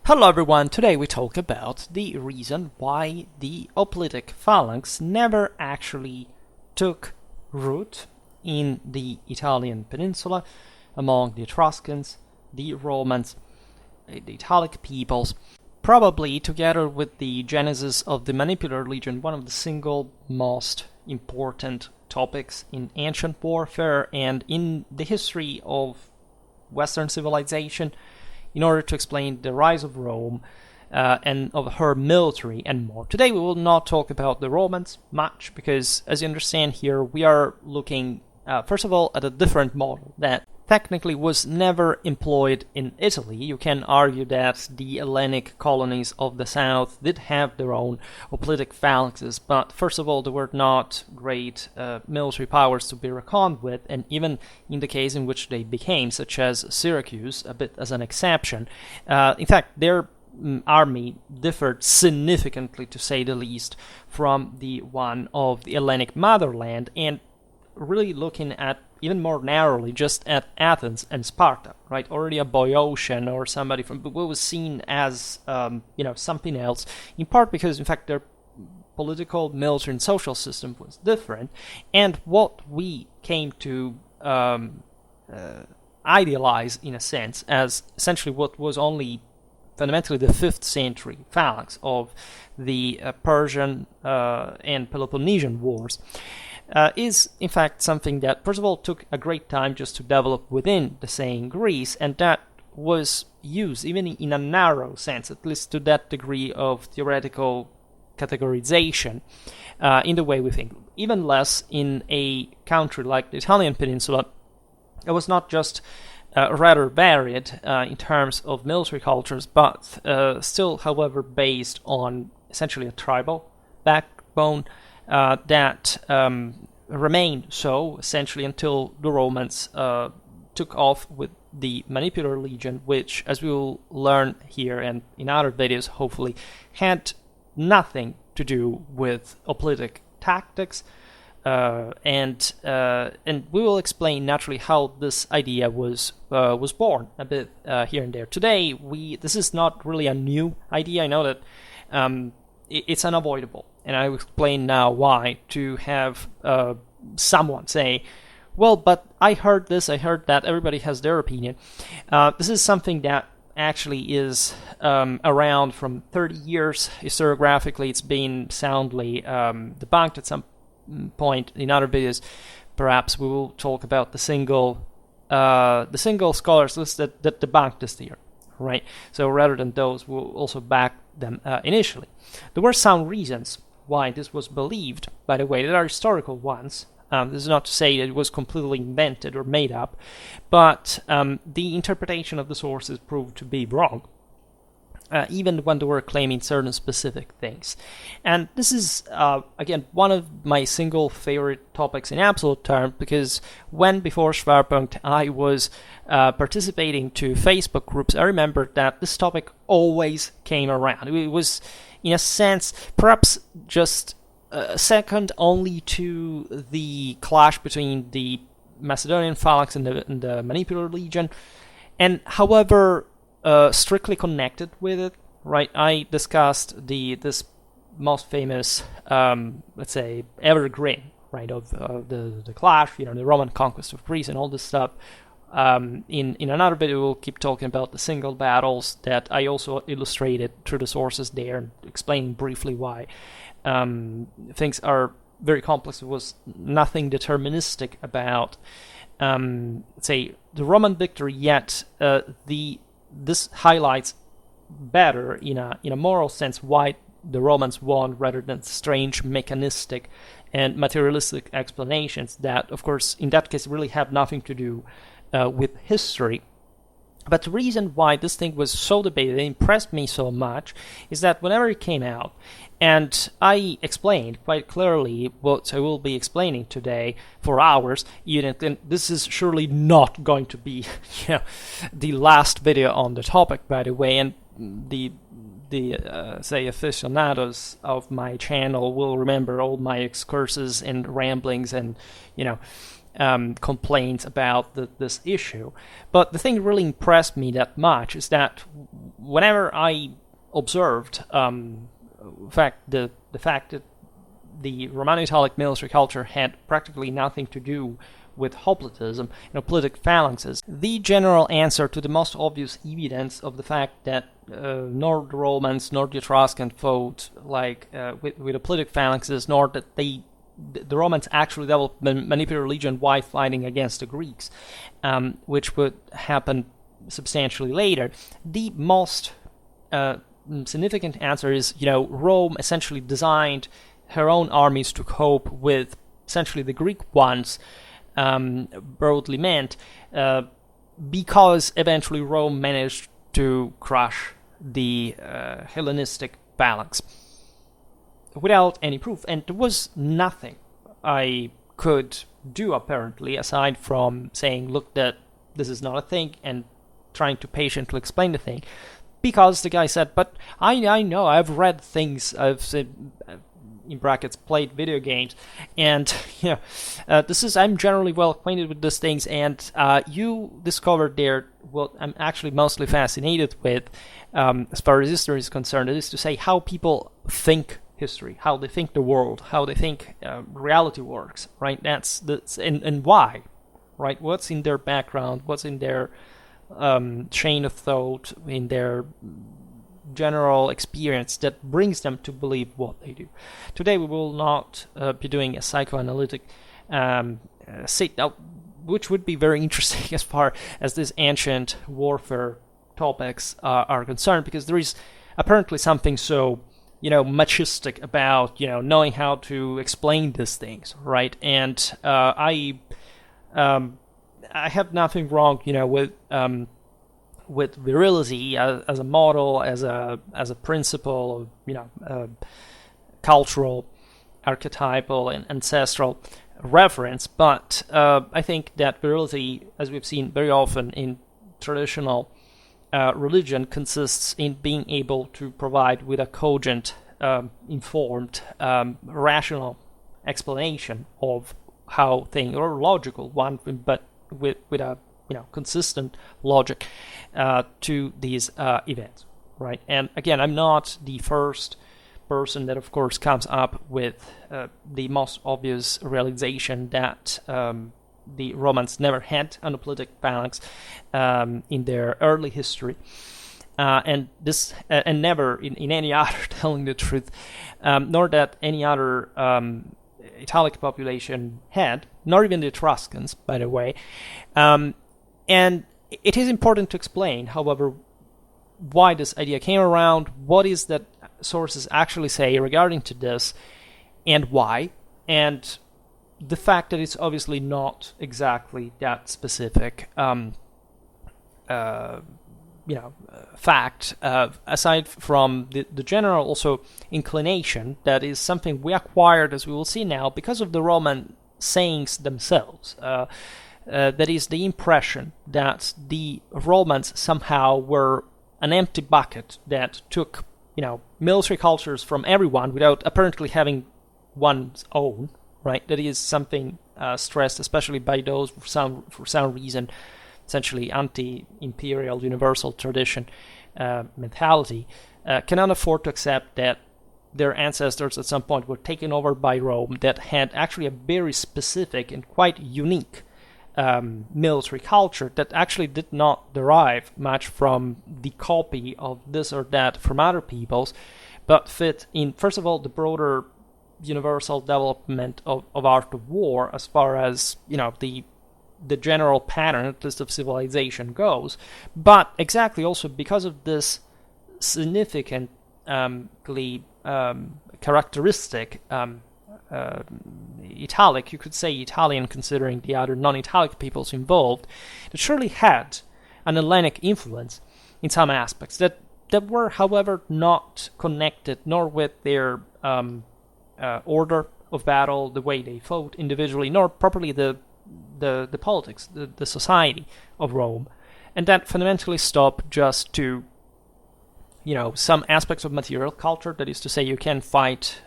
Hello everyone, today we talk about the reason why the hoplitic phalanx never actually took root in the Italian peninsula among the Etruscans, the Romans, the Italic peoples, probably together with the genesis of the manipular legion, one of the single most important topics in ancient warfare and in the history of Western civilization, in order to explain the rise of Rome and of her military and more. Today we will not talk about the Romans much, because as you understand here, we are looking first of all at a different model that technically was never employed in Italy. You can argue that the Hellenic colonies of the south did have their own hoplitic phalanxes, but first of all, they were not great military powers to be reckoned with, and even in the case in which they became, such as Syracuse, a bit as an exception, in fact, their army differed significantly, to say the least, from the one of the Hellenic motherland, and really looking at even more narrowly just at Athens and Sparta, right? Already a Boeotian or somebody from what was seen as something else, in part because in fact their political, military, and social system was different, and what we came to idealize in a sense as essentially what was only fundamentally the 5th century phalanx of the Persian and Peloponnesian wars. Is in fact something that, first of all, took a great time just to develop within the same Greece, and that was used even in a narrow sense, at least to that degree of theoretical categorization in the way we think. Even less in a country like the Italian peninsula. It was not just rather varied in terms of military cultures, but still, however, based on essentially a tribal backbone that remained so essentially until the Romans took off with the manipular legion, which, as we will learn here and in other videos hopefully, had nothing to do with hoplitic tactics, and we will explain naturally how this idea was born a bit here and there. Today, this is not really a new idea. I know that it's unavoidable, and I will explain now why, to have someone say, well, but I heard this, I heard that, everybody has their opinion. This is something that actually is around from 30 years. Historiographically, it's been soundly debunked at some point. In other videos, perhaps we will talk about the single scholars list that debunked this theory, right? So rather than those, we'll also back them initially. There were some reasons why this was believed, by the way. There are historical ones. This is not to say that it was completely invented or made up, but the interpretation of the sources proved to be wrong, even when they were claiming certain specific things. And this is, again, one of my single favorite topics in absolute terms, because when, before Schwerpunkt, I was participating to Facebook groups, I remember that this topic always came around. It was, in a sense, perhaps just second only to the clash between the Macedonian phalanx and the manipular legion, and however strictly connected with it, right? I discussed this most famous, let's say, evergreen, right, of the clash, the Roman conquest of Greece and all this stuff. In another video, we'll keep talking about the single battles that I also illustrated through the sources there, and explaining briefly why things are very complex. It was nothing deterministic about, say, the Roman victory, yet this highlights better in a moral sense why the Romans won, rather than strange mechanistic and materialistic explanations that, of course, in that case really have nothing to do with history. But the reason why this thing was so debated and impressed me so much is that whenever it came out, and I explained quite clearly what I will be explaining today for hours, and this is surely not going to be the last video on the topic, by the way, and the say aficionados of my channel will remember all my excursus and ramblings and complaints about this issue. But the thing that really impressed me that much is that whenever I observed the fact that the Romano-Italic military culture had practically nothing to do with hoplitism and hoplitic phalanxes, the general answer to the most obvious evidence of the fact that nor the Romans nor the Etruscans fought with hoplitic phalanxes, nor that the Romans actually developed manipulated religion while fighting against the Greeks, which would happen substantially later. The most significant answer is, Rome essentially designed her own armies to cope with essentially the Greek ones, broadly meant, because eventually Rome managed to crush the Hellenistic phalanx without any proof. And there was nothing I could do, apparently, aside from saying, look, that this is not a thing, and trying to patiently explain the thing. Because the guy said, but I know, I've read things, I've said, in brackets, played video games, and I'm generally well acquainted with these things, and you discovered there what I'm actually mostly fascinated with, as far as history is concerned. That is to say, how people think history, how they think the world, how they think reality works, right? And why, right? What's in their background, what's in their chain of thought, in their general experience that brings them to believe what they do. Today we will not be doing a psychoanalytic which would be very interesting as far as these ancient warfare topics are concerned, because there is apparently something so machistic about knowing how to explain these things, right? And I have nothing wrong with virility as a model, as a principle of cultural, archetypal, and ancestral reference. But I think that virility, as we've seen very often in traditional religion, consists in being able to provide with a cogent, informed, rational explanation of how things, or logical one, but with a consistent logic to these events, right? And again, I'm not the first person that, of course, comes up with the most obvious realization that the Romans never had an hoplitic phalanx in their early history, and never in any other, telling the truth, nor that any other Italic population had, nor even the Etruscans, by the way. And it is important to explain, however, why this idea came around, what is that sources actually say regarding to this, and why, and the fact that it's obviously not exactly that specific fact, aside from the general also inclination that is something we acquired, as we will see now, because of the Roman sayings themselves. That is the impression that the Romans somehow were an empty bucket that took, military cultures from everyone without apparently having one's own, right? That is something stressed, especially by those for some reason, essentially anti-imperial universal tradition mentality, cannot afford to accept that their ancestors at some point were taken over by Rome, that had actually a very specific and quite unique military culture that actually did not derive much from the copy of this or that from other peoples, but fit in, first of all, the broader universal development of art of war, as far as the general pattern, at least of civilization, goes, but exactly also because of this significantly characteristic Italic, you could say Italian considering the other non-Italic peoples involved, that surely had an Hellenic influence in some aspects that were, however, not connected nor with their order of battle, the way they fought individually, nor properly the politics, the society of Rome, and that fundamentally stopped just to some aspects of material culture. That is to say, you can fight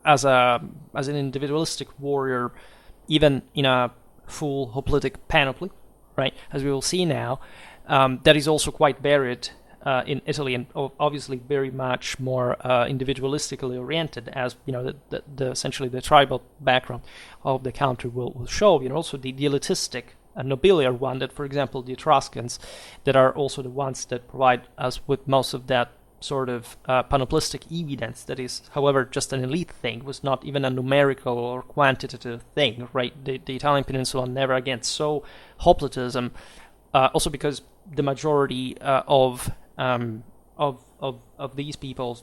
as an individualistic warrior even in a full hoplitic panoply, right? As we will see now, that is also quite varied in Italy, and obviously very much more individualistically oriented, as the essentially the tribal background of the country will show. Also the elitistic and nobiliar one, that, for example, the Etruscans, that are also the ones that provide us with most of that sort of panoplistic evidence that is, however, just an elite thing, was not even a numerical or quantitative thing, right? The Italian peninsula never again saw hoplitism, also because the majority of these people,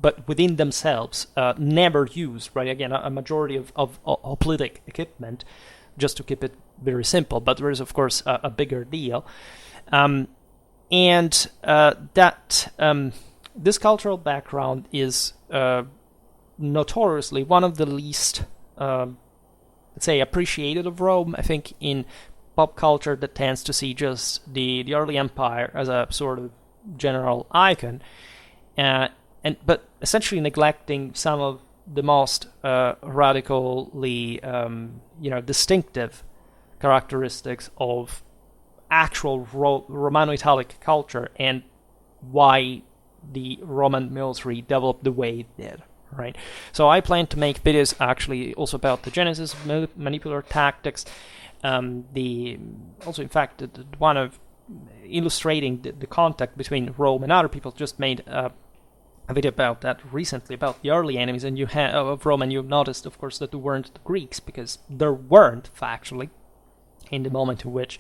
but within themselves, never use, right? Again, a majority of hoplitic equipment, just to keep it very simple. But there is, of course, a bigger deal. And that this cultural background is notoriously one of the least, let's say, appreciated of Rome. I think in pop culture that tends to see just the early empire as a sort of general icon, but essentially neglecting some of the most radically, distinctive characteristics of actual Romano-Italic culture and why the Roman military developed the way it did, right? So I plan to make videos actually also about the genesis of manipular tactics, also in fact the one of illustrating the contact between Rome and other people. Just made a video about that recently, about the early enemies and of Rome, and you've noticed, of course, that there weren't the Greeks, because there weren't factually in the moment in which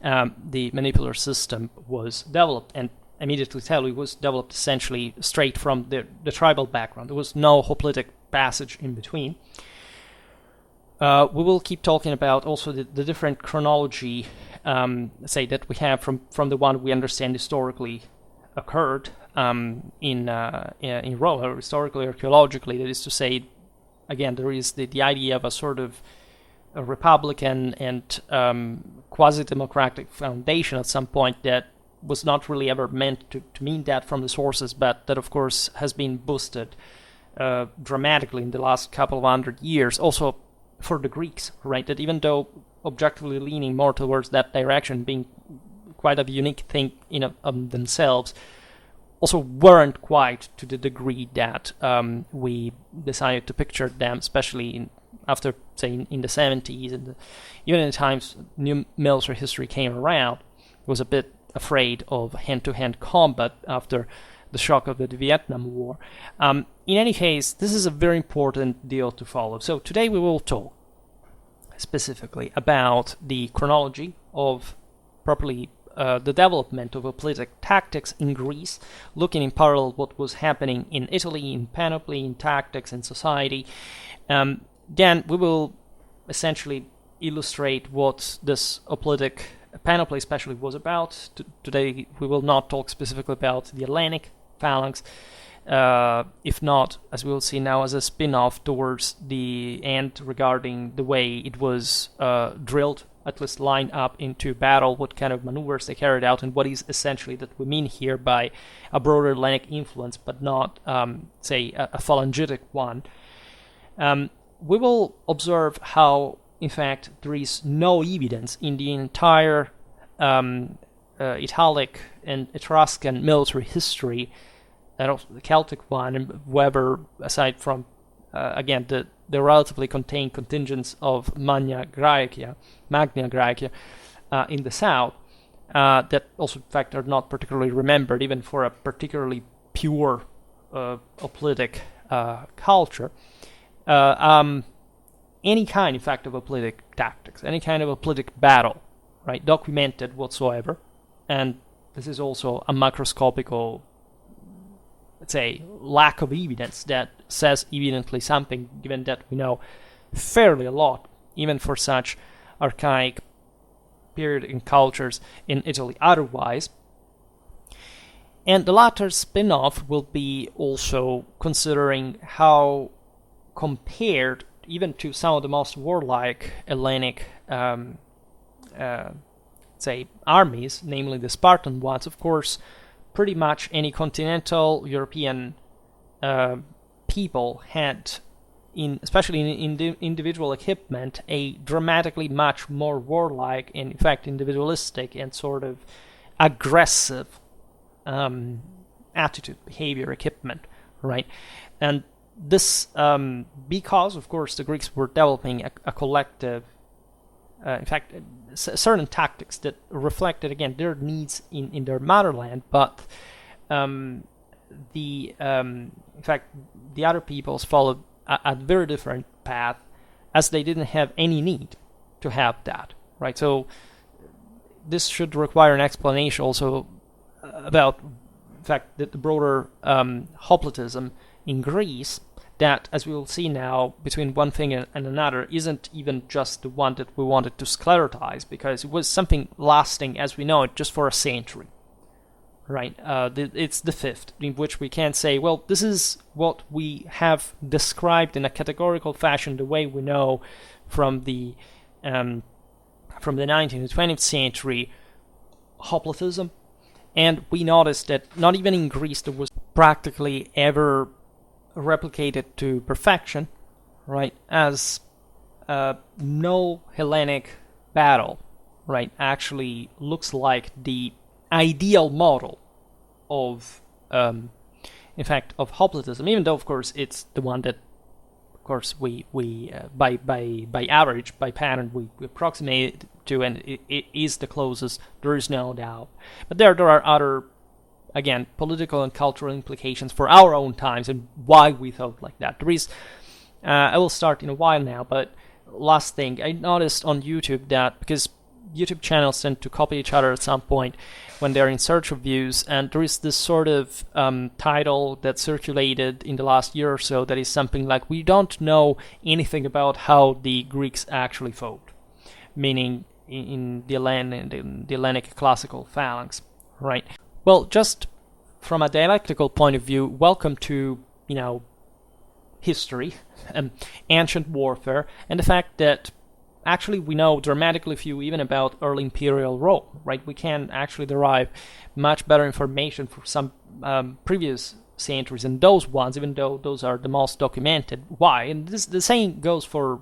the manipular system was developed. And immediately tell you, it was developed essentially straight from the tribal background. There was no hoplitic passage in between. We will keep talking about also the different chronology, say, that we have from the one we understand historically occurred in Rome, or historically, archaeologically. That is to say, again, there is the idea of a sort of a republican and quasi-democratic foundation at some point that was not really ever meant to mean that from the sources, but that, of course, has been boosted dramatically in the last couple of 100 years. Also for the Greeks, right? That even though objectively leaning more towards that direction, being quite a unique thing in of themselves, also weren't quite to the degree that we decided to picture them, especially after, say, in the 70s, and even in the times new military history came around, was a bit afraid of hand-to-hand combat after the shock of the Vietnam War. In any case, this is a very important deal to follow. So today we will talk specifically about the chronology of properly the development of hoplitic tactics in Greece, looking in parallel what was happening in Italy, in panoply, in tactics, in society. Then we will essentially illustrate what this hoplitic panoply especially was about. Today we will not talk specifically about the Hellenic phalanx, if not, as we will see now, as a spin-off towards the end regarding the way it was drilled, at least lined up into battle, what kind of maneuvers they carried out, and what is essentially that we mean here by a broader Hellenic influence, but not, say, a phalangitic one. We will observe how, in fact, there is no evidence in the entire Italic and Etruscan military history, and also the Celtic one, and whoever, aside from, again, the relatively contained contingents of Magna Graecia, in the south, that also, in fact, are not particularly remembered, even for a particularly pure hoplitic culture. Any kind, in fact, of hoplitic tactics, any kind of hoplitic battle, right, documented whatsoever, and this is also a macroscopical, let's say, lack of evidence that says evidently something, given that we know fairly a lot, even for such archaic period in cultures in Italy otherwise. And the latter spin-off will be also considering how, compared even to some of the most warlike Hellenic, say, armies, namely the Spartan ones, of course, pretty much any continental European people had especially in the individual equipment, a dramatically much more warlike and in fact individualistic and sort of aggressive attitude, behavior, equipment, right? And this, because of course the Greeks were developing a collective, in fact, certain tactics that reflected again their needs in their motherland, but in fact the other peoples followed a very different path, as they didn't have any need to have that, right? So this should require an explanation also about the fact that the broader hoplitism in Greece, that, as we will see now, between one thing and another, isn't even just the one that we wanted to sclerotize, because it was something lasting, as we know it, just for a century, right? It's the fifth, in which we can say, well, this is what we have described in a categorical fashion, the way we know from the 19th and 20th century hoplitism, and we noticed that not even in Greece there was practically ever replicated to perfection, right? As no Hellenic battle, right, actually looks like the ideal model of, in fact, of hoplitism. Even though, of course, it's the one that, of course, we by average, by pattern, we approximate to, and it is the closest. There is no doubt. But there are other, again, political and cultural implications for our own times and why we thought like that. There is, I will start in a while now, but last thing, I noticed on YouTube that, because YouTube channels tend to copy each other at some point when they're in search of views, and there is this sort of title that circulated in the last year or so that is something like, we don't know anything about how the Greeks actually fought, meaning in the Hellenic classical phalanx, right? Well, just from a dialectical point of view, welcome to, history, ancient warfare, and the fact that actually we know dramatically few even about early imperial Rome, right? We can actually derive much better information for some previous centuries than those ones, even though those are the most documented. Why? And the same goes for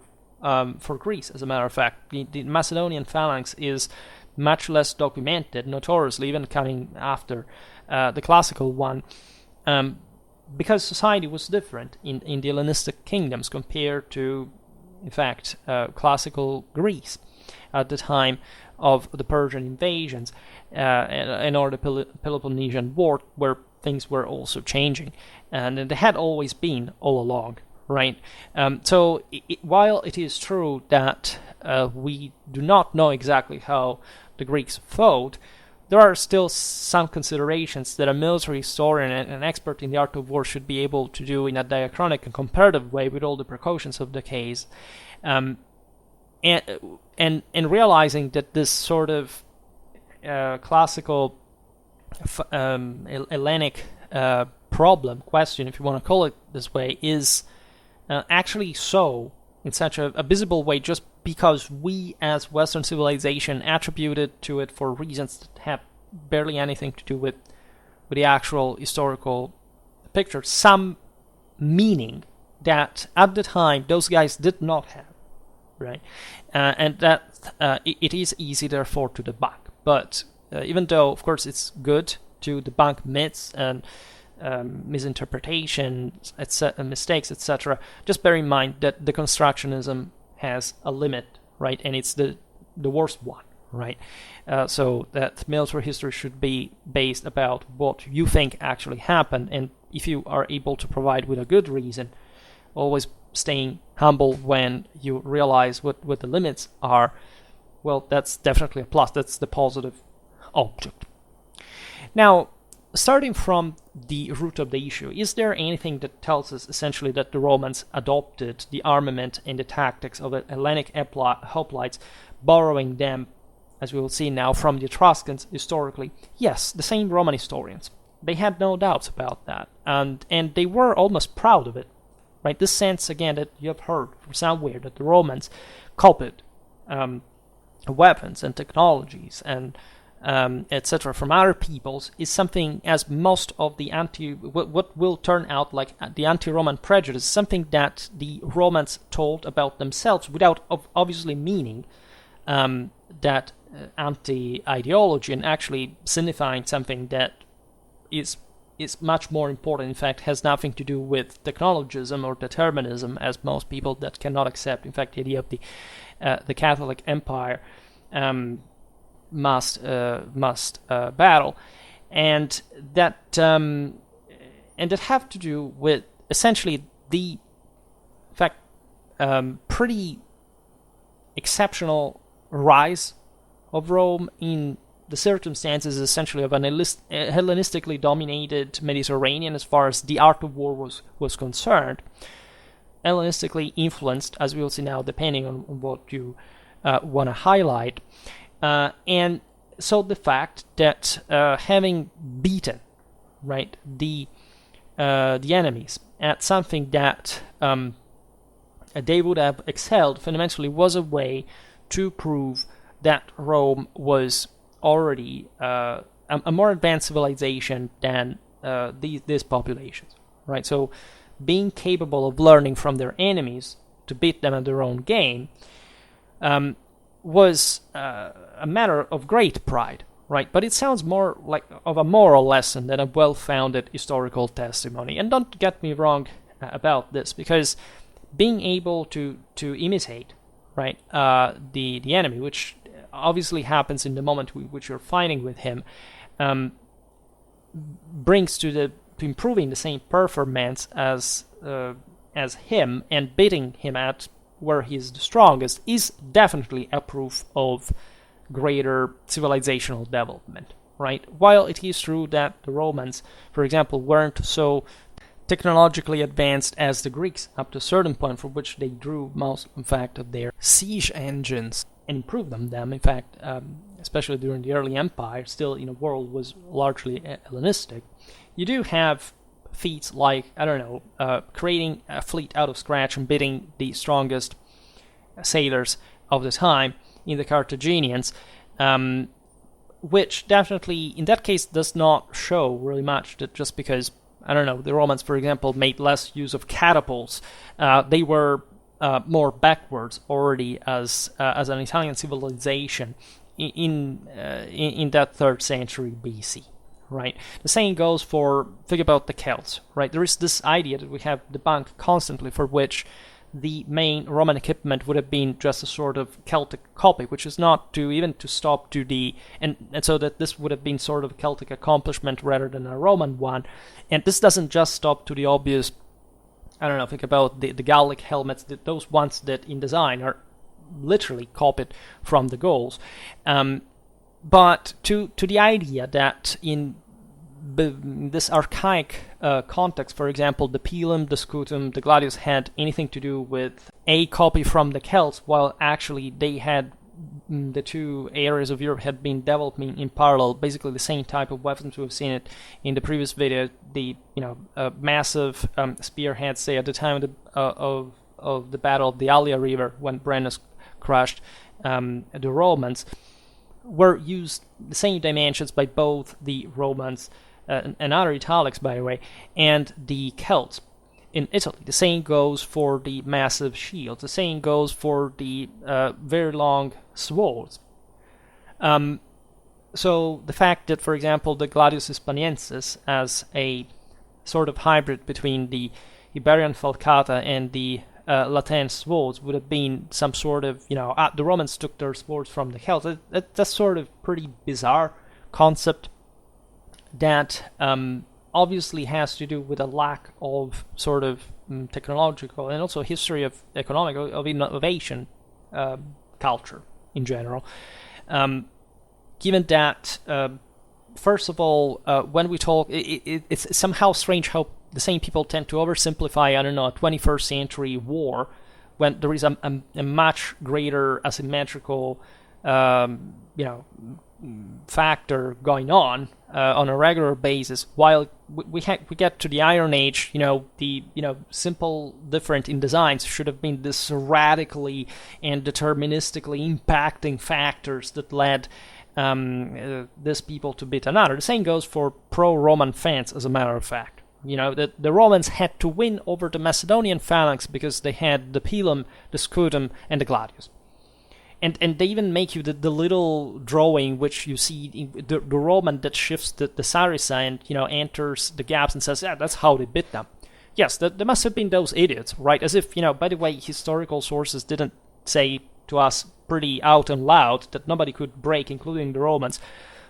Greece, as a matter of fact. The Macedonian phalanx is much less documented, notoriously, even coming after the classical one, because society was different in the Hellenistic kingdoms compared to, in fact, classical Greece at the time of the Persian invasions or the Peloponnesian War, where things were also changing, and they had always been all along, right? So while it is true that we do not know exactly how the Greeks fought, there are still some considerations that a military historian and an expert in the art of war should be able to do in a diachronic and comparative way with all the precautions of the case, and realizing that this sort of classical Hellenic question, if you want to call it this way, is actually so in such a visible way just because we as Western civilization attributed to it for reasons that have barely anything to do with the actual historical picture some meaning that at the time those guys did not have, right? And that it is easy therefore to debunk. But even though of course it's good to debunk myths and misinterpretations, mistakes, etc., just bear in mind that deconstructionism has a limit, right? And it's the worst one, right? So that military history should be based about what you think actually happened, and if you are able to provide with a good reason, always staying humble when you realize what the limits are, well, that's definitely a plus. That's the positive object. Now, starting from the root of the issue, is there anything that tells us essentially that the Romans adopted the armament and the tactics of the Hellenic hoplites, borrowing them, as we will see now, from the Etruscans historically? Yes, the same Roman historians. They had no doubts about that, and they were almost proud of it, right? This sense, again, that you have heard from somewhere that the Romans copied weapons and technologies and etc., from other peoples, is something, as most of the what will turn out like the anti-Roman prejudice, something that the Romans told about themselves without obviously meaning that anti-ideology, and actually signifying something that is much more important. In fact, has nothing to do with technologism or determinism, as most people that cannot accept, in fact, the idea of the Catholic Empire must battle, and that have to do with essentially the pretty exceptional rise of Rome in the circumstances, essentially, of an Hellenistically dominated Mediterranean as far as the art of war was concerned. Hellenistically influenced, as we will see now, depending on what you want to highlight. And so the fact that having beaten, right, the enemies at something that they would have excelled fundamentally was a way to prove that Rome was already a more advanced civilization than these populations, right? So being capable of learning from their enemies to beat them at their own game was a matter of great pride, right? But it sounds more like of a moral lesson than a well-founded historical testimony. And don't get me wrong about this, because being able to imitate, right, the enemy, which obviously happens in the moment which you're fighting with him, brings to improving the same performance as him, and beating him at where he is the strongest is definitely a proof of greater civilizational development, right? While it is true that the Romans, for example, weren't so technologically advanced as the Greeks up to a certain point, from which they drew most, in fact, of their siege engines and improved them. In fact, especially during the early empire, still in a world was largely Hellenistic. You do have feats like, I don't know, creating a fleet out of scratch and beating the strongest sailors of the time in the Carthaginians, which definitely, in that case, does not show really much that just because, I don't know, the Romans, for example, made less use of catapults, they were more backwards already as an Italian civilization in that 3rd century BC, right? The same goes for, think about the Celts, right? There is this idea that we have debunked constantly, for which the main Roman equipment would have been just a sort of Celtic copy, which is not to stop to the, and so that this would have been sort of a Celtic accomplishment rather than a Roman one. And this doesn't just stop to the obvious, I don't know, think about the Gallic helmets, those ones that in design are literally copied from the Gauls. But to the idea that in this archaic context, for example, the Pilum, the Scutum, the Gladius had anything to do with a copy from the Celts, while actually they had, the two areas of Europe had been developing in parallel, basically the same type of weapons. We've seen it in the previous video, the massive spearheads, say, at the time of the Battle of the Allia River, when Brennus crushed the Romans, were used the same dimensions by both the Romans and other Italics, by the way, and the Celts in Italy. The same goes for the massive shields. The same goes for the very long swords. So the fact that, for example, the Gladius Hispaniensis, as a sort of hybrid between the Iberian falcata and the Latin swords, would have been some sort of, the Romans took their swords from the Celts. That's sort of pretty bizarre concept that obviously has to do with a lack of sort of technological and also history of economic, of innovation culture in general. Given that, first of all, when we talk, it's somehow strange how the same people tend to oversimplify, I don't know, a 21st century war, when there is a much greater asymmetrical, factor going on a regular basis, while we get to the Iron Age. The simple difference in designs should have been this radically and deterministically impacting factors that led this people to beat another. The same goes for pro-Roman fans, as a matter of fact. The Romans had to win over the Macedonian phalanx because they had the pilum, the scutum, and the gladius. And they even make you the little drawing which you see, the Roman that shifts the Saracen, enters the gaps and says, yeah, that's how they beat them. Yes, there must have been those idiots, right? As if, by the way, historical sources didn't say to us pretty out and loud that nobody could break, including the Romans,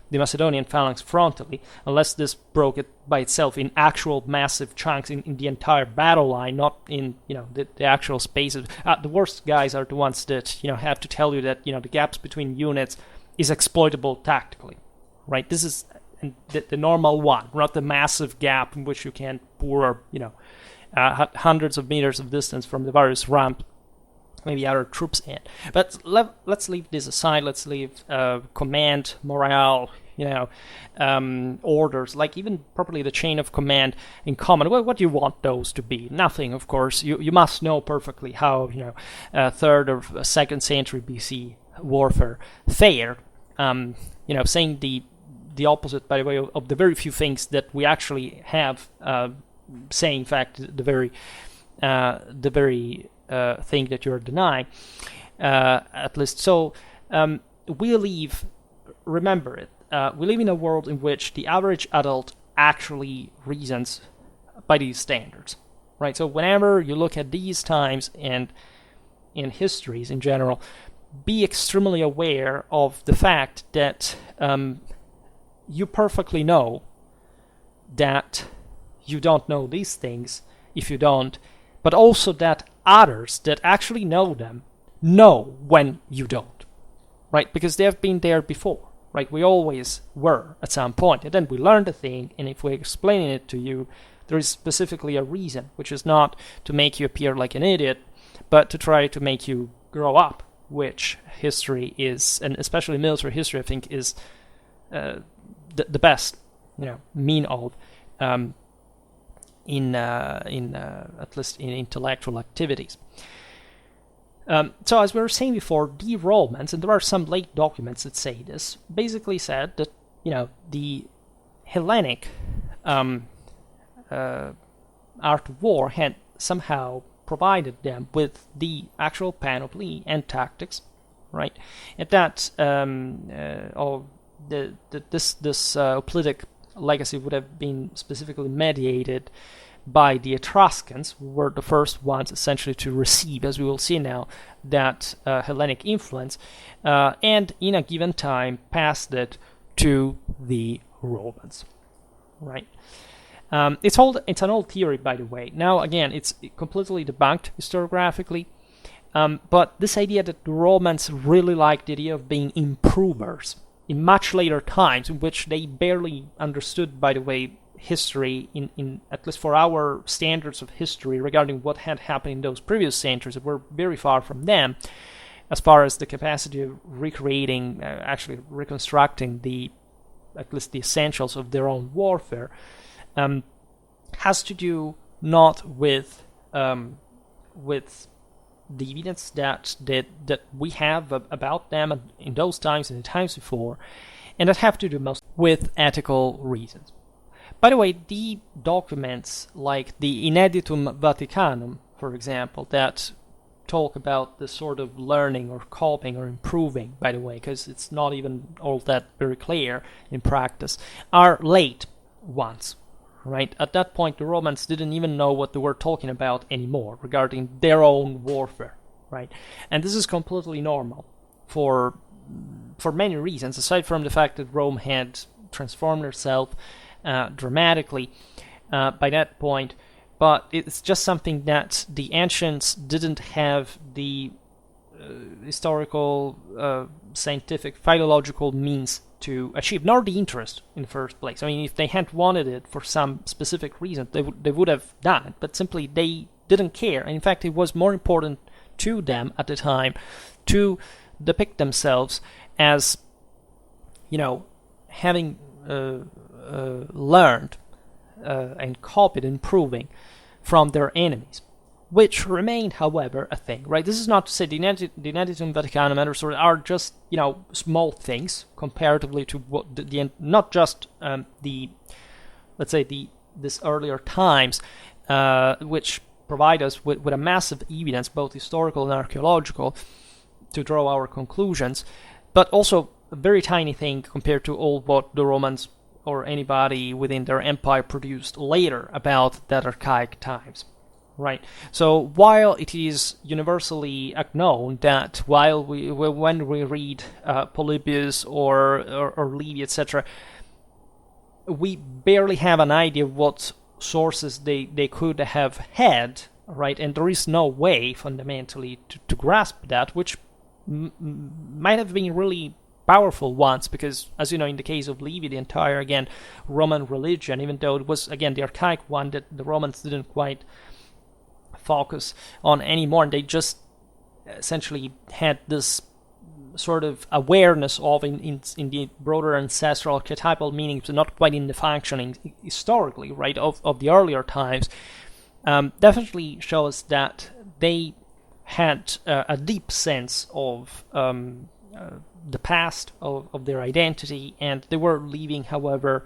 the Macedonian phalanx frontally, unless this broke it by itself in actual massive chunks in the entire battle line, not in the actual spaces. The worst guys are the ones that have to tell you that the gaps between units is exploitable tactically, right? This is the normal one, not the massive gap in which you can pour hundreds of meters of distance from the various ramps, maybe other troops in. But let's leave this aside. Let's leave command, morale, orders, like even properly the chain of command in common. What do you want those to be? Nothing, of course. You must know perfectly how 3rd or 2nd century BC warfare fared. Saying the opposite, by the way, of the very few things that we actually have. Saying, in fact, the very thing that you're denying, at least. So remember it, we live in a world in which the average adult actually reasons by these standards, right? So whenever you look at these times and in histories in general, be extremely aware of the fact that you perfectly know that you don't know these things if you don't, but also that others that actually know them know when you don't, right? Because they have been there before, right? We always were at some point, and then we learned a thing, and if we're explaining it to you, there is specifically a reason, which is not to make you appear like an idiot, but to try to make you grow up, which history is, and especially military history, I think, is the best, mean of in at least in intellectual activities. So as we were saying before, the Romans, and there are some late documents that say this, basically said that the Hellenic art of war had somehow provided them with the actual panoply and tactics, right? And that this hoplitic legacy would have been specifically mediated by the Etruscans, who were the first ones essentially to receive, as we will see now, that Hellenic influence, and in a given time passed it to the Romans, right? It's an old theory, by the way. Now, again, it's completely debunked historiographically, but this idea that the Romans really liked the idea of being improvers in much later times, in which they barely understood, by the way, history, in at least for our standards of history regarding what had happened in those previous centuries, that were very far from them, as far as the capacity of recreating, actually reconstructing at least the essentials of their own warfare, has to do not with the evidence that we have about them in those times and the times before, and that have to do most with ethical reasons. By the way, the documents like the Ineditum Vaticanum, for example, that talk about the sort of learning or copying or improving, by the way, because it's not even all that very clear in practice, are late ones. Right? At that point, the Romans didn't even know what they were talking about anymore regarding their own warfare, right? And this is completely normal for many reasons, aside from the fact that Rome had transformed herself dramatically by that point. But it's just something that the ancients didn't have the historical, scientific, philological means to achieve, nor the interest in the first place. I mean, if they had wanted it for some specific reason, they would have done it, but simply they didn't care. And in fact, it was more important to them at the time to depict themselves as, having learned and copied, improving from their enemies, which remained, however, a thing, right? This is not to say the Ineditum Vaticanum and other sort are just, small things comparatively to what not just this earlier times, which provide us with a massive evidence, both historical and archaeological, to draw our conclusions, but also a very tiny thing compared to all what the Romans or anybody within their empire produced later about that archaic times. Right. So while it is universally known that when we read Polybius or Livy, etc., we barely have an idea what sources they could have had, right? And there is no way fundamentally to grasp that, which might have been really powerful once, because, as you know, in the case of Livy, the entire, again, Roman religion, even though it was, again, the archaic one that the Romans didn't quite focus on anymore, and they just essentially had this sort of awareness of in the broader ancestral archetypal meanings, but not quite in the functioning historically, right, of the earlier times, definitely shows that they had a deep sense of the past, of their identity, and they were leaving, however,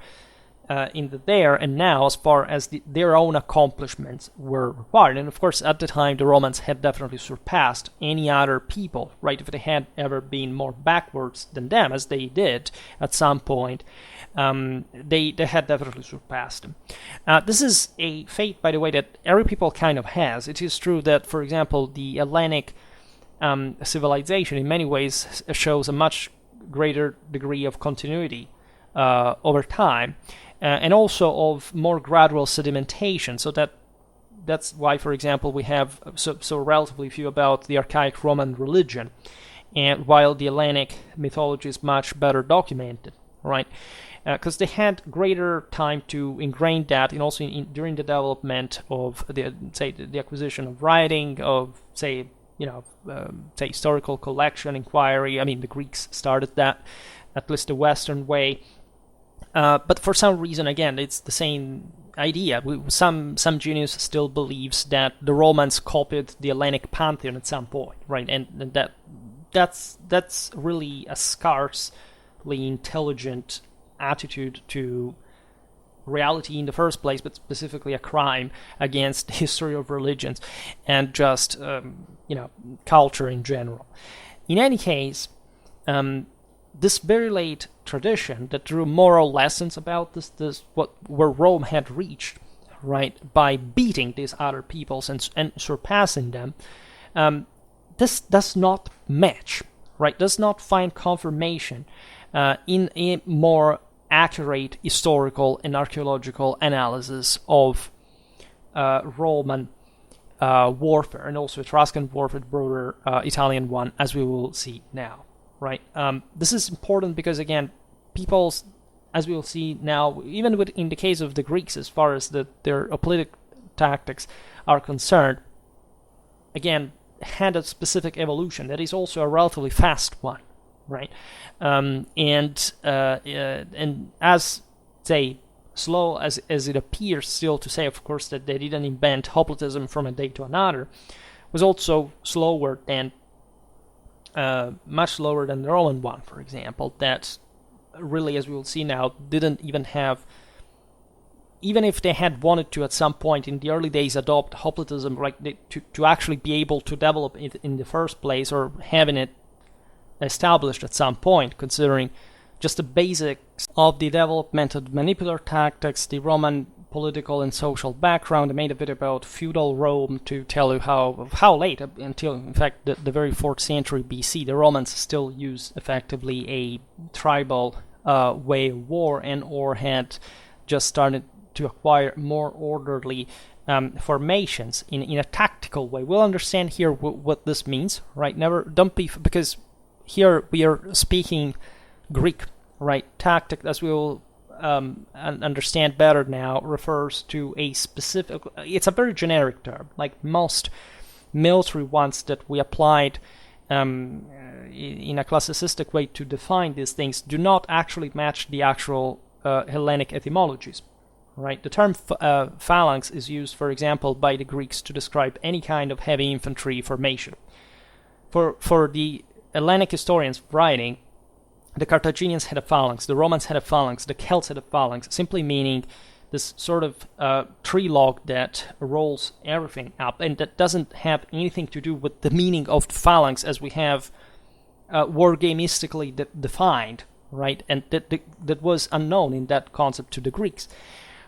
in the there and now as far as their own accomplishments were required. And of course, at the time, the Romans had definitely surpassed any other people, right? If they had ever been more backwards than them, as they did at some point, they had definitely surpassed them. This is a fate, by the way, that every people kind of has. It is true that, for example, the Hellenic civilization in many ways shows a much greater degree of continuity over time, and also of more gradual sedimentation, so that's why, for example, we have so relatively few about the archaic Roman religion, and while the Hellenic mythology is much better documented, right? Because they had greater time to ingrain that, and also during the development of the acquisition of writing, of say historical collection, inquiry. I mean, the Greeks started that, at least the Western way. But for some reason, again, it's the same idea. Some genius still believes that the Romans copied the Hellenic pantheon at some point, right? And that's really a scarcely intelligent attitude to reality in the first place, but specifically a crime against the history of religions and just culture in general. In any case, this very late tradition that drew moral lessons about where Rome had reached, right, by beating these other peoples and surpassing them, this does not match, right? Does not find confirmation in a more accurate historical and archaeological analysis of Roman warfare, and also Etruscan warfare, broader Italian one, as we will see now, right? This is important because, again, peoples, as we will see now, even in the case of the Greeks, as far as their hoplitic tactics are concerned, again, had a specific evolution that is also a relatively fast one, right? And as, say, slow as it appears still to say, of course, that they didn't invent hoplitism from a day to another, was also slower than, much slower than the Roman one, for example, that really, as we will see now, didn't even have, even if they had wanted to at some point in the early days adopt hoplitism, right, to actually be able to develop it in the first place, or having it established at some point, considering just the basics of the development of manipular tactics, the Roman political and social background. I made a bit about feudal Rome to tell you how late, until in fact the very 4th century BC, the Romans still used effectively a tribal way of war, and or had just started to acquire more orderly formations in a tactical way. We'll understand here what this means, right? Don't be, because here we are speaking Greek, right? Tactic, as we will understand better now, refers to a specific, it's a very generic term, like most military ones that we applied in a classicistic way to define these things do not actually match the actual Hellenic etymologies, right? The term phalanx is used, for example, by the Greeks to describe any kind of heavy infantry formation. For the Hellenic historians writing, the Carthaginians had a phalanx, the Romans had a phalanx, the Celts had a phalanx, simply meaning this sort of tree log that rolls everything up, and that doesn't have anything to do with the meaning of the phalanx as we have wargamistically defined, right? And that was unknown in that concept to the Greeks.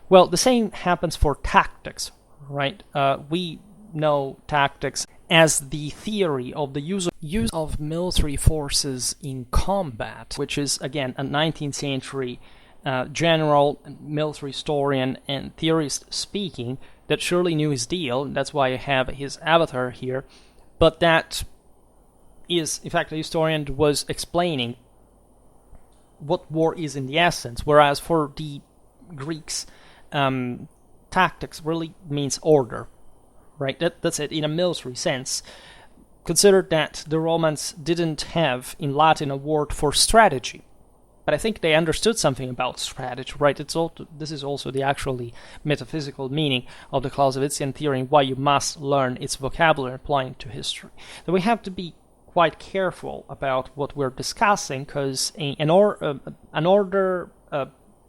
Well, the same happens for tactics, right? We know tactics as the theory of the use of military forces in combat, which is, again, a 19th century general, military historian, and theorist speaking that surely knew his deal. That's why I have his avatar here. But that is, in fact, the historian was explaining what war is in the essence, whereas for the Greeks, tactics really means order, right? That's it in a military sense. Consider that the Romans didn't have in Latin a word for strategy, but I think they understood something about strategy, right? This is also the actually metaphysical meaning of the Clausewitzian theory and why you must learn its vocabulary applying to history. So we have to be quite careful about what we're discussing, because an order,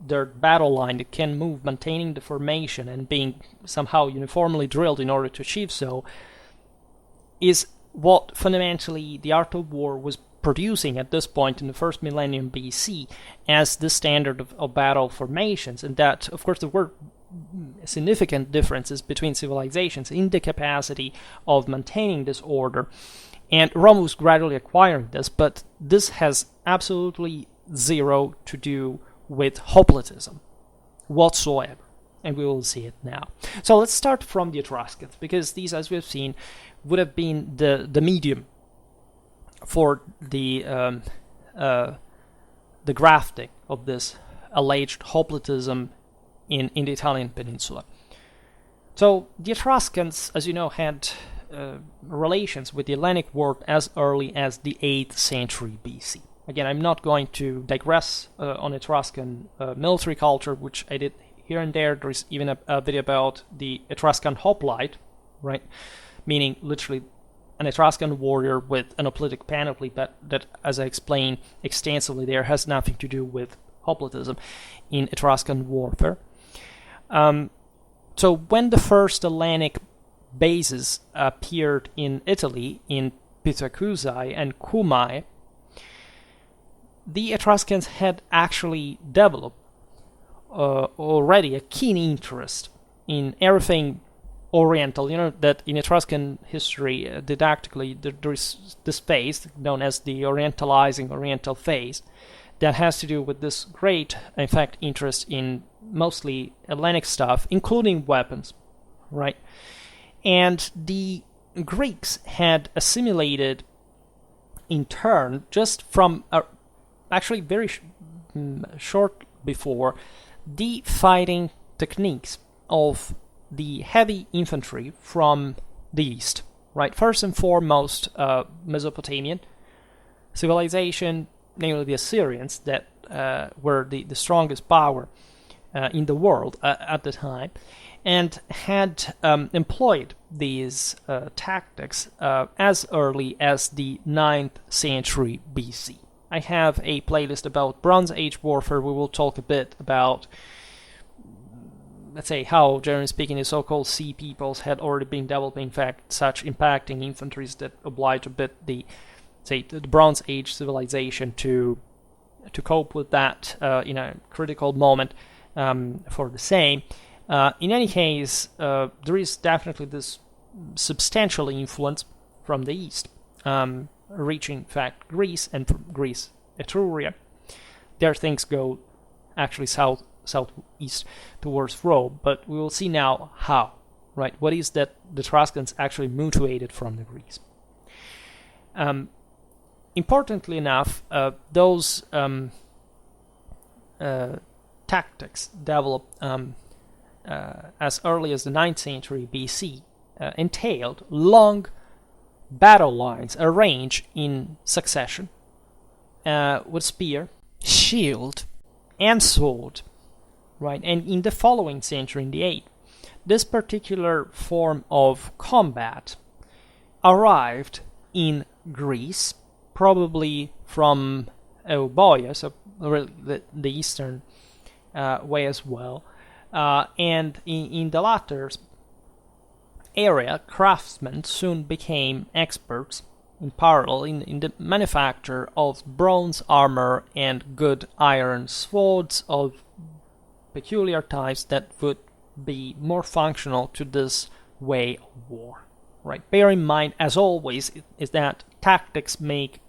their battle line that can move, maintaining the formation and being somehow uniformly drilled in order to achieve so, is what fundamentally the art of war was producing at this point in the first millennium BC as the standard of battle formations. And that, of course, there were significant differences between civilizations in the capacity of maintaining this order. And Rome was gradually acquiring this, but this has absolutely zero to do with hoplitism whatsoever. And we will see it now. So let's start from the Etruscans, because these, as we have seen, would have been the medium for the grafting of this alleged hoplitism in the Italian peninsula. So the Etruscans, as you know, had relations with the Hellenic world as early as the 8th century BC. Again, I'm not going to digress on Etruscan military culture, which I did here and there. There is even a video about the Etruscan hoplite, right? Meaning literally an Etruscan warrior with an hoplitic panoply, but that, as I explained extensively there, has nothing to do with hoplitism in Etruscan warfare. So when the first Hellenic bases appeared in Italy, in Pithecusae and Cumae, the Etruscans had actually developed already a keen interest in everything Oriental. You know that in Etruscan history, didactically, there is this phase known as the Orientalizing Oriental phase that has to do with this great, in fact, interest in mostly Hellenic stuff, including weapons, right? And the Greeks had assimilated, in turn, just from actually very short before, the fighting techniques of the heavy infantry from the east, right? First and foremost, Mesopotamian civilization, namely the Assyrians, that were the strongest power in the world at the time, and had employed these tactics as early as the 9th century BC. I have a playlist about Bronze Age warfare. We will talk a bit about, let's say, how, generally speaking, the so-called Sea peoples had already been developing, in fact, such impacting infantries that obliged a bit the Bronze Age civilization to cope with that in a critical moment for the same. In any case, there is definitely this substantial influence from the east, reaching, in fact, Greece, and from Greece, Etruria. There things go actually southeast towards Rome, but we will see now how, right? What is that the Etruscans actually mutuated from the Greeks? Importantly enough, those tactics developed as early as the 9th century BC entailed long battle lines arranged in succession with spear, shield, and sword, right? And in the following century, in the 8th, this particular form of combat arrived in Greece, probably from Euboea, so really the eastern way as well. And in the latter area, craftsmen soon became experts in parallel in the manufacture of bronze armor and good iron swords of peculiar types that would be more functional to this way of war. Right? Bear in mind, as always, is that tactics make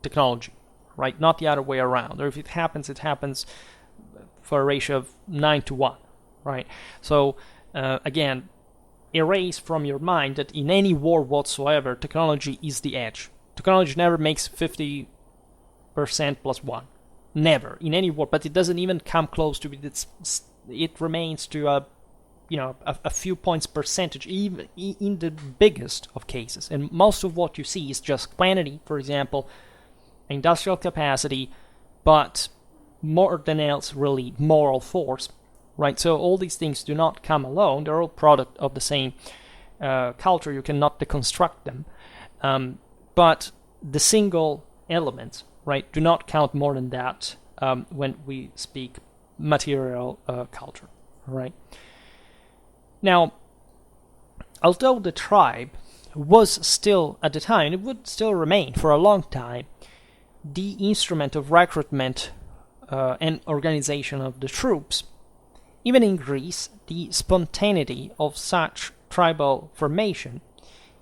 technology, right? Not the other way around. Or if it happens for a ratio of 9-1, right? So again, erase from your mind that in any war whatsoever, technology is the edge. Technology never makes 50% plus 1. Never, in any war, but it doesn't even come close to it. It remains to a few points percentage, even in the biggest of cases. And most of what you see is just quantity, for example, industrial capacity, but more than else, really, moral force, right? So all these things do not come alone. They're all product of the same culture. You cannot deconstruct them. But the single elements, right, do not count more than that when we speak material culture, right? Now, although the tribe was still, at the time, it would still remain for a long time, the instrument of recruitment and organization of the troops, even in Greece, the spontaneity of such tribal formation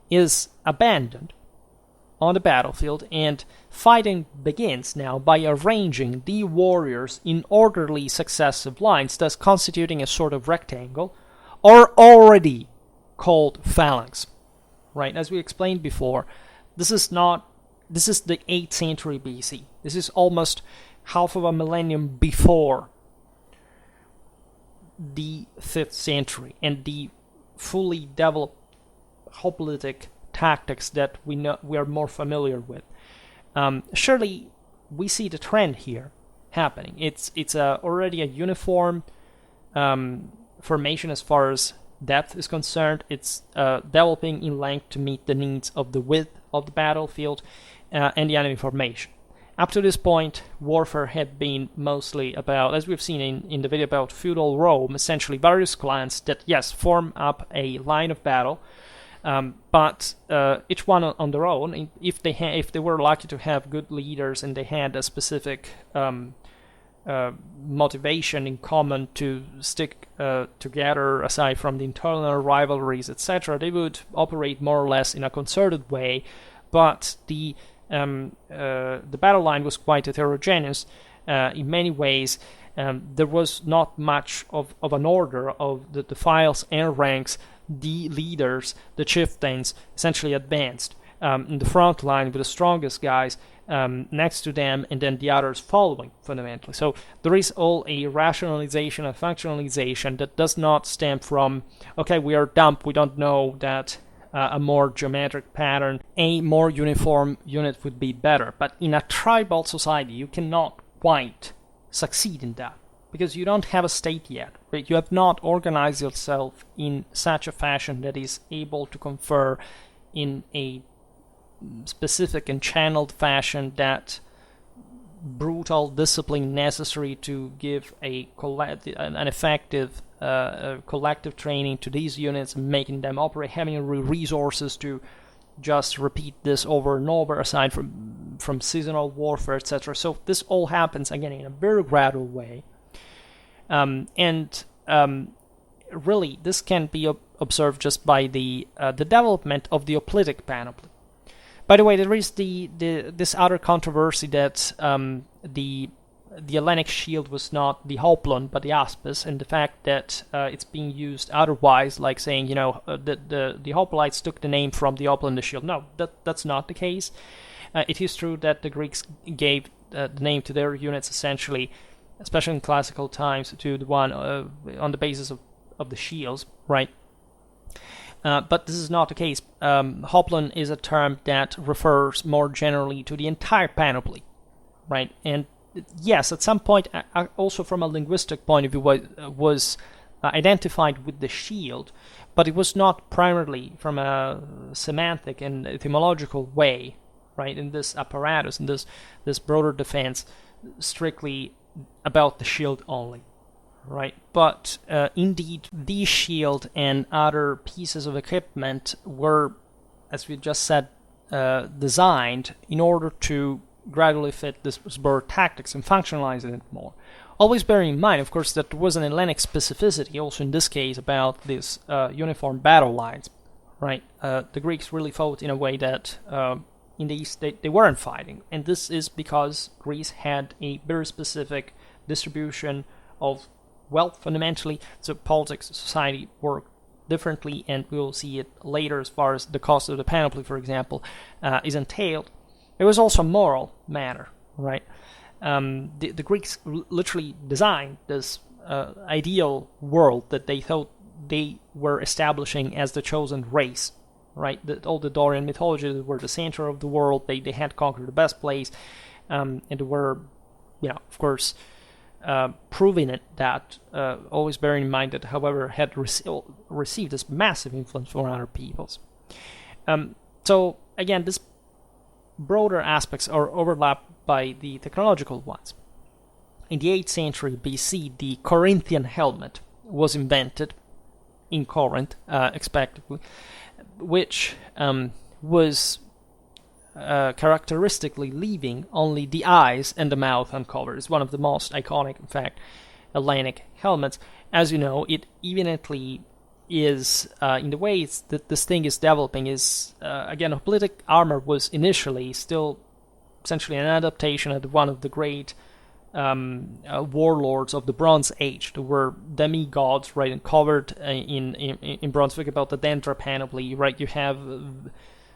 is abandoned on the battlefield, and fighting begins now by arranging the warriors in orderly successive lines, thus constituting a sort of rectangle, or already called phalanx, right? As we explained before, this is the 8th century BC. This is almost half of a millennium before the 5th century and the fully developed hoplitic tactics that we are more familiar with. Surely we see the trend here happening. It's already a uniform formation as far as depth is concerned. It's developing in length to meet the needs of the width of the battlefield and the enemy formation. Up to this point, warfare had been mostly about, as we've seen in the video about feudal Rome, essentially various clans that, yes, form up a line of battle, but each one on their own. If they were lucky to have good leaders and they had a specific motivation in common to stick together aside from the internal rivalries, etc., they would operate more or less in a concerted way. But the battle line was quite heterogeneous in many ways. There was not much of an order of the files and ranks. The leaders, the chieftains, essentially advanced in the front line with the strongest guys next to them, and then the others following, fundamentally. So there is all a rationalization and functionalization that does not stem from, okay, we are dumb, we don't know that a more geometric pattern, a more uniform unit would be better. But in a tribal society, you cannot quite succeed in that, because you don't have a state yet, right? You have not organized yourself in such a fashion that is able to confer in a specific and channeled fashion that brutal discipline necessary to give an effective collective training to these units, and making them operate, having resources to just repeat this over and over, aside from seasonal warfare, etc. So this all happens again in a very gradual way, and really this can be observed just by the development of the hoplitic panoply. By the way, there is this other controversy that the Hellenic shield was not the hoplon but the aspis, and the fact that it's being used otherwise, like saying, the hoplites took the name from the hoplon, the shield. No, that's not the case. It is true that the Greeks gave the name to their units essentially, especially in classical times, to the one on the basis of the shields, right? But this is not the case. Hoplon is a term that refers more generally to the entire panoply, right? And yes, at some point, also from a linguistic point of view, was identified with the shield, but it was not primarily from a semantic and etymological way, right? In this apparatus, in this broader defense, strictly about the shield only, right? But indeed, the shield and other pieces of equipment were, as we just said, designed in order to gradually fit this broader tactics and functionalize it more. Always bearing in mind, of course, that there was an Hellenic specificity also in this case about these uniform battle lines, right? The Greeks really fought in a way that in the East they weren't fighting, and this is because Greece had a very specific distribution of wealth fundamentally, so politics, society worked differently, and we will see it later as far as the cost of the panoply, for example, is entailed. It was also a moral matter, right? The Greeks literally designed this ideal world that they thought they were establishing as the chosen race, right? All the Dorian mythology were the center of the world. They had conquered the best place, and they were, of course, proving it that, always bearing in mind that, however, had received this massive influence from other peoples. So, again, these broader aspects are overlapped by the technological ones. In the 8th century BC, the Corinthian helmet was invented in Corinth, expectedly, which was characteristically leaving only the eyes and the mouth uncovered. It's one of the most iconic, in fact, Hellenic helmets. As you know, it evidently is, in the way that this thing is developing, is, again, hoplitic armor was initially still essentially an adaptation of one of the great warlords of the Bronze Age. There were demigods, right, and covered in bronze. Think about the Dendra panoply, right? You have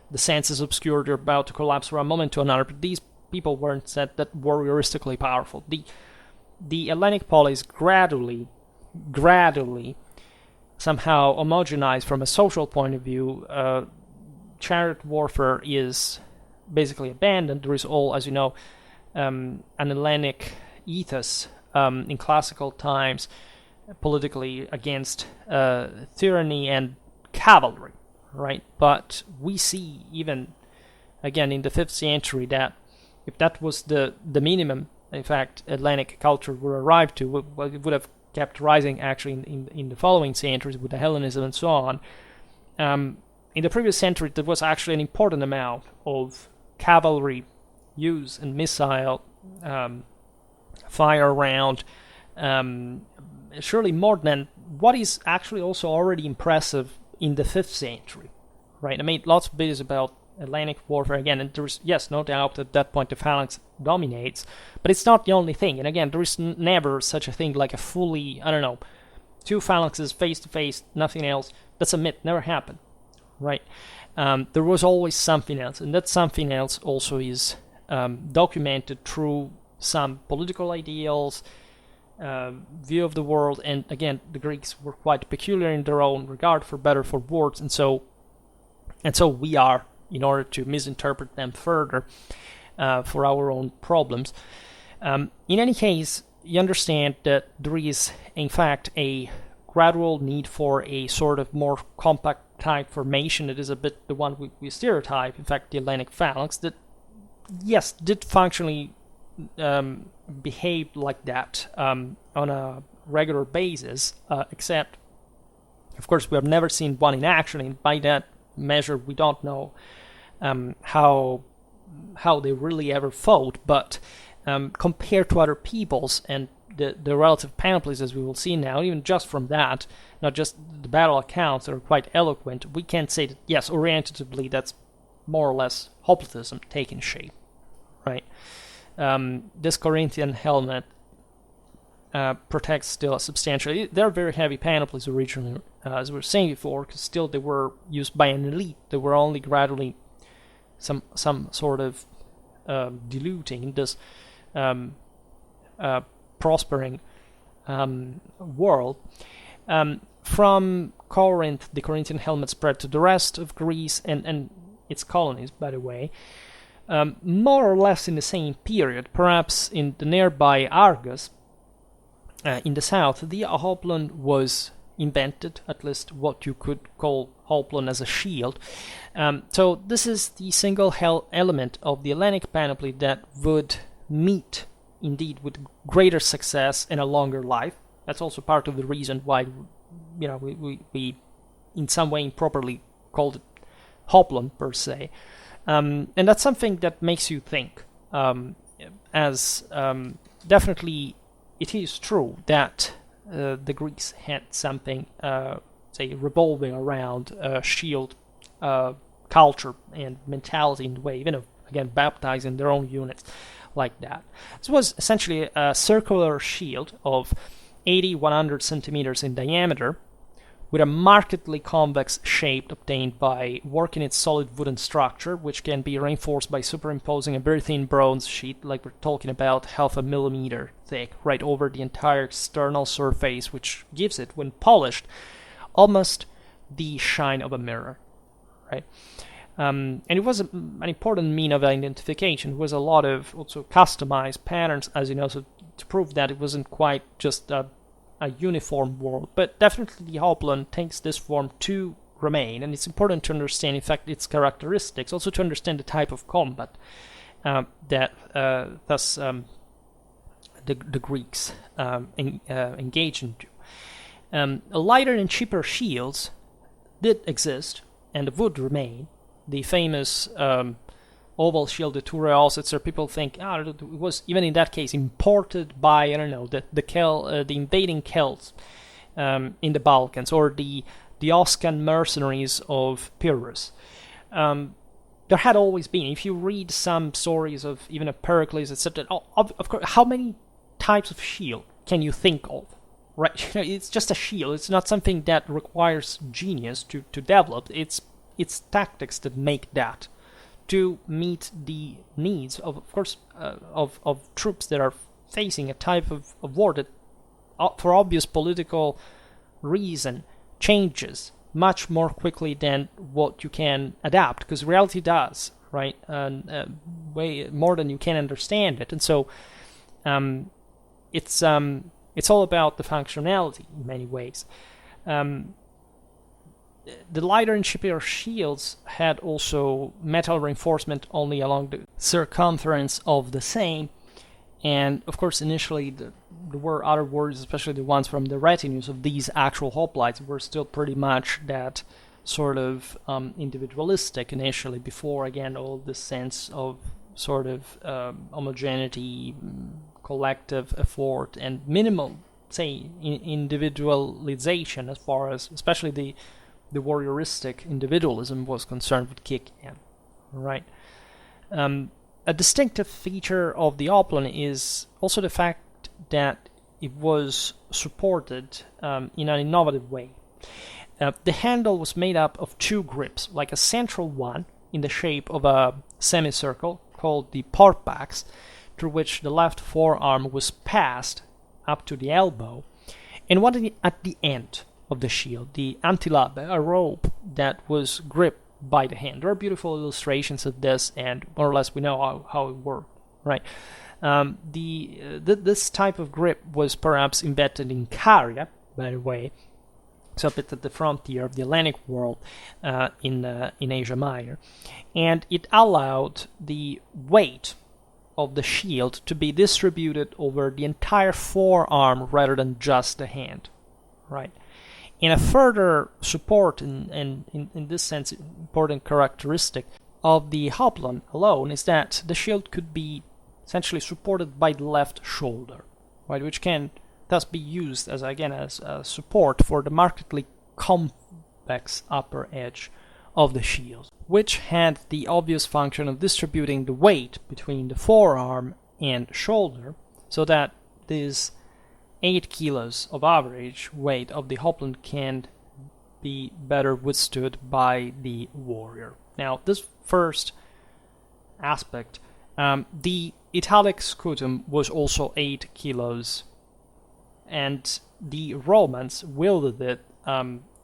the senses obscured, you're about to collapse from a moment to another, but these people weren't said that warrioristically powerful. The Hellenic polis gradually somehow homogenized from a social point of view. Chariot warfare is basically abandoned. There is all, as you know, an Hellenic ethos in classical times, politically against tyranny and cavalry, right? But we see even, again, in the 5th century that if that was the minimum, in fact, Hellenic culture would arrive to, it would have kept rising actually in the following centuries with the Hellenism and so on. In the previous century, there was actually an important amount of cavalry use and missile fire around, surely more than what is actually also already impressive in the 5th century, right? I made lots of videos about Hellenic warfare again, and there's, yes, no doubt at that point the phalanx dominates, but it's not the only thing. And again, there is never such a thing like a fully, two phalanxes face to face, nothing else. That's a myth, never happened, right? There was always something else, and that something else also is documented through some political ideals, view of the world, and again, the Greeks were quite peculiar in their own regard, for better, for worse, and so we are, in order to misinterpret them further for our own problems. In any case, you understand that there is, in fact, a gradual need for a sort of more compact type formation that is a bit the one we stereotype. In fact, the Hellenic phalanx that, yes, did functionally behave like that on a regular basis, except, of course, we have never seen one in action, and by that measure, we don't know how they really ever fought, but compared to other peoples and the relative panoplies, as we will see now, even just from that, not just the battle accounts that are quite eloquent, we can say that, yes, orientatively, that's more or less hoplitism taking shape, right? This Corinthian helmet protects still substantially. They're very heavy panoplies originally, as we were saying before, because still they were used by an elite. They were only gradually some sort of diluting this prospering world. From Corinth, the Corinthian helmet spread to the rest of Greece and its colonies, by the way. More or less in the same period, perhaps in the nearby Argos, in the south, the hoplon was invented, at least what you could call hoplon as a shield. So this is the single element of the Hellenic panoply that would meet, indeed, with greater success and a longer life. That's also part of the reason why, we in some way improperly called it hoplon per se. And that's something that makes you think, as definitely it is true that the Greeks had something, say, revolving around shield culture and mentality in the way, even of, again, baptizing their own units like that. This was essentially a circular shield of 80-100 centimeters in diameter, with a markedly convex shape obtained by working its solid wooden structure, which can be reinforced by superimposing a very thin bronze sheet, like we're talking about half a millimeter thick, right over the entire external surface, which gives it, when polished, almost the shine of a mirror, right? And it was an important mean of identification. There was a lot of also customized patterns, as you know, so to prove that it wasn't quite just a uniform world, but definitely the hoplon takes this form to remain, and it's important to understand, in fact, its characteristics, also to understand the type of combat that thus the Greeks engaged into. Lighter and cheaper shields did exist and would remain. The famous oval shield Etruria, etc. People think, it was even in that case imported by, the invading Celts in the Balkans, or the Oscan mercenaries of Pyrrhus. There had always been, if you read some stories of even of Pericles, etc., of course, how many types of shield can you think of? Right? It's just a shield. It's not something that requires genius to develop. It's tactics that make that, to meet the needs of course, of troops that are facing a type of war that, for obvious political reason, changes much more quickly than what you can adapt, because reality does, right? Way more than you can understand it, and so it's all about the functionality in many ways. The lighter and cheaper shields had also metal reinforcement only along the circumference of the same, and of course initially there were other warriors, especially the ones from the retinues of these actual hoplites, were still pretty much that sort of individualistic initially, before again all this sense of sort of homogeneity, collective effort, and minimal, say, individualization, as far as especially the warrioristic individualism was concerned, would kick in, right? A distinctive feature of the hoplon is also the fact that it was supported in an innovative way. The handle was made up of two grips, like a central one in the shape of a semicircle called the porpax, through which the left forearm was passed up to the elbow, and one at the end of the shield, the antilabe, a rope that was gripped by the hand. There are beautiful illustrations of this, and more or less we know how it worked, right? This type of grip was perhaps invented in Caria, by the way, so a bit at the frontier of the Hellenic world in Asia Minor, and it allowed the weight of the shield to be distributed over the entire forearm rather than just the hand, right? And a further support, and in this sense, important characteristic of the hoplon alone is that the shield could be essentially supported by the left shoulder, right, which can thus be used as a support for the markedly convex upper edge of the shield, which had the obvious function of distributing the weight between the forearm and shoulder, so that this 8 kilos of average weight of the hoplon can be better withstood by the warrior. Now, this first aspect, the italic scutum was also 8 kilos, and the Romans wielded it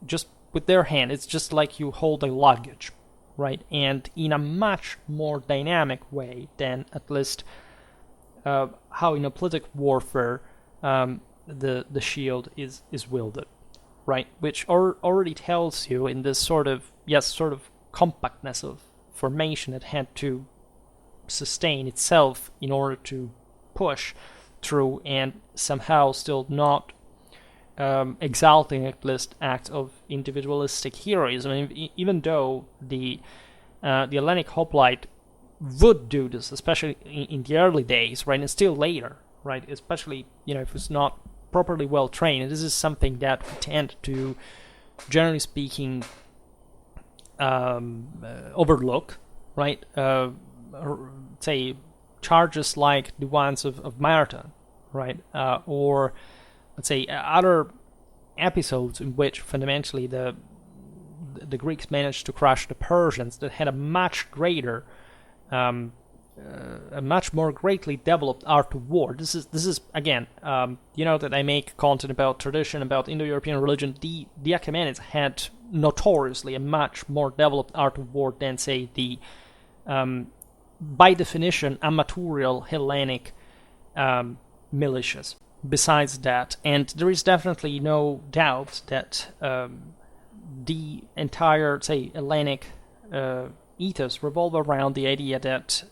just with their hand. It's just like you hold a luggage, right? And in a much more dynamic way than at least how in hoplitic warfare the shield is wielded, right? Which already tells you in this sort of compactness of formation it had to sustain itself in order to push through and somehow still not exalting at least acts of individualistic heroism. I mean, even though the Hellenic hoplite would do this, especially in the early days, right, and still later, right, especially if it's not properly well trained. And this is something that we tend to, generally speaking, overlook, right? Say charges like the ones of Marathon, right, or let's say other episodes in which fundamentally the Greeks managed to crush the Persians that had a much greater, a much more greatly developed art of war. This is again, that I make content about tradition, about Indo-European religion. The Achaemenids had notoriously a much more developed art of war than, say, the by definition amatorial Hellenic militias. Besides that, and there is definitely no doubt that the entire, say, Hellenic ethos revolved around the idea that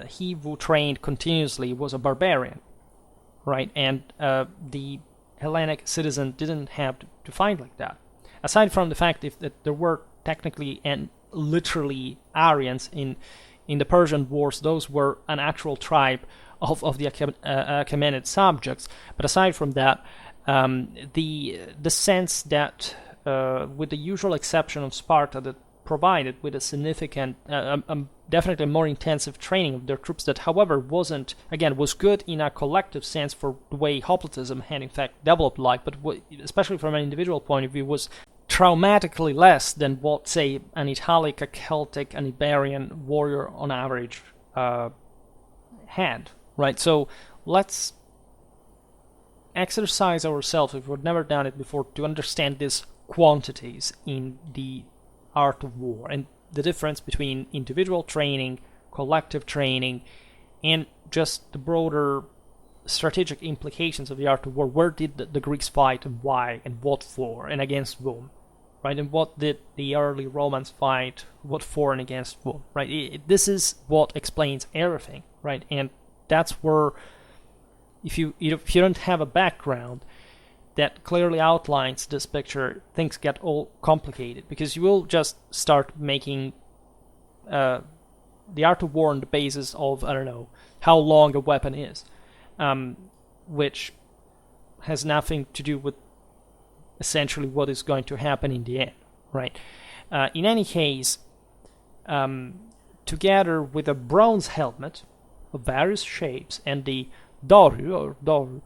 he who trained continuously was a barbarian, right? And the Hellenic citizen didn't have to fight like that. Aside from the fact that there were technically and literally Aryans in the Persian wars, those were an actual tribe of the Achaemenid subjects. But aside from that, the sense that, with the usual exception of Sparta, that provided with a significant, definitely more intensive training of their troops, that however was good in a collective sense for the way hoplitism had in fact developed life, but especially from an individual point of view was traumatically less than what, say, an Italic, a Celtic, an Iberian warrior on average had, right? So let's exercise ourselves, if we've never done it before, to understand these quantities in the art of war and the difference between individual training, collective training, and just the broader strategic implications of the art of war. Where did the Greeks fight and why and what for and against whom, right? And what did the early Romans fight, what for and against whom, right? This is what explains everything, right? And that's where, if you don't have a background that clearly outlines this picture, things get all complicated, because you will just start making the art of war on the basis of, I don't know, how long a weapon is, which has nothing to do with essentially what is going to happen in the end, right? In any case, together with a bronze helmet of various shapes and the doru,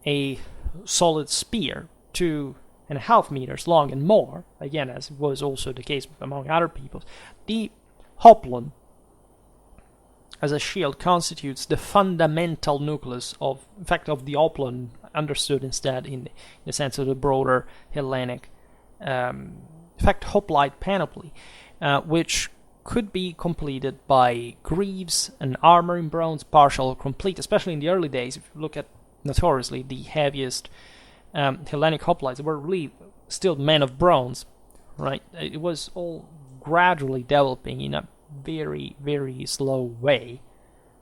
a solid spear 2.5 meters long and more, again, as was also the case among other peoples, the hoplon as a shield constitutes the fundamental nucleus of the hoplon, understood instead in the sense of the broader Hellenic hoplite panoply, which could be completed by greaves and armor in bronze, partial or complete, especially in the early days. If you look at notoriously the heaviest Hellenic hoplites, were really still men of bronze, right? It was all gradually developing in a very, very slow way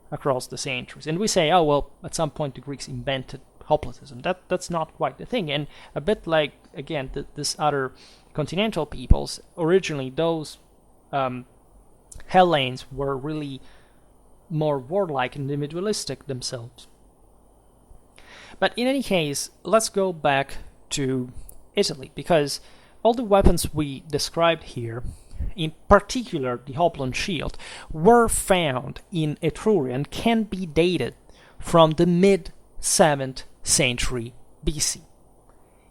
across the centuries. And we say, oh, well, at some point the Greeks invented hoplitism. That's not quite the thing. And a bit like, again, this other continental peoples, originally those Hellenes were really more warlike and individualistic themselves. But in any case, let's go back to Italy, because all the weapons we described here, in particular the hoplon shield, were found in Etruria and can be dated from the mid-7th century BC.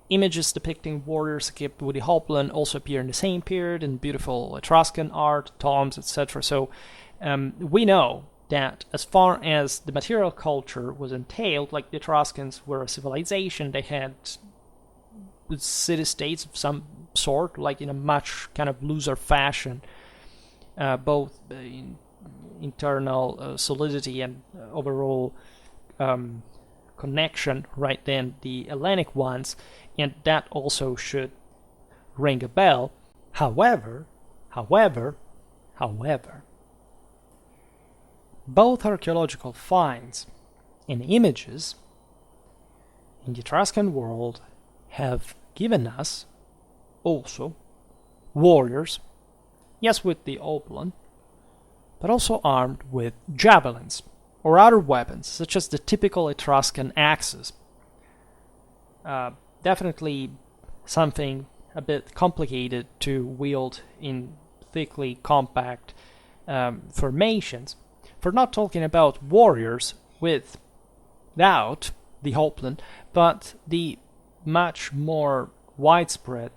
Images depicting warriors equipped with the hoplon also appear in the same period in beautiful Etruscan art, tombs, etc. So we know that as far as the material culture was entailed, like the Etruscans were a civilization, they had city-states of some sort, like in a much kind of looser fashion, both in internal solidity and overall connection, right, than the Hellenic ones, and that also should ring a bell. However, both archaeological finds and images in the Etruscan world have given us also warriors, yes, with the oblon, but also armed with javelins or other weapons, such as the typical Etruscan axes. Definitely something a bit complicated to wield in thickly compact formations, for not talking about warriors without the hoplon, but the much more widespread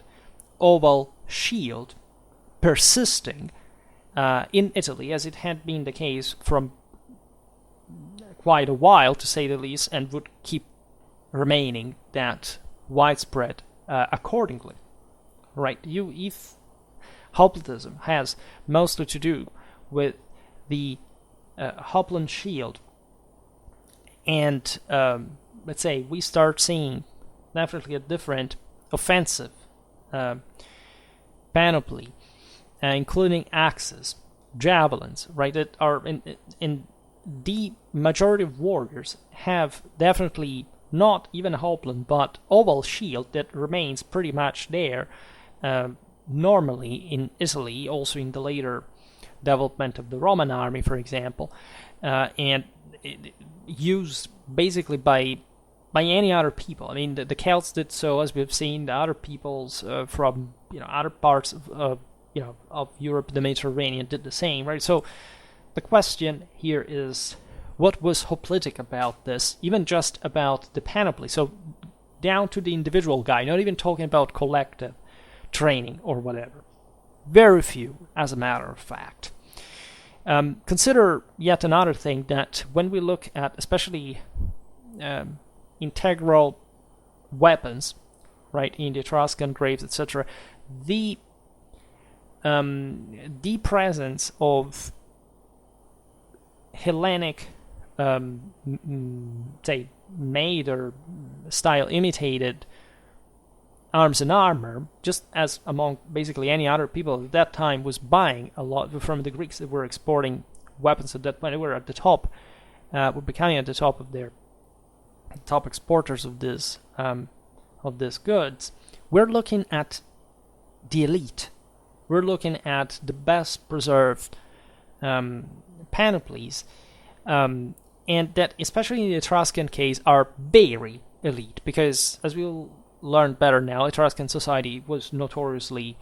oval shield persisting in Italy, as it had been the case from quite a while, to say the least, and would keep remaining that widespread accordingly. Right? If hoplitism has mostly to do with the hoplon shield, and let's say we start seeing definitely a different offensive panoply, including axes, javelins, right, that are in the majority of warriors have definitely not even a hoplon, but oval shield that remains pretty much there normally in Italy, also in the later development of the Roman army, for example, and used basically by any other people. I mean, the Celts did so, as we've seen. The other peoples from other parts of Europe, the Mediterranean, did the same, right? So the question here is, what was hoplitic about this, even just about the panoply? So down to the individual guy, not even talking about collective training or whatever. Very few, as a matter of fact. Consider yet another thing, that when we look at especially integral weapons, right, in the Etruscan graves, etc., the presence of Hellenic, say, made or style imitated arms and armor, just as among basically any other people at that time, was buying a lot from the Greeks that were exporting weapons at that point. They were at the top, were becoming at the top of their top exporters of this goods. We're looking at the elite. We're looking at the best preserved panoplies, and that, especially in the Etruscan case, are very elite, because, as we'll learn better now, Etruscan society was notoriously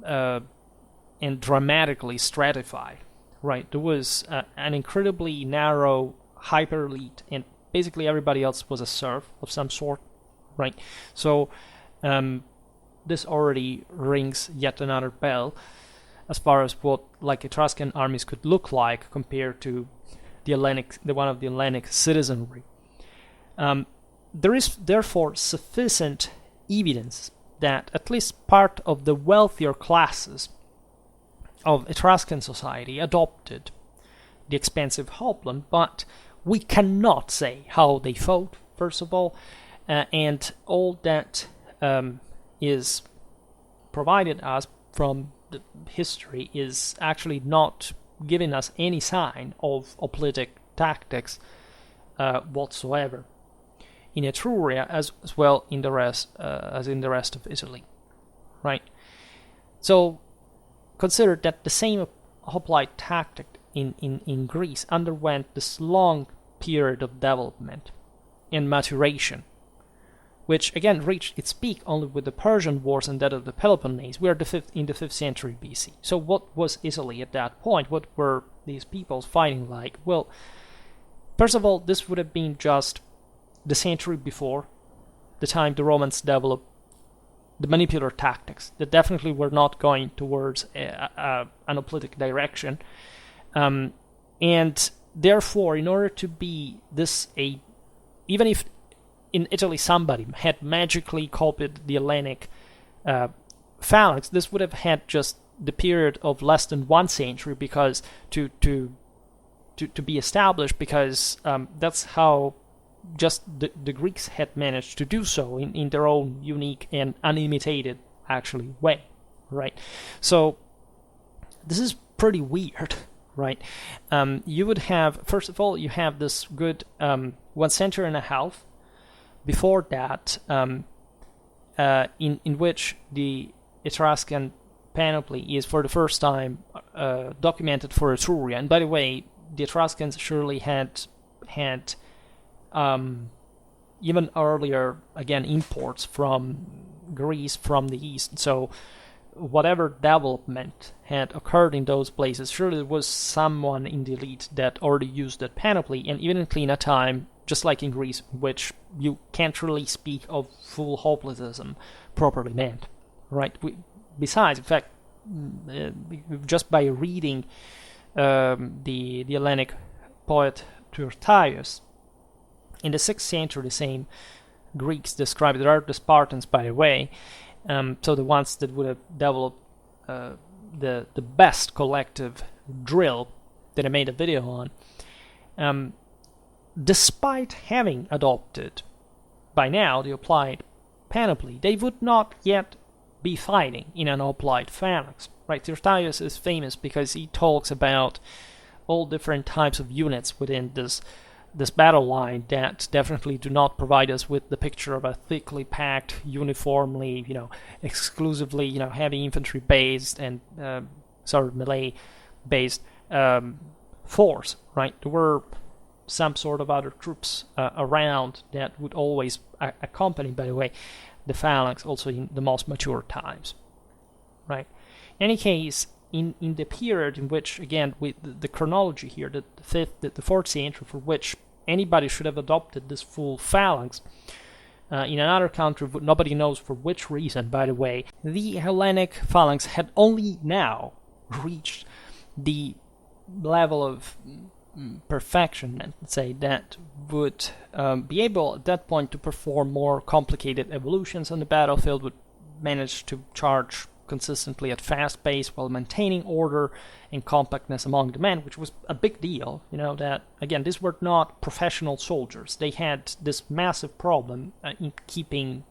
and dramatically stratified, right? There was an incredibly narrow hyper elite, and basically everybody else was a serf of some sort, right? So this already rings yet another bell as far as what Etruscan armies could look like compared to the one of the Hellenic citizenry. There is therefore sufficient evidence that at least part of the wealthier classes of Etruscan society adopted the expensive hoplon, but we cannot say how they fought, first of all, and all that is provided us from the history is actually not giving us any sign of hoplitic tactics whatsoever in Etruria, as well in the rest as in the rest of Italy, right? So consider that the same hoplite tactic in Greece underwent this long period of development and maturation, which again reached its peak only with the Persian Wars and that of the Peloponnese. We are in the 5th century BC. So what was Italy at that point? What were these peoples fighting like? Well, first of all, this would have been just the century before, the time the Romans developed the manipular tactics that definitely were not going towards an hoplitic direction. And therefore, in order to be this even if in Italy somebody had magically copied the Hellenic phalanx, this would have had just the period of less than 1 century because to be established, because that's how just the Greeks had managed to do so in their own unique and unimitated actually way, right? So this is pretty weird, right? You would have, first of all, you have this good 1 century and a half before that, in which the Etruscan panoply is for the first time documented for Etruria. And by the way, the Etruscans surely had even earlier, again, imports from Greece from the east. So whatever development had occurred in those places, surely there was someone in the elite that already used that panoply, and even in a time, just like in Greece, which you can't really speak of full hoplitism properly meant, right? Besides, in fact, just by reading the Hellenic poet Tyrtaeus, in the 6th century, the same Greeks described, there are the Spartans, by the way, so the ones that would have developed the best collective drill that I made a video on, despite having adopted by now the applied panoply, they would not yet be fighting in an applied phalanx. Right? Tyrtaeus is famous because he talks about all different types of units within this battle line that definitely do not provide us with the picture of a thickly packed, uniformly, exclusively, heavy infantry based and sort of melee based force. Right? There were some sort of other troops around that would always accompany, by the way, the phalanx also in the most mature times. Right? In any case, in the period in which, again, with the chronology here, the 4th century, for which anybody should have adopted this full phalanx, in another country, nobody knows for which reason, by the way, the Hellenic phalanx had only now reached the level of perfection, let's say, that would be able at that point to perform more complicated evolutions on the battlefield, would manage to charge consistently at fast pace while maintaining order and compactness among the men, which was a big deal. That, again, these were not professional soldiers. They had this massive problem in keeping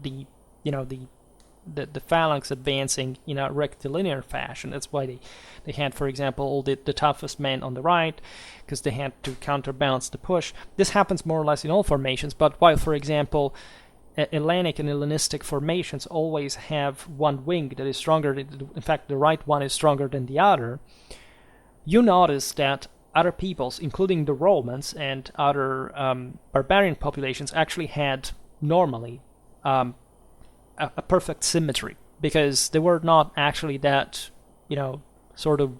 the phalanx advancing in a rectilinear fashion. That's why they had, for example, all the toughest men on the right, because they had to counterbalance the push. This happens more or less in all formations, but while, for example, Hellenic and Hellenistic formations always have one wing that is stronger, in fact the right one is stronger than the other, you notice that other peoples, including the Romans and other barbarian populations, actually had normally a perfect symmetry, because they were not actually that, sort of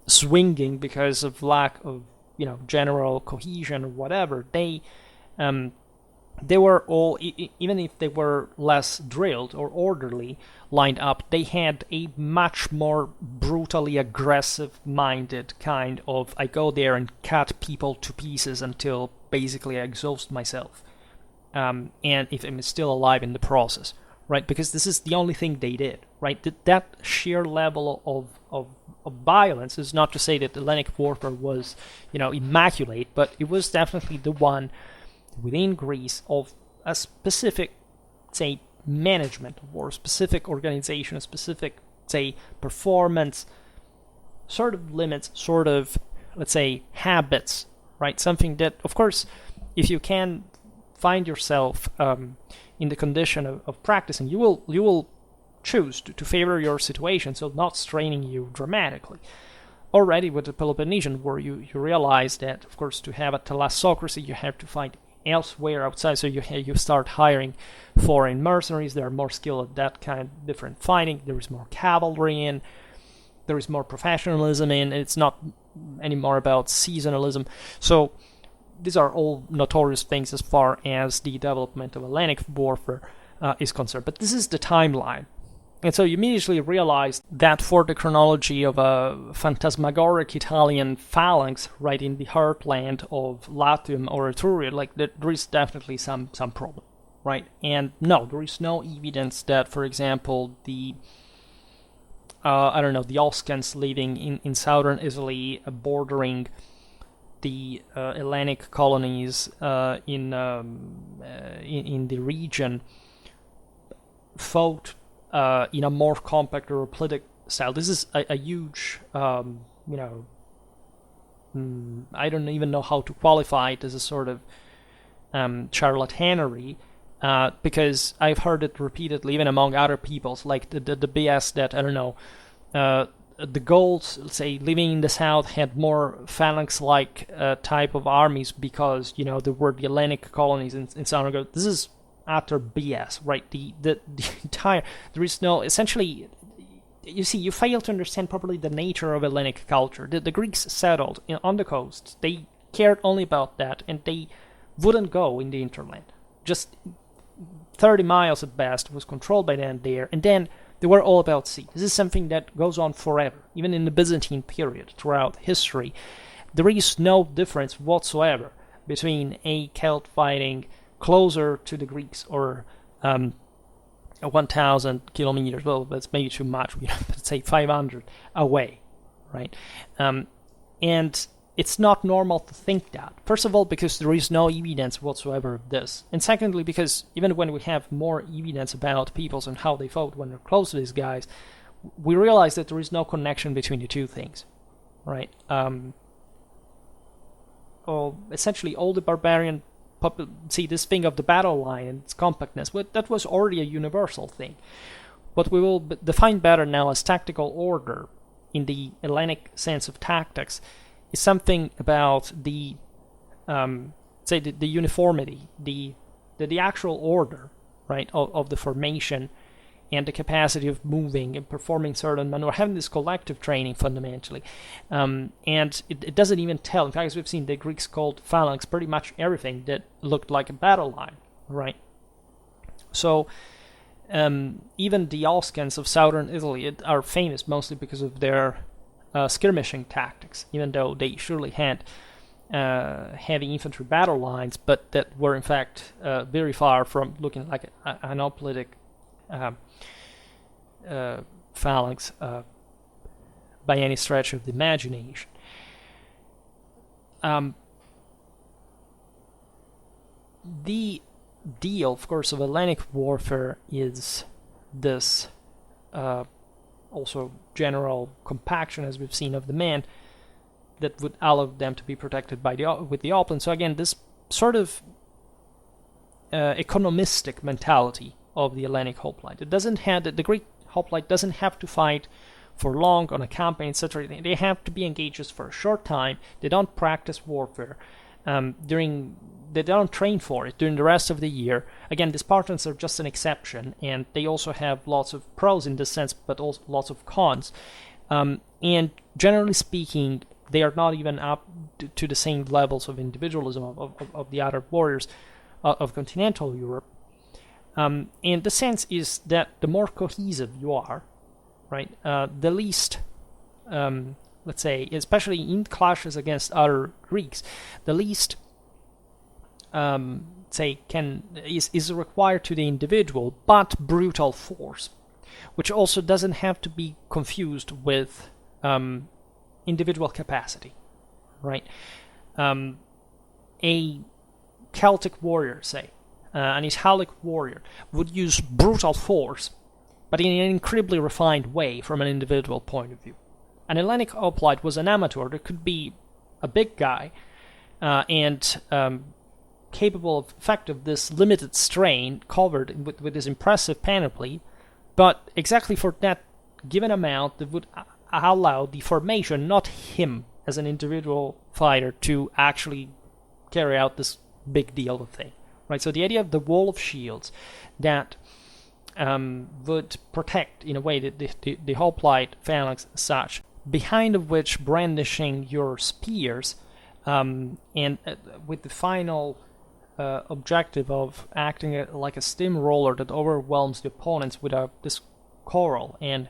swinging because of lack of, general cohesion or whatever. They were all, even if they were less drilled or orderly lined up, they had a much more brutally aggressive-minded kind of, I go there and cut people to pieces until basically I exhaust myself, and if I'm still alive in the process, right? Because this is the only thing they did, right? That sheer level of violence is not to say that Hellenic warfare was, immaculate, but it was definitely the one within Greece of a specific, say, management of war, specific organization, a specific, say, performance, sort of limits, sort of, let's say, habits, right? Something that, of course, if you can find yourself in the condition of practicing, you will choose to favor your situation, so not straining you dramatically. Already with the Peloponnesian War, you realize that, of course, to have a thalassocracy, you have to fight elsewhere outside, so you start hiring foreign mercenaries. They are more skilled at that kind of different fighting. There is more cavalry in, there is more professionalism in. It's not anymore about seasonalism. So these are all notorious things as far as the development of Hellenic warfare is concerned. But this is the timeline. And so you immediately realize that for the chronology of a phantasmagoric Italian phalanx right in the heartland of Latium or Etruria, there is definitely some problem, right? And no, there is no evidence that, for example, the I don't know, the Oscans living in southern Italy, bordering the Hellenic colonies in the region, fought in a more compact or hoplitic style. This is a huge, I don't even know how to qualify it as a sort of charlatanery, because I've heard it repeatedly, even among other peoples, like the BS that, I don't know, the Gauls, let's say, living in the south had more phalanx-like type of armies because, there were the Hellenic colonies in southern Gaul. This is utter BS, right? The entire, there is no, essentially, you see, you fail to understand properly the nature of Hellenic culture. The Greeks settled on the coast. They cared only about that, and they wouldn't go in the hinterland. Just 30 miles at best was controlled by them there, and then they were all about sea. This is something that goes on forever, even in the Byzantine period, throughout history. There is no difference whatsoever between a Celt fighting closer to the Greeks or 1,000 kilometers, well, that's maybe too much, let's say 500 away, right? And it's not normal to think that. First of all, because there is no evidence whatsoever of this. And secondly, because even when we have more evidence about peoples and how they fought when they're close to these guys, we realize that there is no connection between the two things, right? Essentially, all the barbarian see this thing of the battle line and its compactness, that was already a universal thing. What we will define better now as tactical order, in the Hellenic sense of tactics, is something about the uniformity, the actual order, right, of the formation, and the capacity of moving and performing certain maneuver, having this collective training fundamentally. And it doesn't even tell. In fact, as we've seen, the Greeks called phalanx pretty much everything that looked like a battle line, right? So even the Oscans of southern Italy are famous mostly because of their skirmishing tactics, even though they surely had heavy infantry battle lines, but that were in fact very far from looking like an hoplitic phalanx by any stretch of the imagination. The deal, of course, of Hellenic warfare is this also general compaction, as we've seen, of the men that would allow them to be protected by with the hoplite. So again, this sort of economistic mentality of the Hellenic hoplite. It doesn't have the Greek hoplite doesn't have to fight for long on a campaign, etc. They have to be engaged just for a short time. They don't practice warfare they don't train for it during the rest of the year. Again, the Spartans are just an exception, and they also have lots of pros in this sense, but also lots of cons. And generally speaking, they are not even up to the same levels of individualism of the other warriors of continental Europe. And the sense is that the more cohesive you are, right, the least, let's say, especially in clashes against other Greeks, the least, is required to the individual, but brutal force, which also doesn't have to be confused with individual capacity, right? A Celtic warrior, say, an Italic warrior, would use brutal force, but in an incredibly refined way from an individual point of view. An Hellenic hoplite was an amateur that could be a big guy and capable of effective this limited strain covered with this impressive panoply, but exactly for that given amount that would allow the formation, not him as an individual fighter, to actually carry out this big deal of thing. Right, so the idea of the wall of shields that would protect, in a way, the hoplite phalanx as such, behind of which brandishing your spears, and with the final objective of acting like a steamroller that overwhelms the opponents with this coral and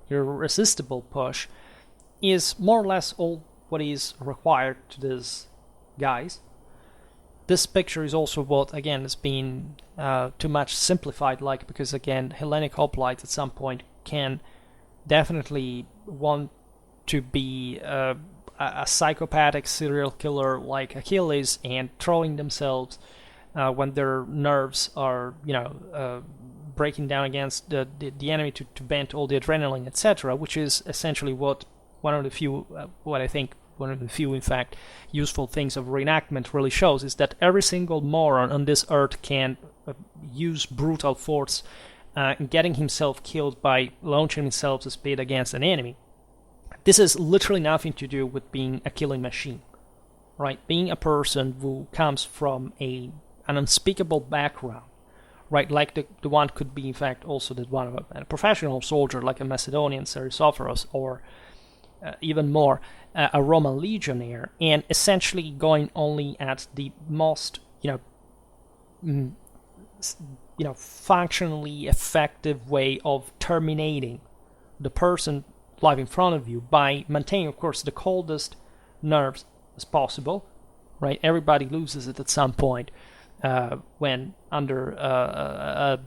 irresistible push, is more or less all what is required to these guys. This picture is also what, again, has been too much simplified, because, again, Hellenic hoplites at some point can definitely want to be a psychopathic serial killer like Achilles and throwing themselves when their nerves are, breaking down against the enemy to vent all the adrenaline, etc., which is essentially what one of the few, in fact, useful things of reenactment really shows, is that every single moron on this earth can use brutal force, getting himself killed by launching himself as speed against an enemy. This has literally nothing to do with being a killing machine, right? Being a person who comes from an unspeakable background, right? Like the one could be, in fact, also the one of a professional soldier, like a Macedonian Ceresophoros, or even more, a Roman legionnaire, and essentially going only at the most, functionally effective way of terminating the person live in front of you by maintaining, of course, the coldest nerves as possible, right? Everybody loses it at some point when under a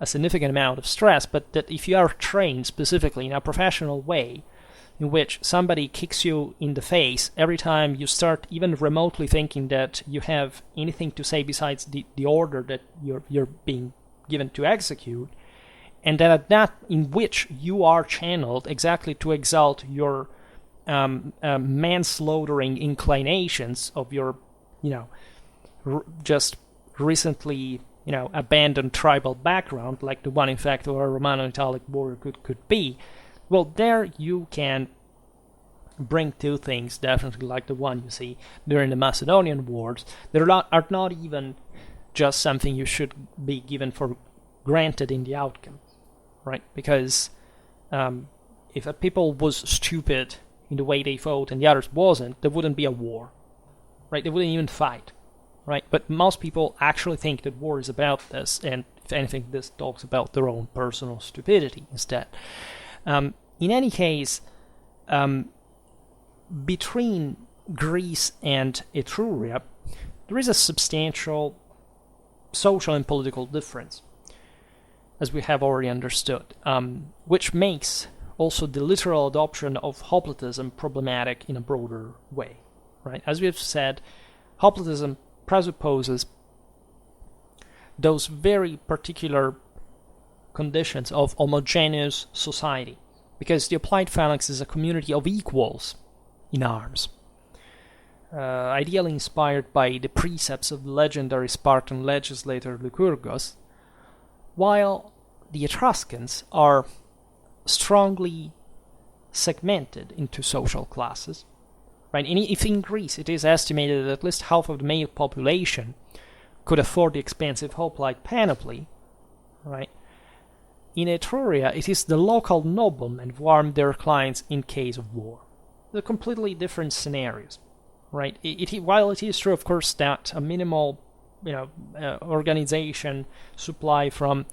significant amount of stress, but that if you are trained specifically in a professional way, in which somebody kicks you in the face every time you start even remotely thinking that you have anything to say besides the order that you're being given to execute, and then at that in which you are channeled exactly to exalt your manslaughtering inclinations of your, just recently, abandoned tribal background, like the one, in fact, or a Romano-Italic warrior could be. Well, there you can bring two things, definitely, like the one you see during the Macedonian Wars, that are not even just something you should be given for granted in the outcome, right? Because if a people was stupid in the way they fought and the others wasn't, there wouldn't be a war, right? They wouldn't even fight, right? But most people actually think that war is about this, and if anything, this talks about their own personal stupidity instead. In any case, between Greece and Etruria, there is a substantial social and political difference, as we have already understood, which makes also the literal adoption of hoplitism problematic in a broader way, right? As we have said, hoplitism presupposes those very particular conditions of homogeneous society, because the applied phalanx is a community of equals in arms, ideally inspired by the precepts of the legendary Spartan legislator Lycurgus, while the Etruscans are strongly segmented into social classes, right? And if in Greece it is estimated that at least half of the male population could afford the expensive hoplite panoply, right? In Etruria, it is the local noblemen who arm their clients in case of war. They're completely different scenarios, right? While it is true, of course, that a minimal, organization supply from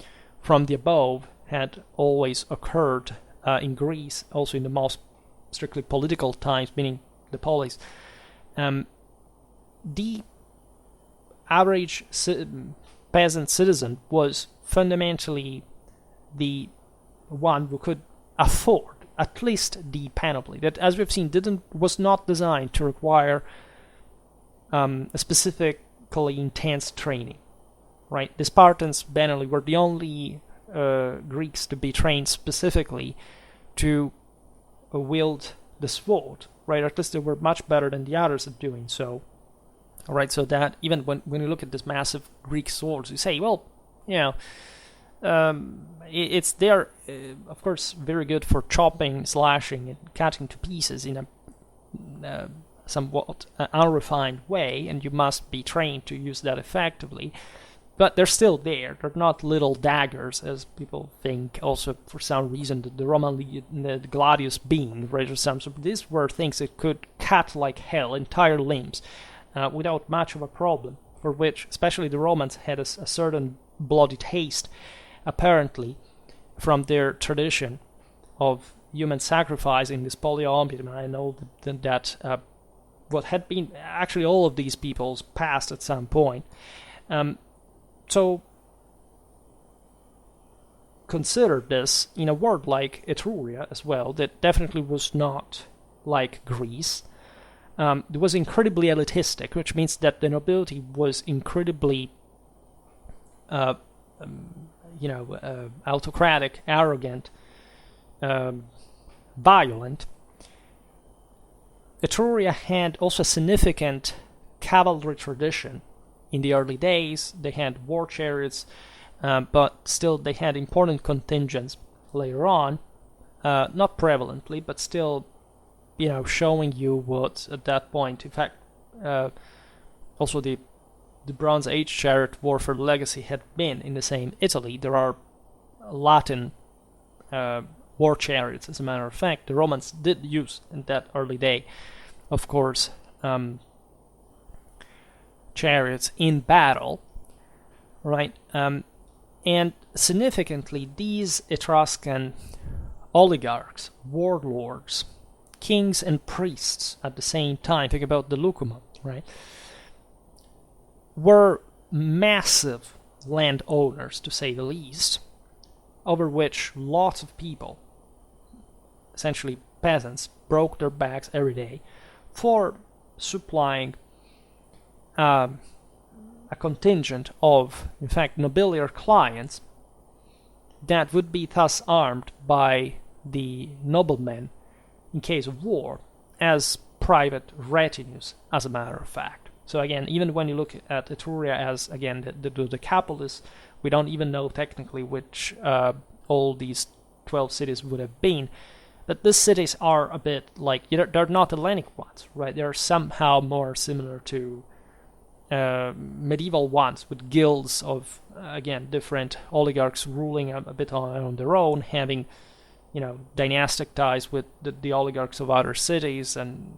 the above had always occurred in Greece, also in the most strictly political times, meaning the polis. The average peasant citizen was fundamentally the one who could afford at least the panoply that, as we've seen, was not designed to require a specifically intense training, right? The Spartans, banally, were the only Greeks to be trained specifically to wield the sword, right? Or at least they were much better than the others at doing so, right? So that even when you look at this massive Greek swords, you say, well, they're of course very good for chopping, slashing, and cutting to pieces in a somewhat unrefined way, and you must be trained to use that effectively. But they're still there. They're not little daggers, as people think. Also, for some reason, the Roman the gladius beam, right, or something. So these were things that could cut like hell entire limbs without much of a problem. For which, especially the Romans, had a certain bloody taste, apparently, from their tradition of human sacrifice in this Polyolympiad. I know that what had been actually all of these people's past at some point. So consider this in a world like Etruria as well, that definitely was not like Greece. It was incredibly elitistic, which means that the nobility was incredibly, autocratic, arrogant, violent. Etruria had also a significant cavalry tradition. In the early days, they had war chariots, but still they had important contingents later on, not prevalently, but still, showing you what at that point, in fact, also the Bronze Age chariot warfare legacy had been in the same Italy. There are Latin war chariots, as a matter of fact. The Romans did use in that early day, of course, chariots in battle, right? And significantly, these Etruscan oligarchs, warlords, kings and priests at the same time, think about the Lucuma, right, were massive landowners, to say the least, over which lots of people, essentially peasants, broke their backs every day for supplying a contingent of, in fact, nobiliar clients that would be thus armed by the noblemen in case of war as private retinues, as a matter of fact. So again, even when you look at Etruria as, again, the capitalist, we don't even know technically which all these 12 cities would have been. But these cities are a bit like, they're not Hellenic ones, right? They're somehow more similar to medieval ones, with guilds of, again, different oligarchs ruling a bit on their own, having, dynastic ties with the oligarchs of other cities, and,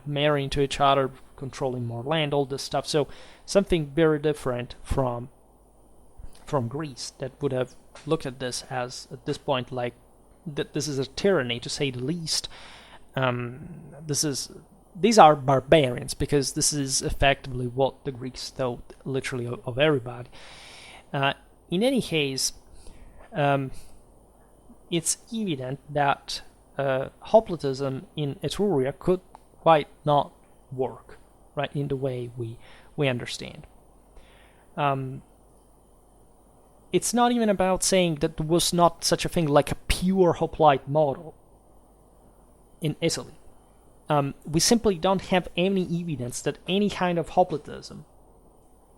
marrying to each other, controlling more land, all this stuff. So something very different from Greece, that would have looked at this as, at this point, like, that this is a tyranny, to say the least. These are barbarians, because this is effectively what the Greeks thought, literally, of everybody. In any case, it's evident that hoplitism in Etruria could quite not work, right, in the way we understand. It's not even about saying that there was not such a thing like a pure hoplite model in Italy. We simply don't have any evidence that any kind of hoplitism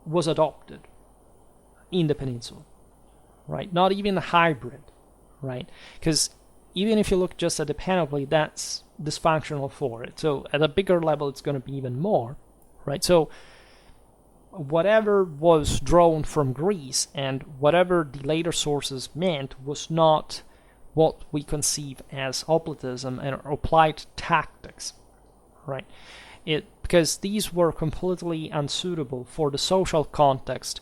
was adopted in the peninsula, right? Not even a hybrid, right? Because even if you look just at the panoply, that's dysfunctional for it. So at a bigger level, it's going to be even more, right? So whatever was drawn from Greece and whatever the later sources meant was not what we conceive as hoplitism and hoplite tactics, right? Because these were completely unsuitable for the social context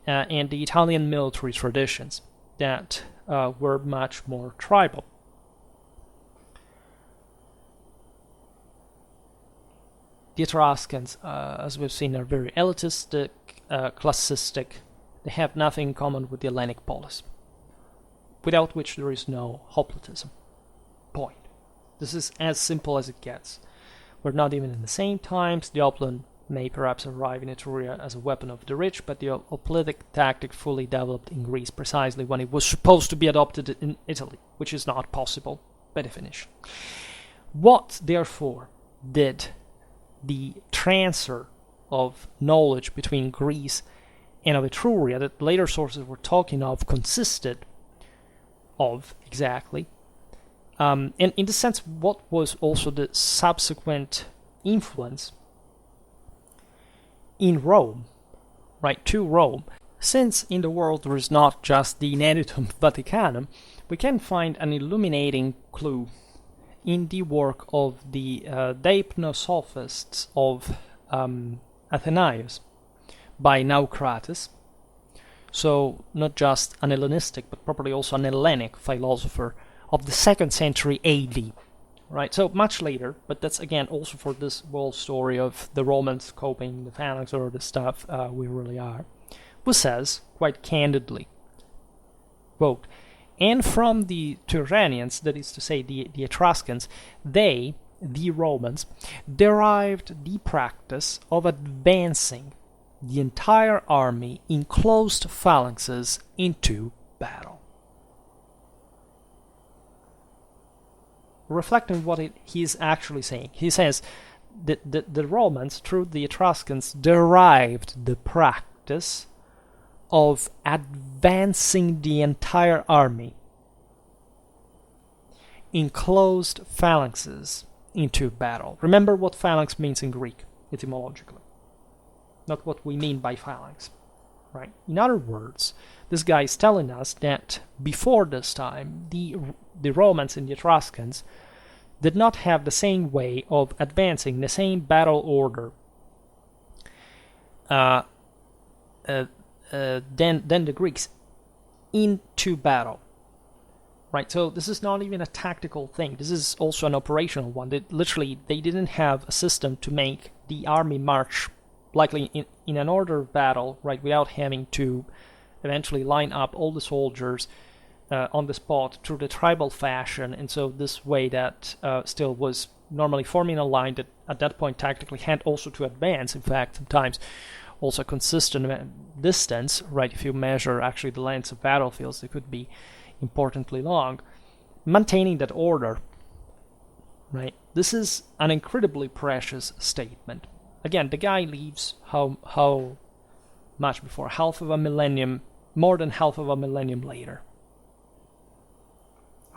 and the Italian military traditions that were much more tribal. The Etruscans, as we've seen, are very elitistic, classistic. They have nothing in common with the Hellenic polis, without which there is no hoplitism. Point. This is as simple as it gets. We're not even in the same times. The hoplon may perhaps arrive in Etruria as a weapon of the rich, but the hoplitic tactic fully developed in Greece precisely when it was supposed to be adopted in Italy, which is not possible by definition. What, therefore, did the transfer of knowledge between Greece and of Etruria that later sources were talking of consisted of exactly? And in the sense, what was also the subsequent influence in Rome, right, to Rome? Since in the world there is not just the Ineditum Vaticanum, we can find an illuminating clue in the work of the Deipnosophists of Athenaios by Naucrates. So not just an Hellenistic, but probably also an Hellenic philosopher of the 2nd century AD, right? So much later, but that's again also for this whole story of the Romans coping the phalanx or the stuff we really are, who says, quite candidly, quote, and from the Tyrrhenians, that is to say the Etruscans, they, the Romans, derived the practice of advancing the entire army in closed phalanxes into battle. Reflect on what he is actually saying. He says that the Romans, through the Etruscans, derived the practice of advancing the entire army in closed phalanxes into battle. Remember what phalanx means in Greek, etymologically. Not what we mean by phalanx, right? In other words, this guy is telling us that before this time, the Romans and the Etruscans did not have the same way of advancing, the same battle order than the Greeks into battle. Right, so this is not even a tactical thing. This is also an operational one. They didn't have a system to make the army march likely in an order of battle, right, without having to eventually line up all the soldiers on the spot through the tribal fashion. And so this way that still was normally forming a line that at that point tactically had also to advance. In fact, sometimes also consistent distance, right, if you measure actually the lengths of battlefields, they could be importantly long, maintaining that order, right? This is an incredibly precious statement. Again, the guy leaves how much before? More than half of a millennium later.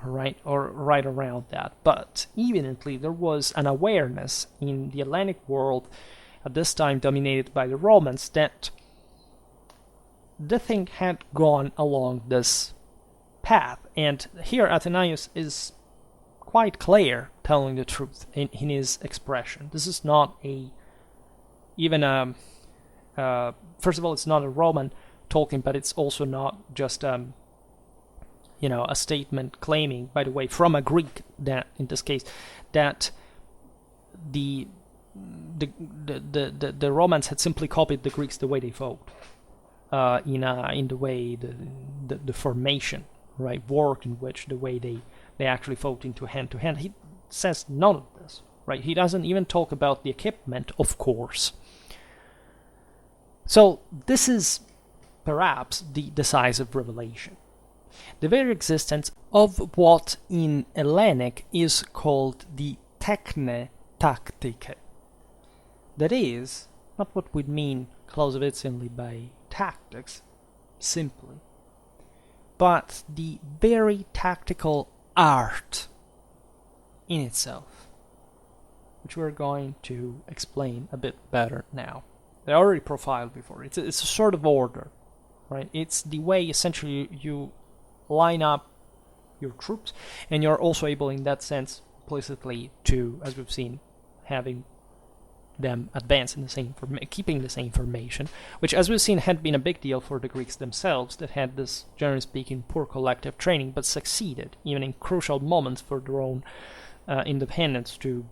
Right, or right around that. But evidently there was an awareness in the Hellenic world at this time dominated by the Romans that the thing had gone along this path, and here Athenaeus is quite clear, telling the truth in his expression. This is not first of all, it's not a Roman talking, but it's also not just a statement claiming, by the way, from a Greek, that in this case that the Romans had simply copied the Greeks the way they fought, in the way the formation, right, worked, in which the way they actually fought into hand to hand. He says none of this, right? He doesn't even talk about the equipment, of course. So this is perhaps the decisive revelation. The very existence of what in Hellenic is called the techne tactike. That is, not what we mean Clausewitzionly by tactics, simply, but the very tactical art in itself, which we're going to explain a bit better now. I already profiled before. It's a sort of order, right? It's the way essentially you line up your troops, and you're also able in that sense implicitly to, as we've seen, having them advance in the same keeping the same formation, which, as we've seen, had been a big deal for the Greeks themselves, that had this, generally speaking, poor collective training, but succeeded even in crucial moments for their own independence to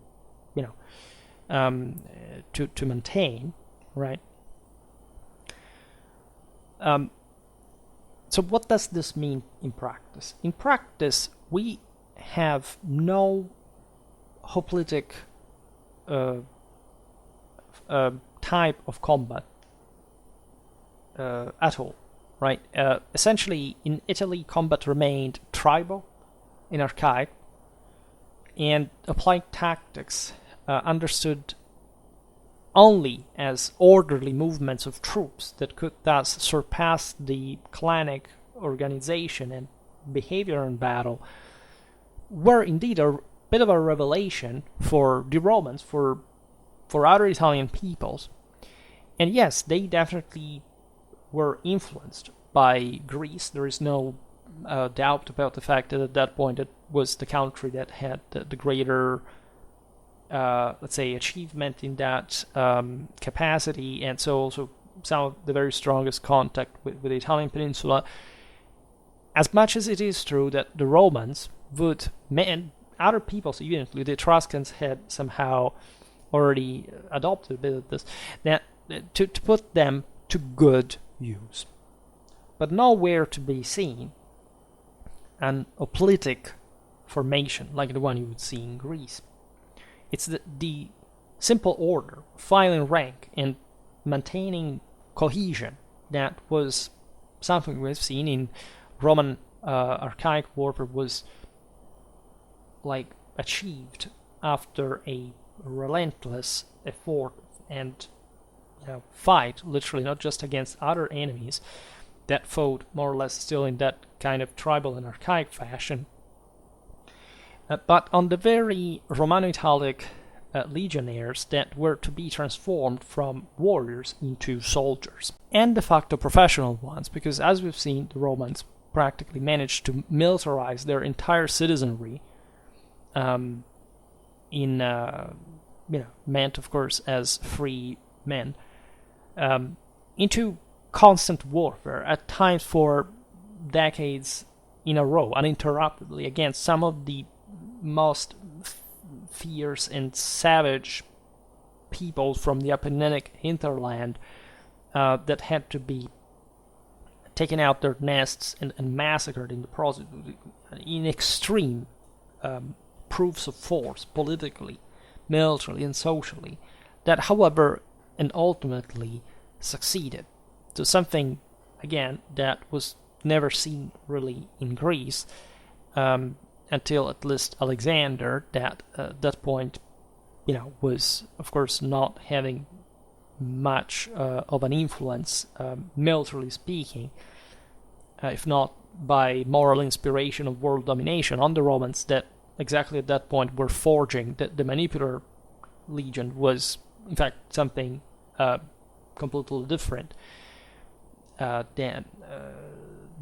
maintain, right? So what does this mean in practice? In practice, we have no hoplitic type of combat at all, right? Essentially, in Italy, combat remained tribal and archaic, and applied tactics understood only as orderly movements of troops that could thus surpass the clanic organization and behavior in battle, were indeed a bit of a revelation for the Romans, for other Italian peoples. And yes, they definitely were influenced by Greece. There is no doubt about the fact that at that point it was the country that had the greater let's say, achievement in that capacity, and so also some of the very strongest contact with the Italian peninsula. As much as it is true that the Romans would, and other peoples, even the Etruscans had somehow already adopted a bit of this, that to put them to good use. But nowhere to be seen an hoplitic formation like the one you would see in Greece. It's the simple order, filing rank, and maintaining cohesion that was something we've seen in Roman archaic warfare was like achieved after a relentless effort and fight, literally, not just against other enemies that fought more or less still in that kind of tribal and archaic fashion, but on the very Romano-Italic legionnaires that were to be transformed from warriors into soldiers, and de facto professional ones, because as we've seen, the Romans practically managed to militarize their entire citizenry, meant of course as free men, into constant warfare, at times for decades in a row, uninterruptedly, against some of the most fierce and savage people from the Apenninic hinterland that had to be taken out their nests and massacred in the process, in extreme proofs of force, politically, militarily, and socially, that, however, and ultimately succeeded. So something, again, that was never seen really in Greece until at least Alexander, that at that point, was of course not having much of an influence, militarily speaking, if not by moral inspiration of world domination on the Romans, that exactly at that point were forging that the Manipular legion was in fact something completely different than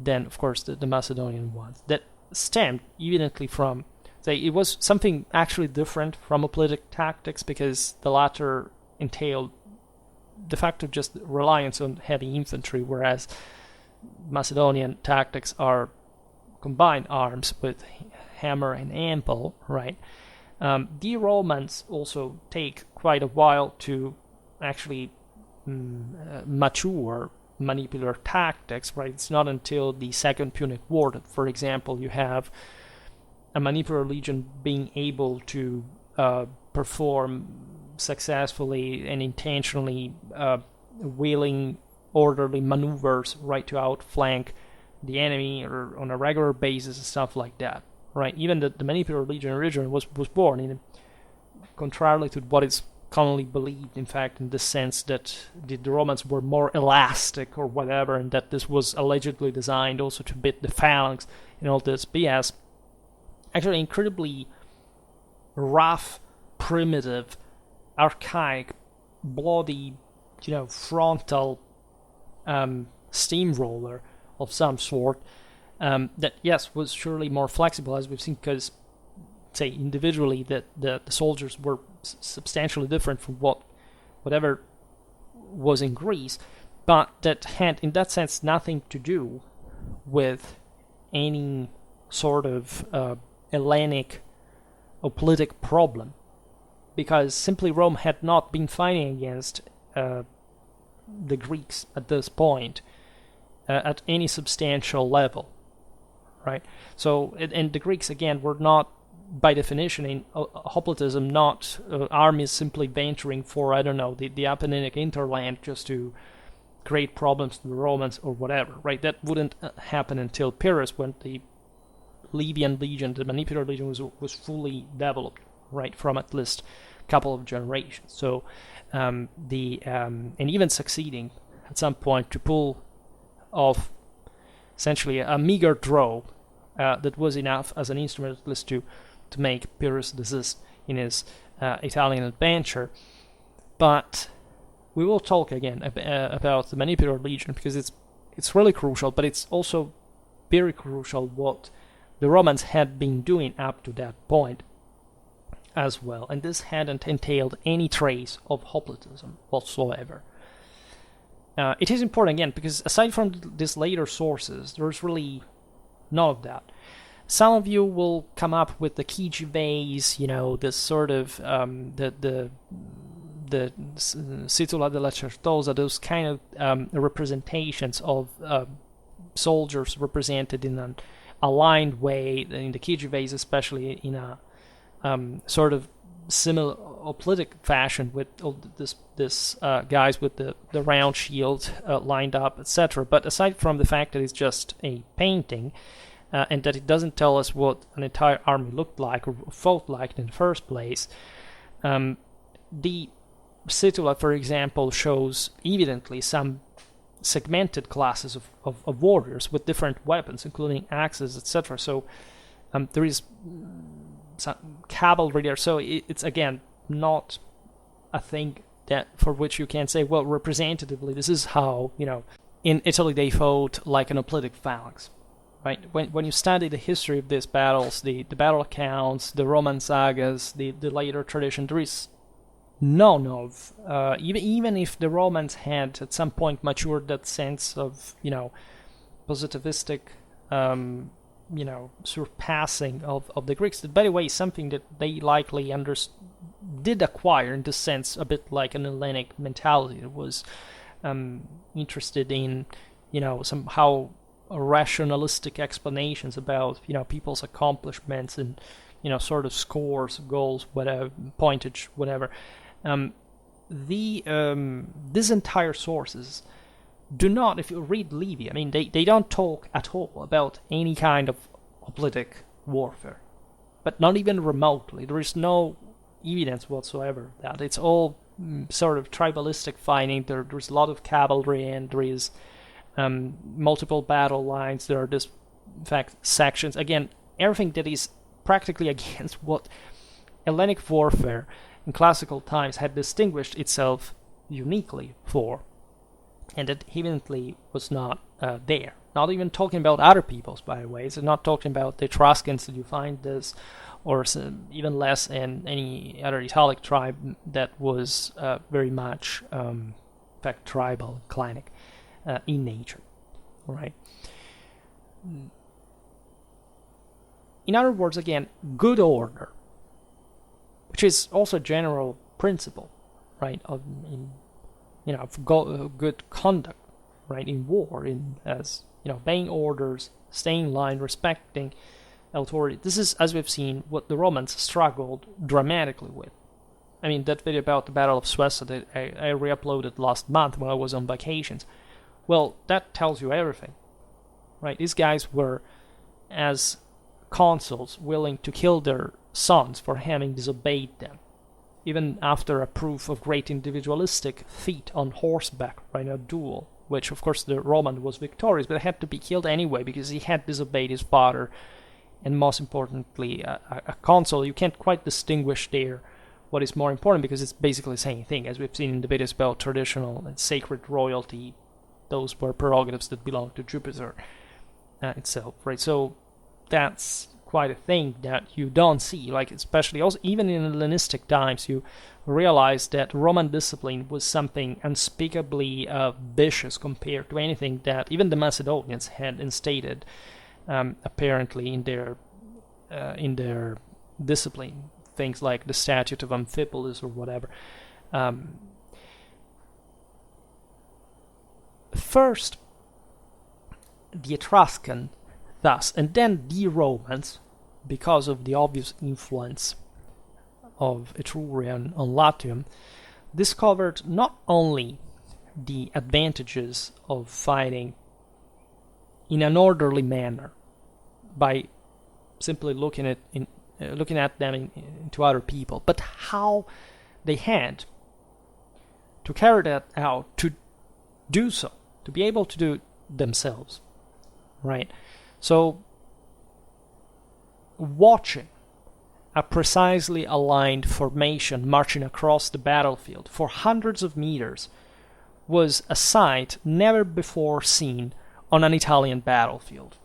of course the Macedonian ones, that stemmed evidently from, it was something actually different from hoplitic tactics, because the latter entailed de facto just reliance on heavy infantry, whereas Macedonian tactics are combined arms with hammer and anvil, right? The Romans also take quite a while to actually mature manipular tactics, right? It's not until the Second Punic War that, for example, you have a manipular legion being able to perform successfully and intentionally wheeling orderly maneuvers right to outflank the enemy or on a regular basis and stuff like that, right? Even the manipular legion originally was born in, contrarily to what is commonly believed, in fact, in the sense that the Romans were more elastic or whatever, and that this was allegedly designed also to beat the phalanx and all this BS. Actually, incredibly rough, primitive, archaic, bloody, frontal steamroller of some sort that, yes, was surely more flexible, as we've seen, because, say, individually that the soldiers were substantially different from whatever was in Greece, but that had, in that sense, nothing to do with any sort of Hellenic hoplitic problem, because simply Rome had not been fighting against the Greeks at this point at any substantial level, right? So, and the Greeks, again, were not, by definition, in hoplitism, not armies simply venturing for, I don't know, the Apenninic hinterland just to create problems to the Romans or whatever, right? That wouldn't happen until Pyrrhus, when the Libyan legion, the Manipular legion, was fully developed, right, from at least a couple of generations. So, and even succeeding at some point to pull off essentially a meager draw that was enough as an instrument, at least to make Pyrrhus desist in his Italian adventure. But we will talk again about the Manipular legion, because it's really crucial, but it's also very crucial what the Romans had been doing up to that point as well, and this hadn't entailed any trace of hoplitism whatsoever. It is important, again, because aside from these later sources, there's really none of that. Some of you will come up with the Chigi, this sort of the Situla della Certosa, those kind of representations of soldiers represented in aligned way, in the Kijivase especially, in a sort of similar hoplitic fashion, with all this guys with the round shield lined up, etc. But aside from the fact that it's just a painting, and that it doesn't tell us what an entire army looked like or fought like in the first place, the Situla, for example, shows evidently some segmented classes of warriors with different weapons, including axes, etc. So there is some cavalry there. So it's again not a thing that for which you can say, well, representatively, this is how, in Italy they fought like an hoplitic phalanx. Right? When you study the history of these battles, the battle accounts, the Roman sagas, the later tradition, there is none of, even if the Romans had at some point matured that sense of, positivistic, surpassing of the Greeks. That, by the way, is something that they likely did acquire in the sense a bit like an Hellenic mentality. It was interested in, somehow rationalistic explanations about people's accomplishments and sort of scores, goals, whatever, pointage, whatever. These entire sources do not, if you read Livy, they don't talk at all about any kind of hoplitic warfare, but not even remotely. There is no evidence whatsoever that it's all sort of tribalistic fighting. There's a lot of cavalry, and there is multiple battle lines. There are in fact sections. Again, everything that is practically against what Hellenic warfare in classical times had distinguished itself uniquely for, and that evidently was not there. Not even talking about other peoples, by the way. So not talking about the Etruscans that you find this, or even less in any other Italic tribe that was very much, in fact, tribal, clanic in nature. All right. In other words, again, good order, which is also a general principle, right, of good conduct, right, in war, as obeying orders, staying in line, respecting authority. This is, as we've seen, what the Romans struggled dramatically with. That video about the Battle of Suessa that I re-uploaded last month when I was on vacations, well, that tells you everything, right? These guys were, as consuls, willing to kill their sons for having disobeyed them, even after a proof of great individualistic feat on horseback, right, a duel, which of course the Roman was victorious, but had to be killed anyway because he had disobeyed his father, and most importantly, a consul. You can't quite distinguish there what is more important, because it's basically the same thing, as we've seen in the videos about traditional and sacred royalty. Those were prerogatives that belonged to Jupiter itself, right? So that's quite a thing that you don't see, like especially also even in Hellenistic times. You realize that Roman discipline was something unspeakably vicious compared to anything that even the Macedonians had instated, apparently in their discipline. Things like the Statute of Amphipolis or whatever. First, the Etruscan, thus, and then the Romans, because of the obvious influence of Etruria on Latium, discovered not only the advantages of fighting in an orderly manner by simply looking at them into other people, but how they had to carry that out, to do so, to be able to do it themselves, right? So, watching a precisely aligned formation marching across the battlefield for hundreds of meters was a sight never before seen on an Italian battlefield.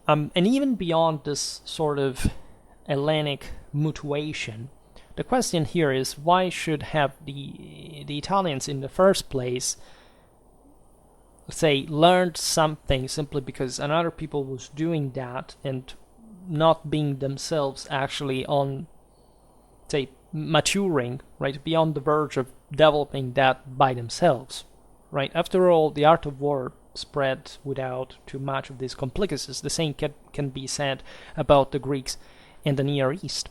And even beyond this sort of Hellenic mutuation, the question here is, why should have the Italians in the first place, say, learned something simply because another people was doing that, and not being themselves actually on, say, maturing, right, beyond the verge of developing that by themselves, right? After all, the art of war spread without too much of these complicacies. The same can be said about the Greeks in the Near East,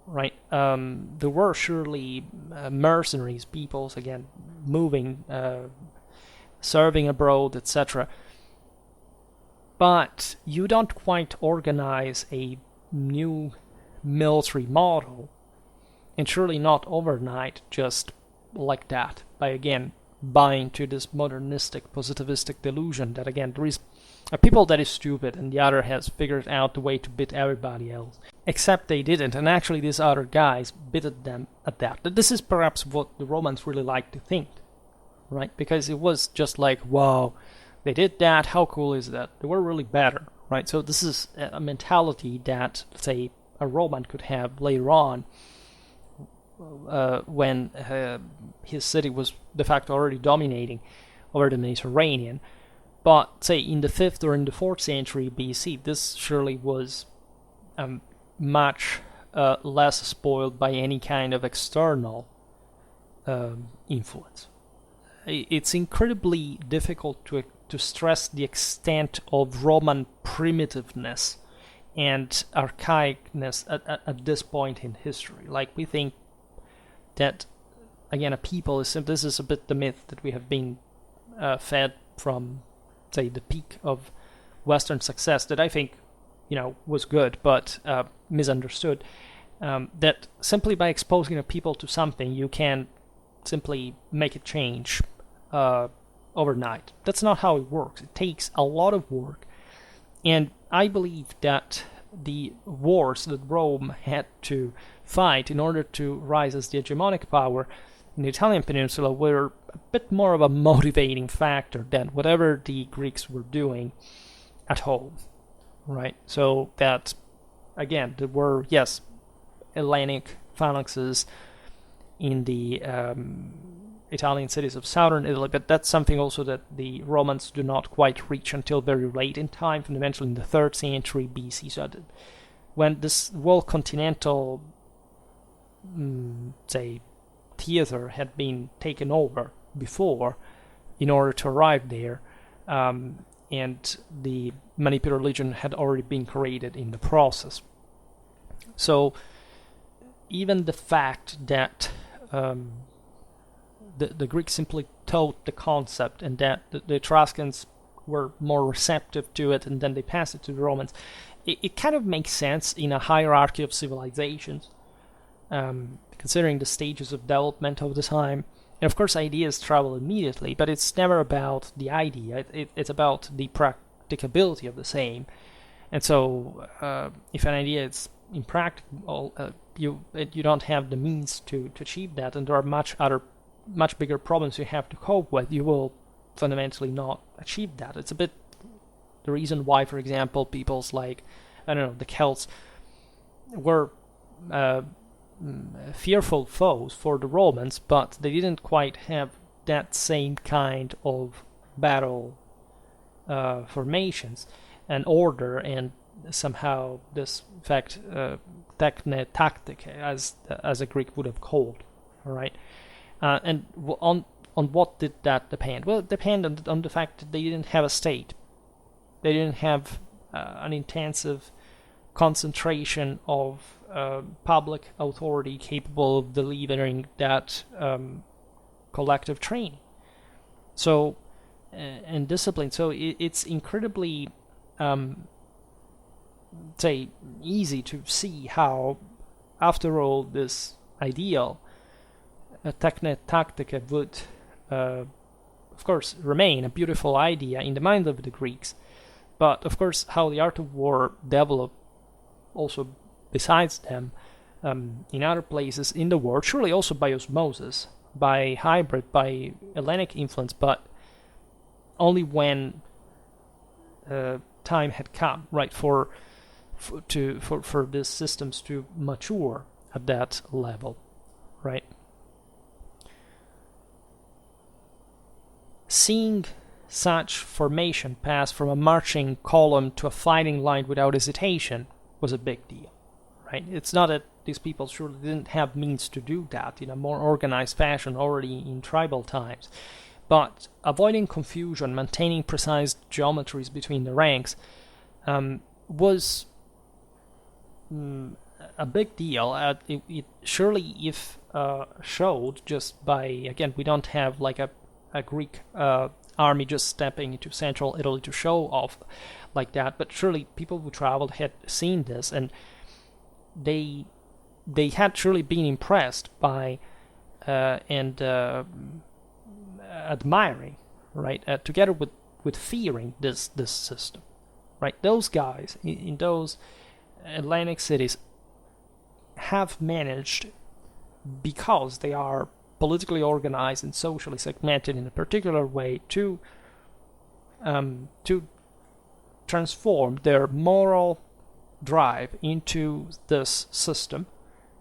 right? There were surely mercenaries, peoples, again, moving, serving abroad, etc. But you don't quite organize a new military model, and surely not overnight, just like that, by again buying to this modernistic, positivistic delusion that again there is a people that is stupid and the other has figured out the way to beat everybody else. Except they didn't, and actually these other guys beat them at that. This is perhaps what the Romans really like to think, right? Because it was just like, wow, they did that, how cool is that? They were really better, right? So this is a mentality that, let's say, a Roman could have later on, when his city was de facto already dominating over the Mediterranean. But say in the 5th or in the 4th century BC, this surely was much less spoiled by any kind of external influence. It's incredibly difficult to stress the extent of Roman primitiveness and archaicness at this point in history. Like, we think that, again, a people is, this is a bit the myth that we have been fed from, say, the peak of Western success that I think, was good, but misunderstood. That simply by exposing a people to something, you can simply make it change overnight. That's not how it works. It takes a lot of work. And I believe that the wars that Rome had to fight in order to rise as the hegemonic power in the Italian peninsula were a bit more of a motivating factor than whatever the Greeks were doing at home, right? So that, again, there were, yes, Hellenic phalanxes in the Italian cities of southern Italy, but that's something also that the Romans do not quite reach until very late in time, fundamentally in the 3rd century BC. So that when this whole continental, say, theater had been taken over before in order to arrive there, and the Manipular Legion had already been created in the process. So even the fact that the Greeks simply taught the concept and that the Etruscans were more receptive to it and then they passed it to the Romans, it kind of makes sense in a hierarchy of civilizations, considering the stages of development of the time. And of course ideas travel immediately, but it's never about the idea, it's about the practicability of the same. And so if an idea is impractical, you don't have the means to achieve that, and there are much bigger problems you have to cope with, you will fundamentally not achieve that. It's a bit the reason why, for example, peoples like, I don't know, the Celts were fearful foes for the Romans, but they didn't quite have that same kind of battle formations and order, and somehow this fact techne tactic, as a Greek would have called, all right? And on what did that depend? Well, it depended on the fact that they didn't have a state. They didn't have an intensive concentration of public authority capable of delivering that collective training. So, and discipline. So it's incredibly, say, easy to see how, after all, this ideal techne tactica would, of course, remain a beautiful idea in the mind of the Greeks, but of course how the art of war developed also besides them in other places in the world, surely also by osmosis, by hybrid, by Hellenic influence, but only when time had come, right, for these systems to mature at that level, right? Seeing such formation pass from a marching column to a fighting line without hesitation was a big deal, right? It's not that these people surely didn't have means to do that in a more organized fashion already in tribal times, but avoiding confusion, maintaining precise geometries between the ranks, was a big deal. It surely, if showed just by, again, we don't have like a Greek army just stepping into central Italy to show off like that, but surely people who traveled had seen this, and they had surely been impressed by and admiring, right, together with fearing this system, right? Those guys in those Atlantic cities have managed, because they are politically organized and socially segmented in a particular way, to transform their moral drive into this system,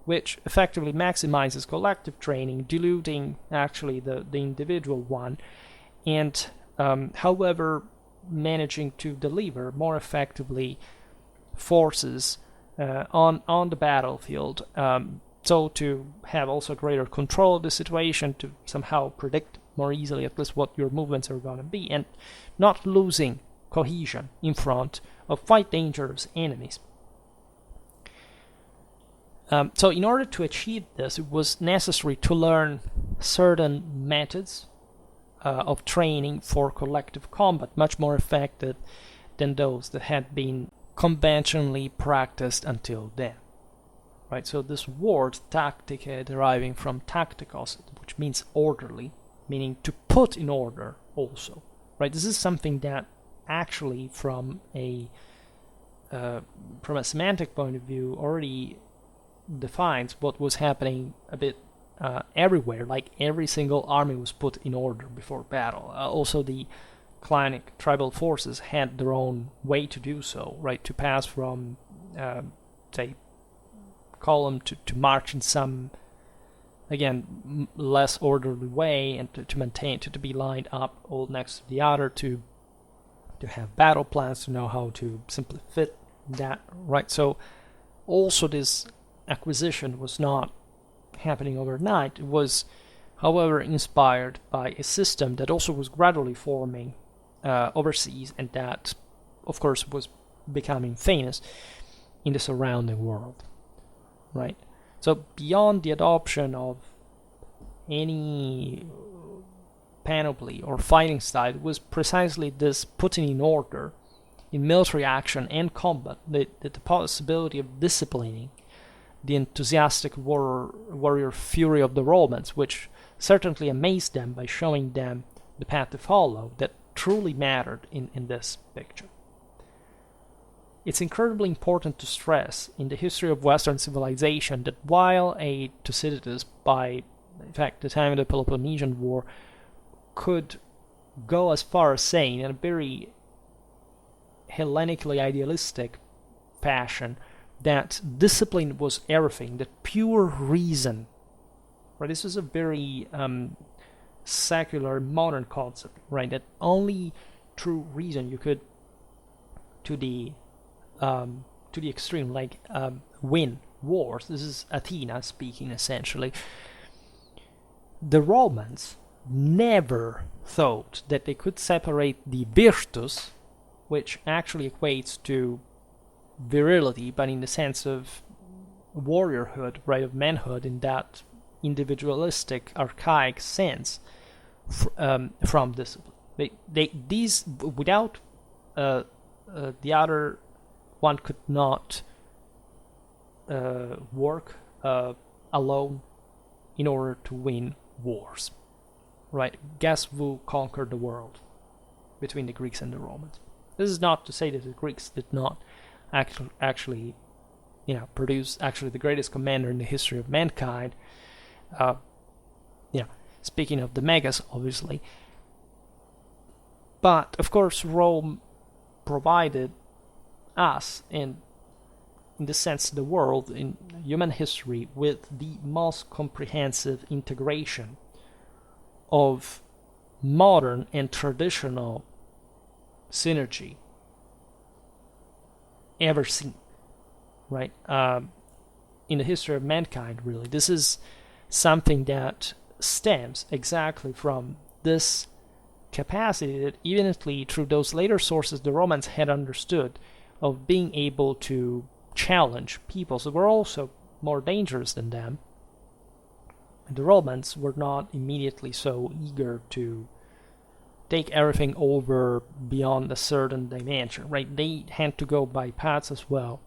which effectively maximizes collective training, diluting actually the individual one, and however managing to deliver more effectively forces on the battlefield, so to have also greater control of the situation, to somehow predict more easily at least what your movements are going to be, and not losing cohesion in front of quite dangerous enemies. So in order to achieve this, it was necessary to learn certain methods of training for collective combat, much more effective than those that had been conventionally practiced until then. Right, so this word tactica deriving from tacticos, which means orderly, meaning to put in order also. Right, this is something that actually from a semantic point of view already defines what was happening a bit everywhere. Like every single army was put in order before battle. Also the clinic tribal forces had their own way to do so, right, to pass from say column to march in some, again, less orderly way, and to maintain, to be lined up all next to the other, to have battle plans, to know how to simply fit that, right? So also this acquisition was not happening overnight. It was, however, inspired by a system that also was gradually forming overseas, and that, of course, was becoming famous in the surrounding world. Right, so beyond the adoption of any panoply or fighting style, it was precisely this putting in order in military action and combat, the possibility of disciplining the enthusiastic warrior fury of the Romans, which certainly amazed them by showing them the path to follow, that truly mattered in this picture. It's incredibly important to stress in the history of Western civilization that while a Thucydides, by in fact the time of the Peloponnesian War, could go as far as saying in a very Hellenically idealistic fashion that discipline was everything, that pure reason, right? This is a very secular modern concept, right? That only through reason you could, to the extreme, like win wars. This is Athena speaking, essentially. The Romans never thought that they could separate the virtus, which actually equates to virility, but in the sense of warriorhood, right, of manhood in that individualistic, archaic sense, from discipline. These without the other, one could not work alone in order to win wars, right? Guess who conquered the world between the Greeks and the Romans? This is not to say that the Greeks did not actually produce actually the greatest commander in the history of mankind. Speaking of the megas, obviously. But of course, Rome provided us, and in the sense the world, in human history, with the most comprehensive integration of modern and traditional synergy ever seen, right? In the history of mankind, really. This is something that stems exactly from this capacity that evidently through those later sources the Romans had understood of being able to challenge peoples that were also more dangerous than them. And the Romans were not immediately so eager to take everything over beyond a certain dimension, right? They had to go by paths as well.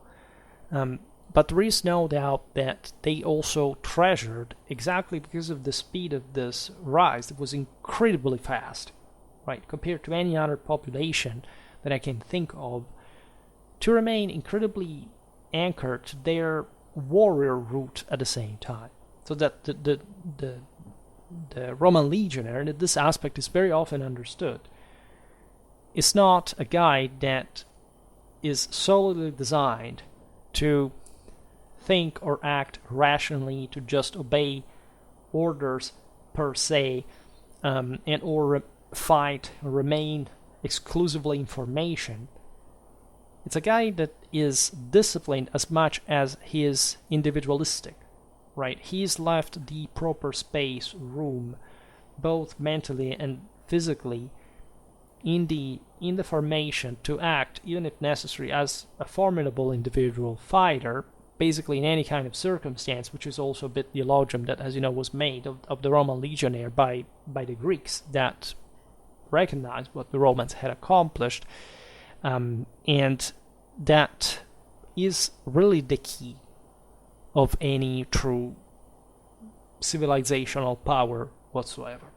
But there is no doubt that they also treasured, exactly because of the speed of this rise that was incredibly fast, right, compared to any other population that I can think of, to remain incredibly anchored to their warrior root at the same time. So that the Roman legionary, and this aspect is very often understood, is not a guy that is solely designed to think or act rationally, to just obey orders per se, and or fight or remain exclusively in formation. It's a guy that is disciplined as much as he is individualistic, right? He's left the proper space, room, both mentally and physically, in the formation to act, even if necessary, as a formidable individual fighter, basically in any kind of circumstance, which is also a bit the eulogium that, as you know, was made of the Roman legionnaire by the Greeks that recognized what the Romans had accomplished, and that is really the key of any true civilizational power whatsoever,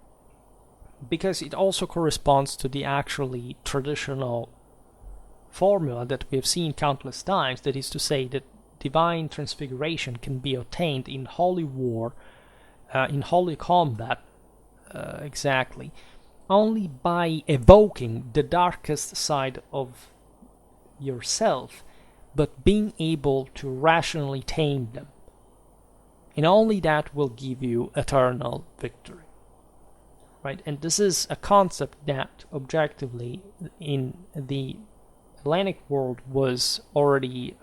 because it also corresponds to the actually traditional formula that we have seen countless times, that is to say that divine transfiguration can be obtained in holy war, in holy combat, exactly, only by evoking the darkest side of yourself, but being able to rationally tame them. And only that will give you eternal victory. Right? And this is a concept that objectively in the Hellenic world was already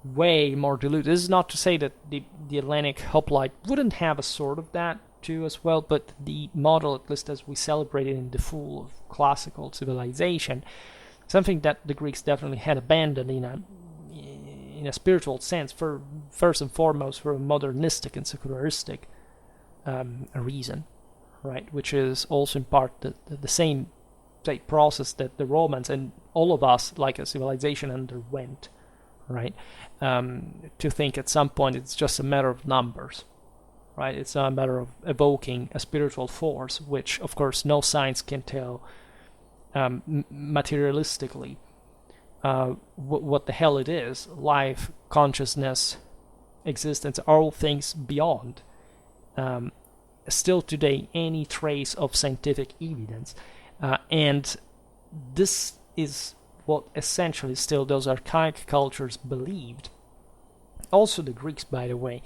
way more diluted. This is not to say that the Hellenic hoplite wouldn't have a sort of that too as well, but the model, at least as we celebrated in the full of classical civilization, something that the Greeks definitely had abandoned in a spiritual sense, for first and foremost for a modernistic and secularistic reason, right? Which is also in part the same process that the Romans and all of us, like a civilization, underwent, right? To think at some point it's just a matter of numbers, right? It's not a matter of evoking a spiritual force, which of course no science can tell materialistically what the hell it is. Life, consciousness, existence, all things beyond. Still today, any trace of scientific evidence, and this is what essentially still those archaic cultures believed. Also the Greeks, by the way,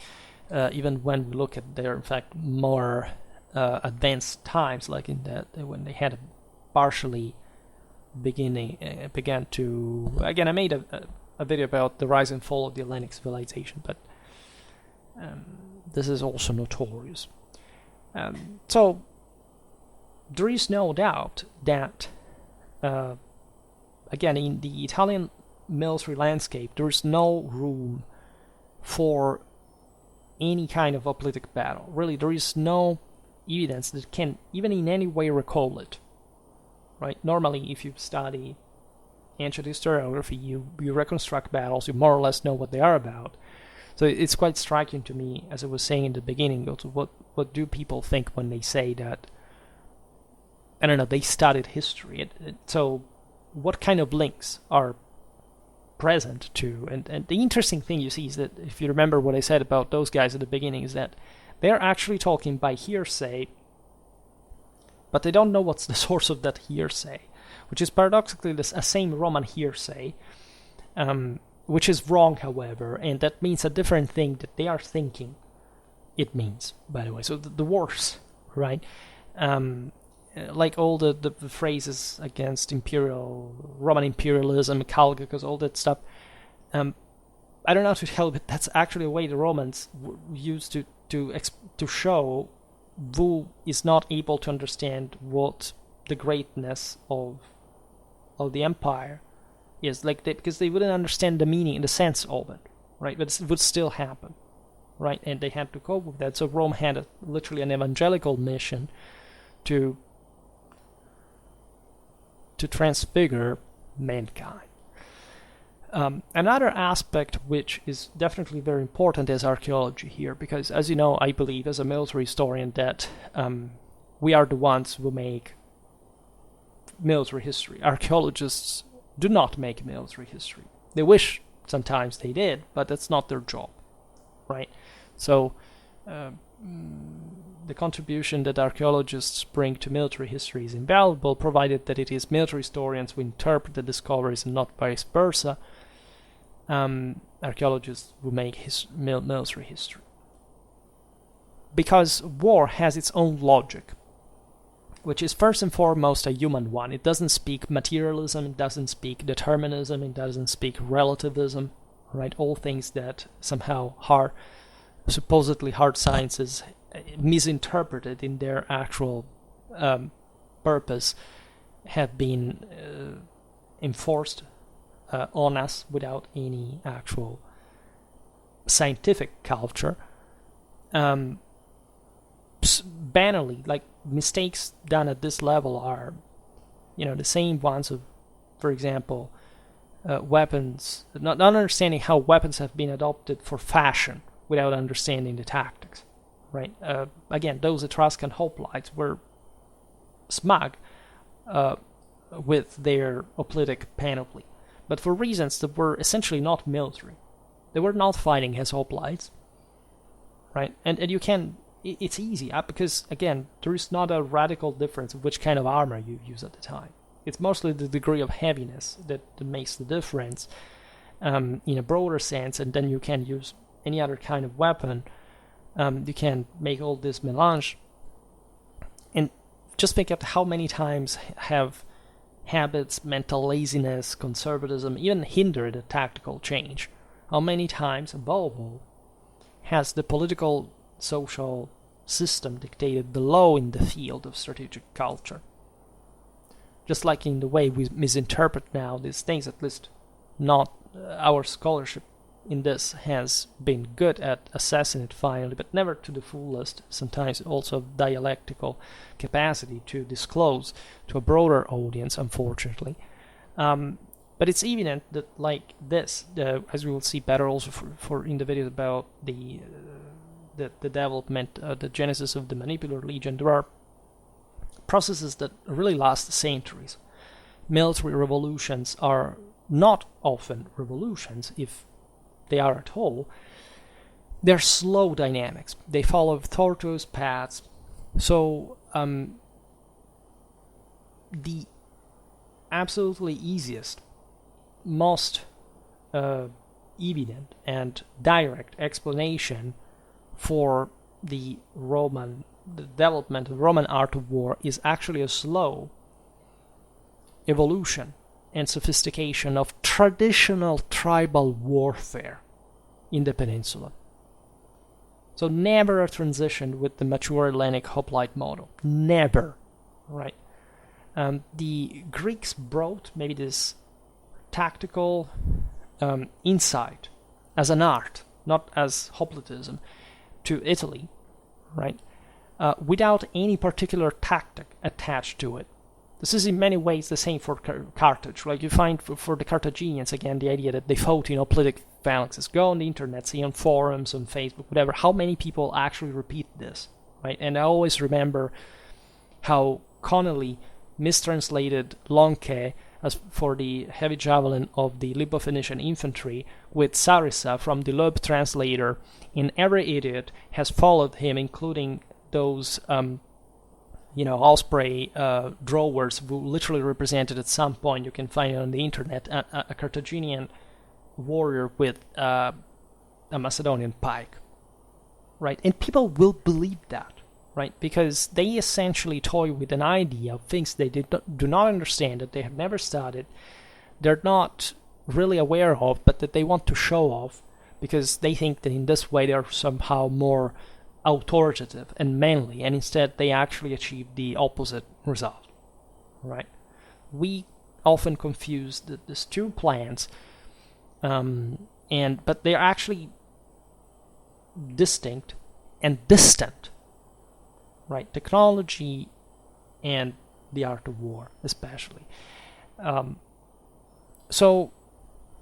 even when we look at their, in fact, more advanced times, like in that when they had a partially began to, again, I made a video about the rise and fall of the Hellenic civilization, but this is also notorious. So there is no doubt that again, in the Italian military landscape, there is no room for any kind of hoplitic battle. Really, there is no evidence that can even in any way recall it. Right? Normally, if you study ancient historiography, you reconstruct battles, you more or less know what they are about. So it's quite striking to me, as I was saying in the beginning, also what do people think when they say that, I don't know, they studied history. So what kind of links are present to? And the interesting thing you see is that, if you remember what I said about those guys at the beginning, is that they're actually talking by hearsay, but they don't know what's the source of that hearsay, which is paradoxically a same Roman hearsay, which is wrong, however, and that means a different thing that they are thinking it means, by the way. So the worse, right? Like all the phrases against Roman imperialism, Calgacus, all that stuff. I don't know how to tell, but that's actually a way the Romans used to show Wu is not able to understand what the greatness of the empire is, because they wouldn't understand the meaning and the sense of it, right? But it would still happen, right? And they had to cope with that. So Rome had literally an evangelical mission to transfigure mankind. Another aspect which is definitely very important is archaeology here, because as you know, I believe as a military historian that we are the ones who make military history. Archaeologists do not make military history. They wish sometimes they did, but that's not their job, right? So the contribution that archaeologists bring to military history is invaluable, provided that it is military historians who interpret the discoveries and not vice versa. Archaeologists who make military history. Because war has its own logic, which is first and foremost a human one. It doesn't speak materialism, it doesn't speak determinism, it doesn't speak relativism, right? All things that somehow are supposedly hard sciences misinterpreted in their actual purpose have been enforced on us without any actual scientific culture. Banally, like mistakes done at this level are, the same ones of, for example, weapons, not understanding how weapons have been adopted for fashion without understanding the tactics, right? Again, those Etruscan hoplites were smug with their hoplitic panoply, but for reasons that were essentially not military. They were not fighting as hoplites, right? And you can, it's easy, because, again, there is not a radical difference of which kind of armor you use at the time. It's mostly the degree of heaviness that makes the difference in a broader sense, and then you can use any other kind of weapon. You can make all this melange. And just think at how many times have habits, mental laziness, conservatism even hindered a tactical change. How many times, above all, has the political, social system dictated the law in the field of strategic culture? Just like in the way we misinterpret now these things, at least not our scholarship in this has been good at assessing it finally, but never to the fullest, sometimes also dialectical capacity to disclose to a broader audience, unfortunately. But it's evident that, like this, as we will see better also for in the video about the development, the genesis of the Manipular Legion, there are processes that really last centuries. Military revolutions are not often revolutions, if they are at all. They're slow dynamics. They follow tortuous paths. So the absolutely easiest, most evident and direct explanation for the development of Roman art of war is actually a slow evolution and sophistication of traditional tribal warfare in the peninsula. So never a transition with the mature Hellenic hoplite model. Never, right? The Greeks brought maybe this tactical insight as an art, not as hoplitism, to Italy, right? Without any particular tactic attached to it. This is in many ways the same for Carthage. Like you find for the Carthaginians, again, the idea that they fought in hoplitic phalanxes. Go on the internet, see on forums, on Facebook, whatever, how many people actually repeat this, right? And I always remember how Connolly mistranslated Lonke as for the heavy javelin of the Libo-Phoenician infantry with Sarissa from the Loeb translator, and every idiot has followed him, including those Osprey drawers who literally represented at some point, you can find it on the internet, a Carthaginian warrior with a Macedonian pike, right? And people will believe that, right? Because they essentially toy with an idea of things they do not understand, that they have never studied, they're not really aware of, but that they want to show off, because they think that in this way they're somehow more authoritative and manly, and instead they actually achieved the opposite result, right? We often confuse these two plans, but they're actually distinct and distant, right? Technology and the art of war, especially. So,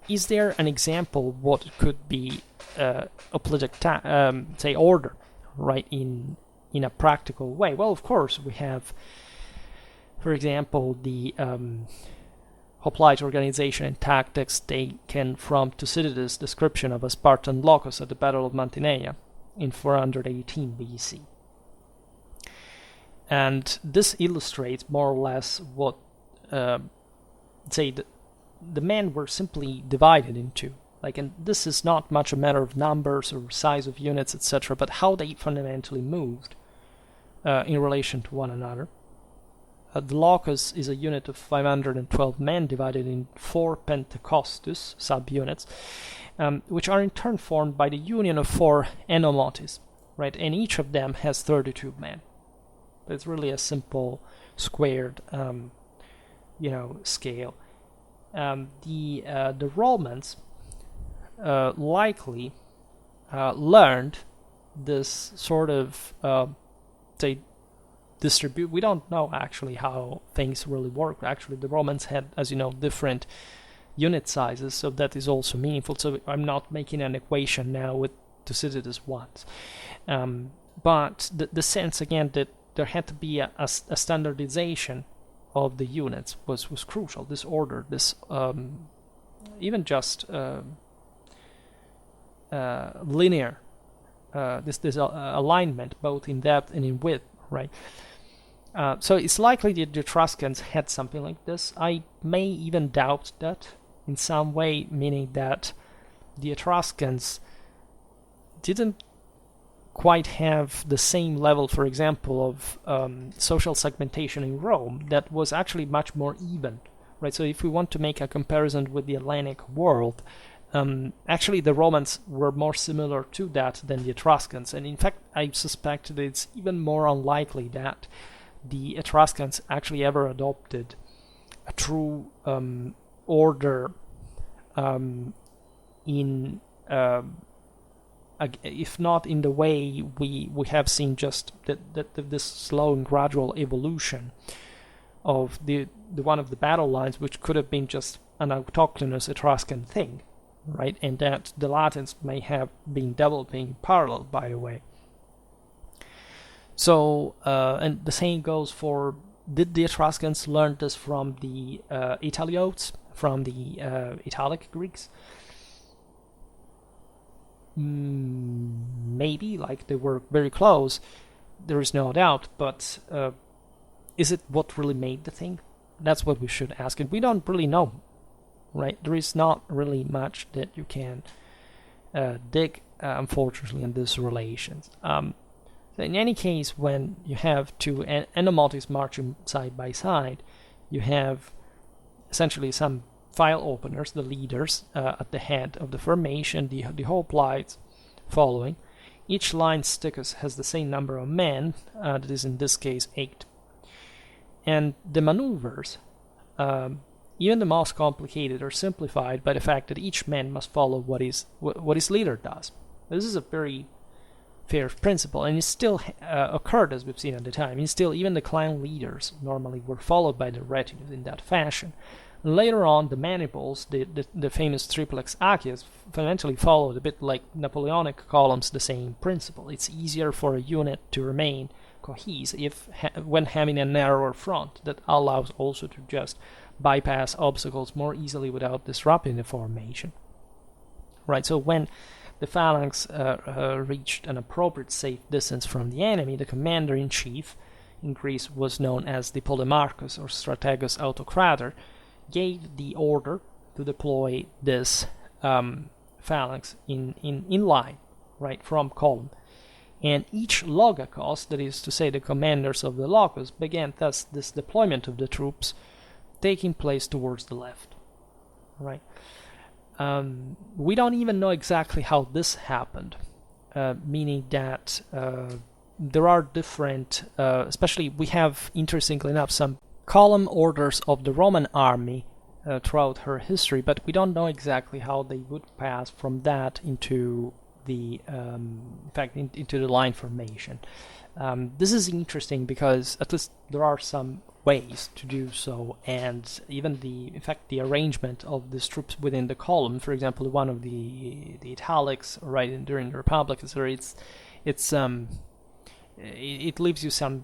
is there an example of what could be hoplitic, say, order, right, in a practical way? Well, of course, we have, for example, the hoplite organization and tactics taken from Thucydides' description of a Spartan locus at the Battle of Mantinea in 418 BC. And this illustrates more or less what, say, the men were simply divided into. Like, and this is not much a matter of numbers or size of units, etc., but how they fundamentally moved in relation to one another. The locus is a unit of 512 men divided in 4 Pentecostus subunits, which are in turn formed by the union of 4 enomotes, right? And each of them has 32 men. It's really a simple squared, scale. The Romans likely learned this sort of distribute. We don't know actually how things really work. Actually, the Romans had, as you know, different unit sizes, so that is also meaningful. So I'm not making an equation now with Thucydides ones, but the sense again that there had to be a standardization of the units was crucial. This order, this even just linear, this alignment both in depth and in width, right? So it's likely that the Etruscans had something like this. I may even doubt that in some way, meaning that the Etruscans didn't quite have the same level, for example, of social segmentation in Rome that was actually much more even, right? So if we want to make a comparison with the Hellenic world, actually the Romans were more similar to that than the Etruscans, and in fact I suspect that it's even more unlikely that the Etruscans actually ever adopted a true order in if not in the way we have seen, just that this slow and gradual evolution of the one of the battle lines, which could have been just an autochthonous Etruscan thing, right? And that the Latins may have been developing parallel, by the way. So, and the same goes for, did the Etruscans learn this from the Italiotes, from the Italic Greeks? Maybe, like they were very close, there is no doubt, but is it what really made the thing? That's what we should ask, and we don't really know, right? There is not really much that you can dig, unfortunately, in these relations. In any case, when you have two enomotes marching side by side, you have essentially some file openers, the leaders at the head of the formation, the hoplites following. Each line stickus has the same number of men, that is in this case 8. And the maneuvers, even the most complicated, are simplified by the fact that each man must follow what his leader does. This is a very fair principle, and it still occurred, as we've seen at the time. And still, even the clan leaders normally were followed by their retinues in that fashion. Later on, the manipules, the famous triplex acies, fundamentally followed, a bit like Napoleonic columns, the same principle. It's easier for a unit to remain cohesive when having a narrower front that allows also to just bypass obstacles more easily without disrupting the formation. Right, so when the phalanx reached an appropriate safe distance from the enemy, the commander-in-chief, in Greece was known as the Polemarchus or Strategos Autocrator, gave the order to deploy this phalanx in line, right, from column. And each logakos, that is to say the commanders of the locus, began thus this deployment of the troops taking place towards the left, right? We don't even know exactly how this happened. meaning that there are different, especially we have, interestingly enough, some column orders of the Roman army throughout her history, but we don't know exactly how they would pass from that into the, in fact, into the line formation. This is interesting because at least there are some ways to do so, and even in fact, the arrangement of these troops within the column, for example, one of the italics right during the Republic, it leaves you some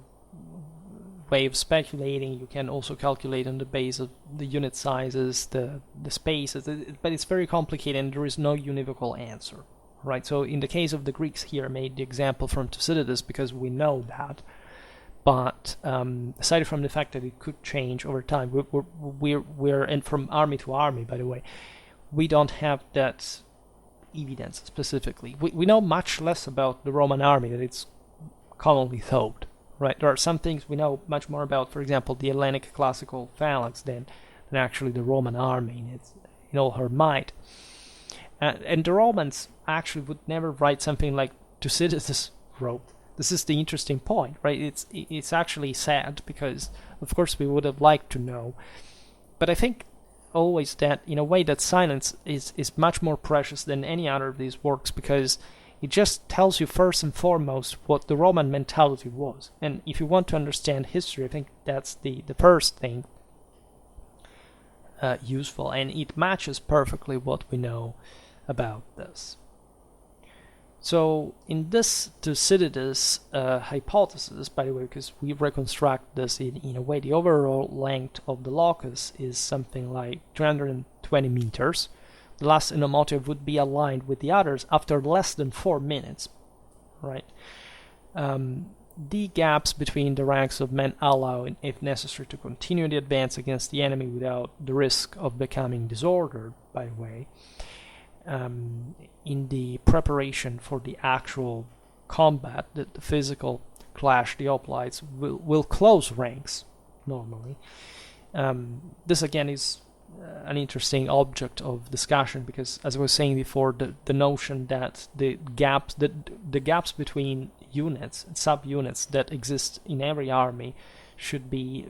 way of speculating. You can also calculate on the base of the unit sizes, the spaces, but it's very complicated and there is no univocal answer, right? So in the case of the Greeks here, I made the example from Thucydides because we know that, but aside from the fact that it could change over time, we're and from army to army, by the way, we don't have that evidence specifically. We know much less about the Roman army than it's commonly thought, right? There are some things we know much more about, for example, the Hellenic classical phalanx than actually the Roman army in all her might. And the Romans actually would never write something like Thucydides wrote. This is the interesting point, right? It's actually sad because, of course, we would have liked to know. But I think always that, in a way, that silence is much more precious than any other of these works because it just tells you first and foremost what the Roman mentality was. And if you want to understand history, I think that's the first thing useful. And it matches perfectly what we know about this. So in this Thucydides hypothesis, by the way, because we reconstruct this in a way, the overall length of the locus is something like 320 meters. The last enomotive would be aligned with the others after less than 4 minutes, right? The gaps between the ranks of men allow, if necessary, to continue the advance against the enemy without the risk of becoming disordered, by the way. In the preparation for the actual combat, the physical clash, the hoplites will close ranks normally. This again is an interesting object of discussion because, as I was saying before, the notion that the gaps between units and subunits that exist in every army should be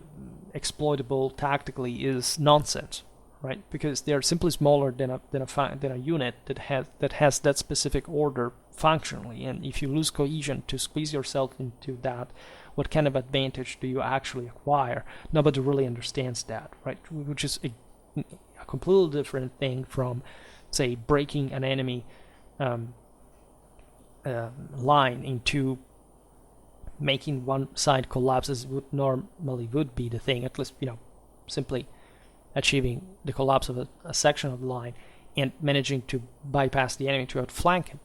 exploitable tactically is nonsense, right? Because they are simply smaller than a unit that has that specific order functionally, and if you lose cohesion to squeeze yourself into that, what kind of advantage do you actually acquire? Nobody really understands that, right? Which is a completely different thing from, say, breaking an enemy line into making one side collapse as would normally would be the thing, at least, simply achieving the collapse of a section of the line and managing to bypass the enemy to outflank him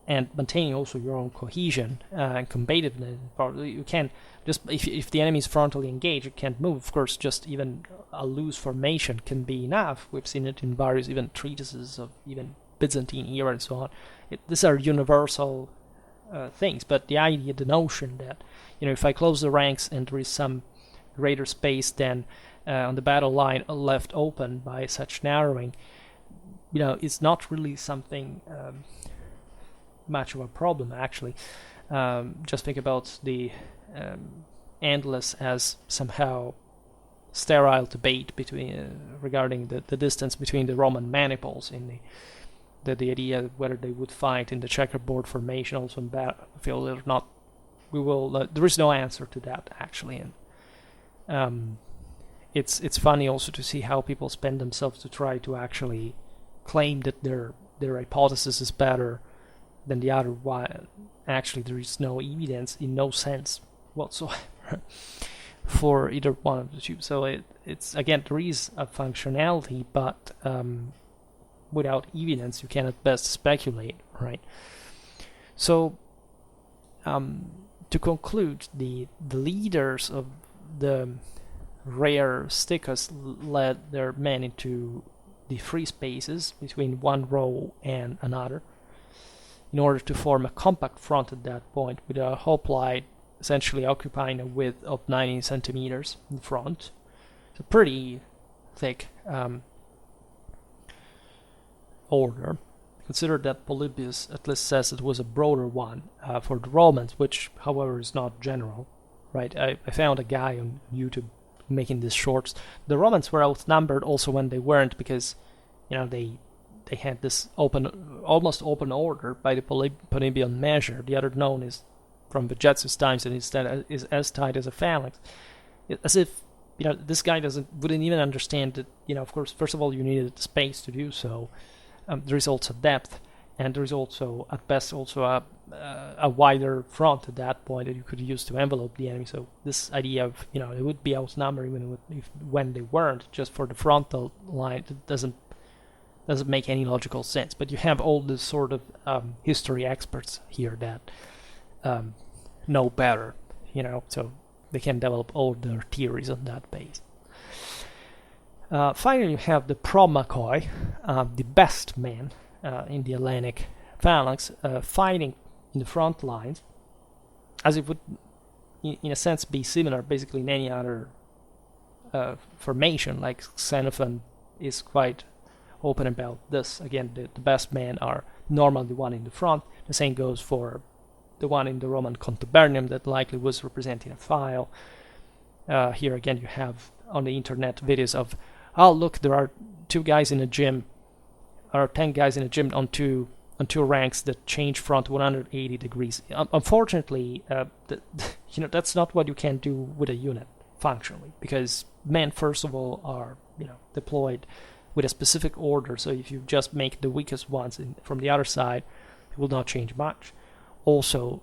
and maintaining also your own cohesion and combativeness. You can just, if the enemy is frontally engaged, you can't move. Of course, just even a loose formation can be enough. We've seen it in various even treatises of even Byzantine era and so on. These are universal things, but the idea, the notion that, if I close the ranks and there is some greater space than on the battle line left open by such narrowing, it's not really something much of a problem, actually. Just think about the endless as somehow sterile debate regarding the distance between the Roman maniples in the idea of whether they would fight in the checkerboard formation also in battlefield or not. There is no answer to that, actually, and it's funny also to see how people spend themselves to try to actually claim that their hypothesis is better than the other, while actually there is no evidence in no sense whatsoever for either one of the two. So it's again, there is a functionality, but without evidence you can at best speculate, right? So to conclude, the leaders of the rare sticus led their men into the free spaces between one row and another in order to form a compact front at that point, with a hoplite essentially occupying a width of 90 centimeters in front. It's a pretty thick order, consider that Polybius at least says it was a broader one for the Romans, which, however, is not general, right? I found a guy on YouTube making these shorts. The Romans were outnumbered also when they weren't, because they had this almost open order by the Polybian measure. The other known is from Vegetsus times, and instead is as tight as a phalanx, as if this guy wouldn't even understand that. Of course, first of all, you needed space to do so. There is also depth, and there is also, at best, also a wider front at that point that you could use to envelope the enemy. So this idea of they would be outnumbered even when they weren't, just for the frontal line, it doesn't make any logical sense. But you have all this sort of history experts here that know better, so they can develop all their theories on that base. Finally, you have the promachoi, the best men in the Hellenic phalanx, fighting in the front lines, as it would, in a sense, be similar basically in any other formation. Like Xenophon is quite open about this. Again, the best men are normally the one in the front. The same goes for the one in the Roman Contubernum that likely was representing a file. Here again, you have on the internet videos of, oh look, there are 2 guys in a gym, or 10 guys in a gym on two ranks that change front 180 degrees. Unfortunately, that's not what you can do with a unit functionally, because men first of all are deployed with a specific order. So if you just make the weakest ones from the other side, it will not change much. Also,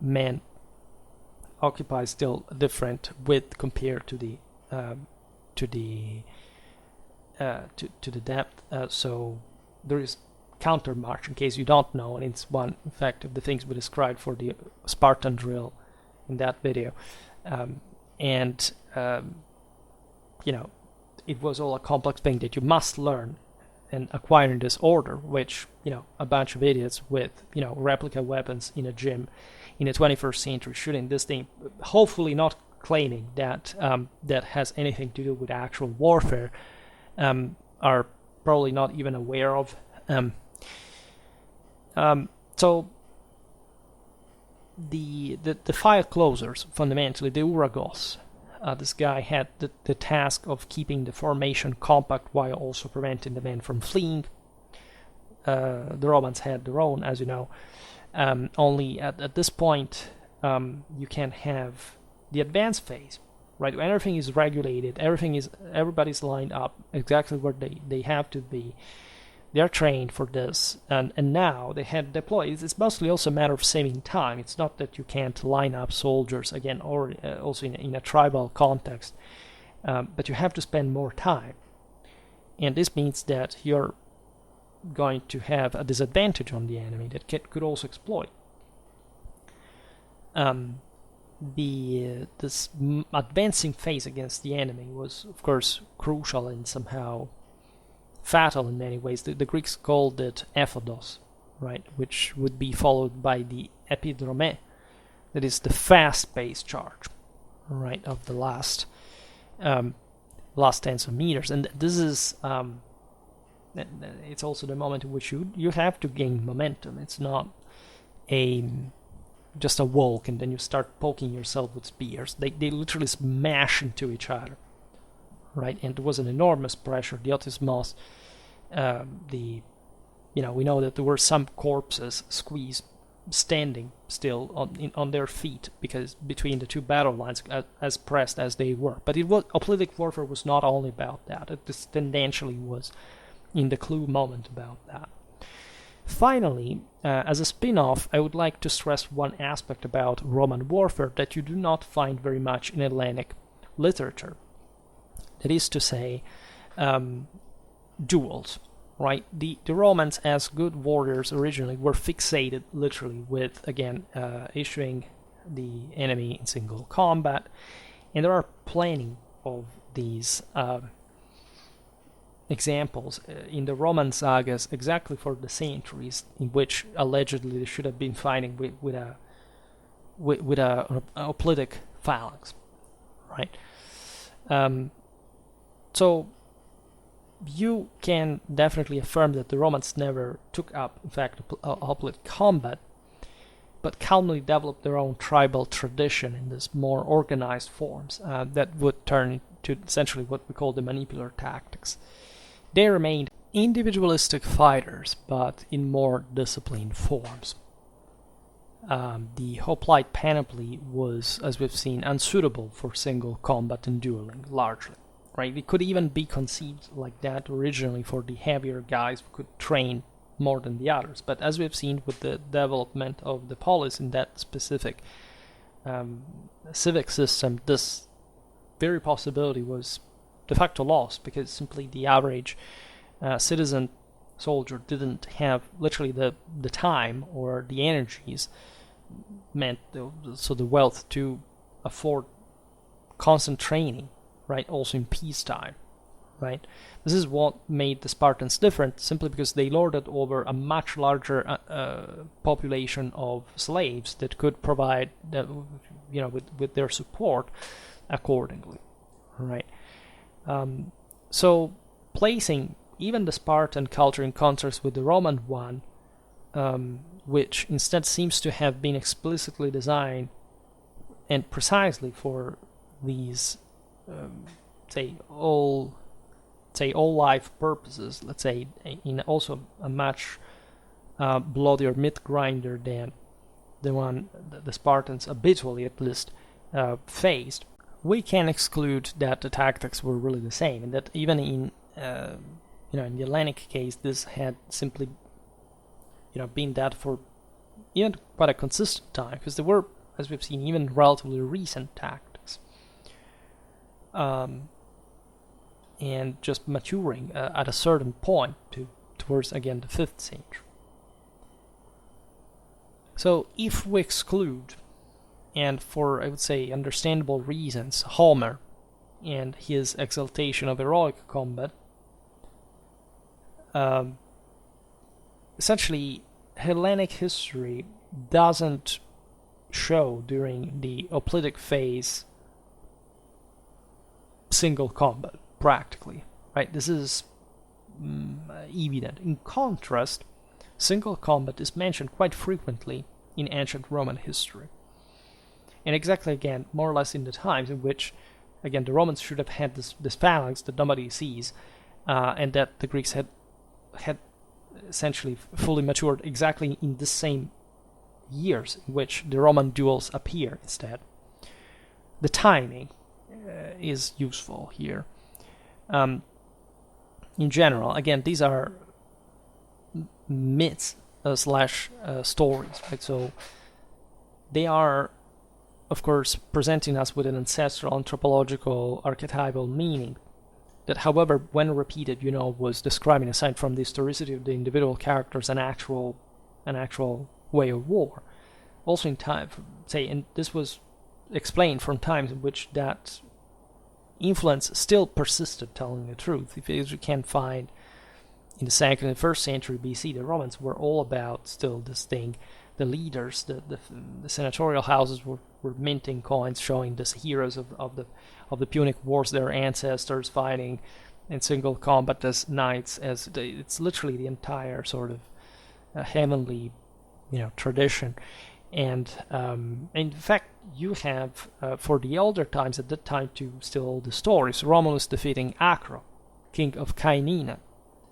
men occupy still a different width compared to the depth, so there is counter march, in case you don't know, and it's one, in fact, of the things we described for the Spartan drill in that video. It was all a complex thing that you must learn and acquire in this order, which a bunch of idiots with replica weapons in a gym in the 21st century shooting this thing, hopefully not claiming that that has anything to do with actual warfare, are probably not even aware of. So the file closers, fundamentally, the Uragos, this guy had the task of keeping the formation compact while also preventing the men from fleeing. The Romans had their own, as you know. Only at this point, you can have the advanced phase, right? When everything is regulated, everybody's lined up exactly where they have to be. They're trained for this, and now they had deployed. It's mostly also a matter of saving time. It's not that you can't line up soldiers again, or also in a tribal context, but you have to spend more time, and this means that you're going to have a disadvantage on the enemy that could also exploit. This advancing phase against the enemy was, of course, crucial and somehow fatal in many ways. The Greeks called it ephodos, right, which would be followed by the epidrome, that is the fast-paced charge, right, of the last tens of meters. And this is it's also the moment in which you have to gain momentum. It's not just a walk and then you start poking yourself with spears. They literally smash into each other, right? And there was an enormous pressure. The Otismos, we know that there were some corpses squeezed, standing still on their feet, because between the two battle lines, as pressed as they were. But hoplitic warfare was not only about that. It tendentially was in the clue moment about that. Finally, as a spin-off, I would like to stress one aspect about Roman warfare that you do not find very much in Hellenic literature. That is to say, duels, right? The Romans, as good warriors originally, were fixated literally with, again, issuing the enemy in single combat, and there are plenty of these examples in the Roman sagas, exactly for the centuries in which allegedly they should have been fighting with a hoplitic phalanx, right? So you can definitely affirm that the Romans never took up, in fact, hoplite combat, but calmly developed their own tribal tradition in this more organized forms that would turn into essentially what we call the manipular tactics. They remained individualistic fighters, but in more disciplined forms. The hoplite panoply was, as we've seen, unsuitable for single combat and dueling, largely. Right? It could even be conceived like that originally for the heavier guys who could train more than the others. But as we've seen with the development of the polis in that specific civic system, this very possibility was de facto lost because simply the average citizen soldier didn't have literally the time or the energies, meant so the wealth to afford constant training, right? Also in peacetime, right? This is what made the Spartans different, simply because they lorded over a much larger population of slaves that could provide, with their support accordingly, right? So placing even the Spartan culture in contrast with the Roman one, which instead seems to have been explicitly designed and precisely for these, all life purposes. Let's say in also a much bloodier myth grinder than the one the Spartans habitually, at least, faced. We can exclude that the tactics were really the same, and that even in in the Hellenic case, this had simply been that for even quite a consistent time, because there were, as we've seen, even relatively recent tactics, and just maturing at a certain point towards again the 5th century. So if we exclude, and for I would say understandable reasons, Homer and his exaltation of heroic combat, essentially Hellenic history doesn't show during the hoplitic phase single combat practically, right? This is evident. In contrast, single combat is mentioned quite frequently in ancient Roman history, and exactly again more or less in the times in which again the Romans should have had this phalanx that nobody sees, and that the Greeks had essentially fully matured exactly in the same years in which the Roman duels appear instead. The timing is useful here. In general, again, these are myths slash stories, right? So they are, of course, presenting us with an ancestral anthropological archetypal meaning that, however, when repeated, was describing, aside from the historicity of the individual characters, an actual way of war. Also in time, and this was explained from times in which that influence still persisted, telling the truth. If you can find in the 2nd and 1st century BC, the Romans were all about still this thing. The leaders, the senatorial houses were minting coins showing these heroes of the Punic Wars, their ancestors fighting in single combat as knights. It's literally the entire sort of heavenly, tradition. And in fact, you have for the elder times at that time to still the stories. Romulus defeating Acro, king of Caenina,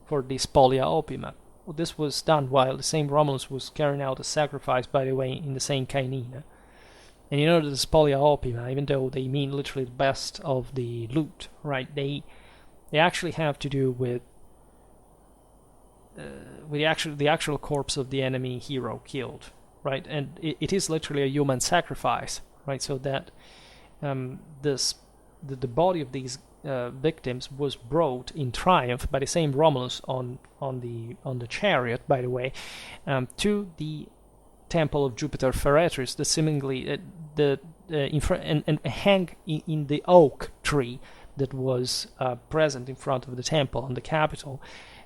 for the Spolia Opima. Well, this was done while the same Romulus was carrying out a sacrifice, by the way, in the same Caenina. And the Spolia Opima, even though they mean literally the best of the loot, right? They actually have to do with the actual corpse of the enemy hero killed, right? And it is literally a human sacrifice, right? So that the body of these victims was brought in triumph by the same Romulus on the chariot, by the way, to the temple of Jupiter Feretris, that seemingly and hang in the oak tree that was present in front of the temple on the Capitol,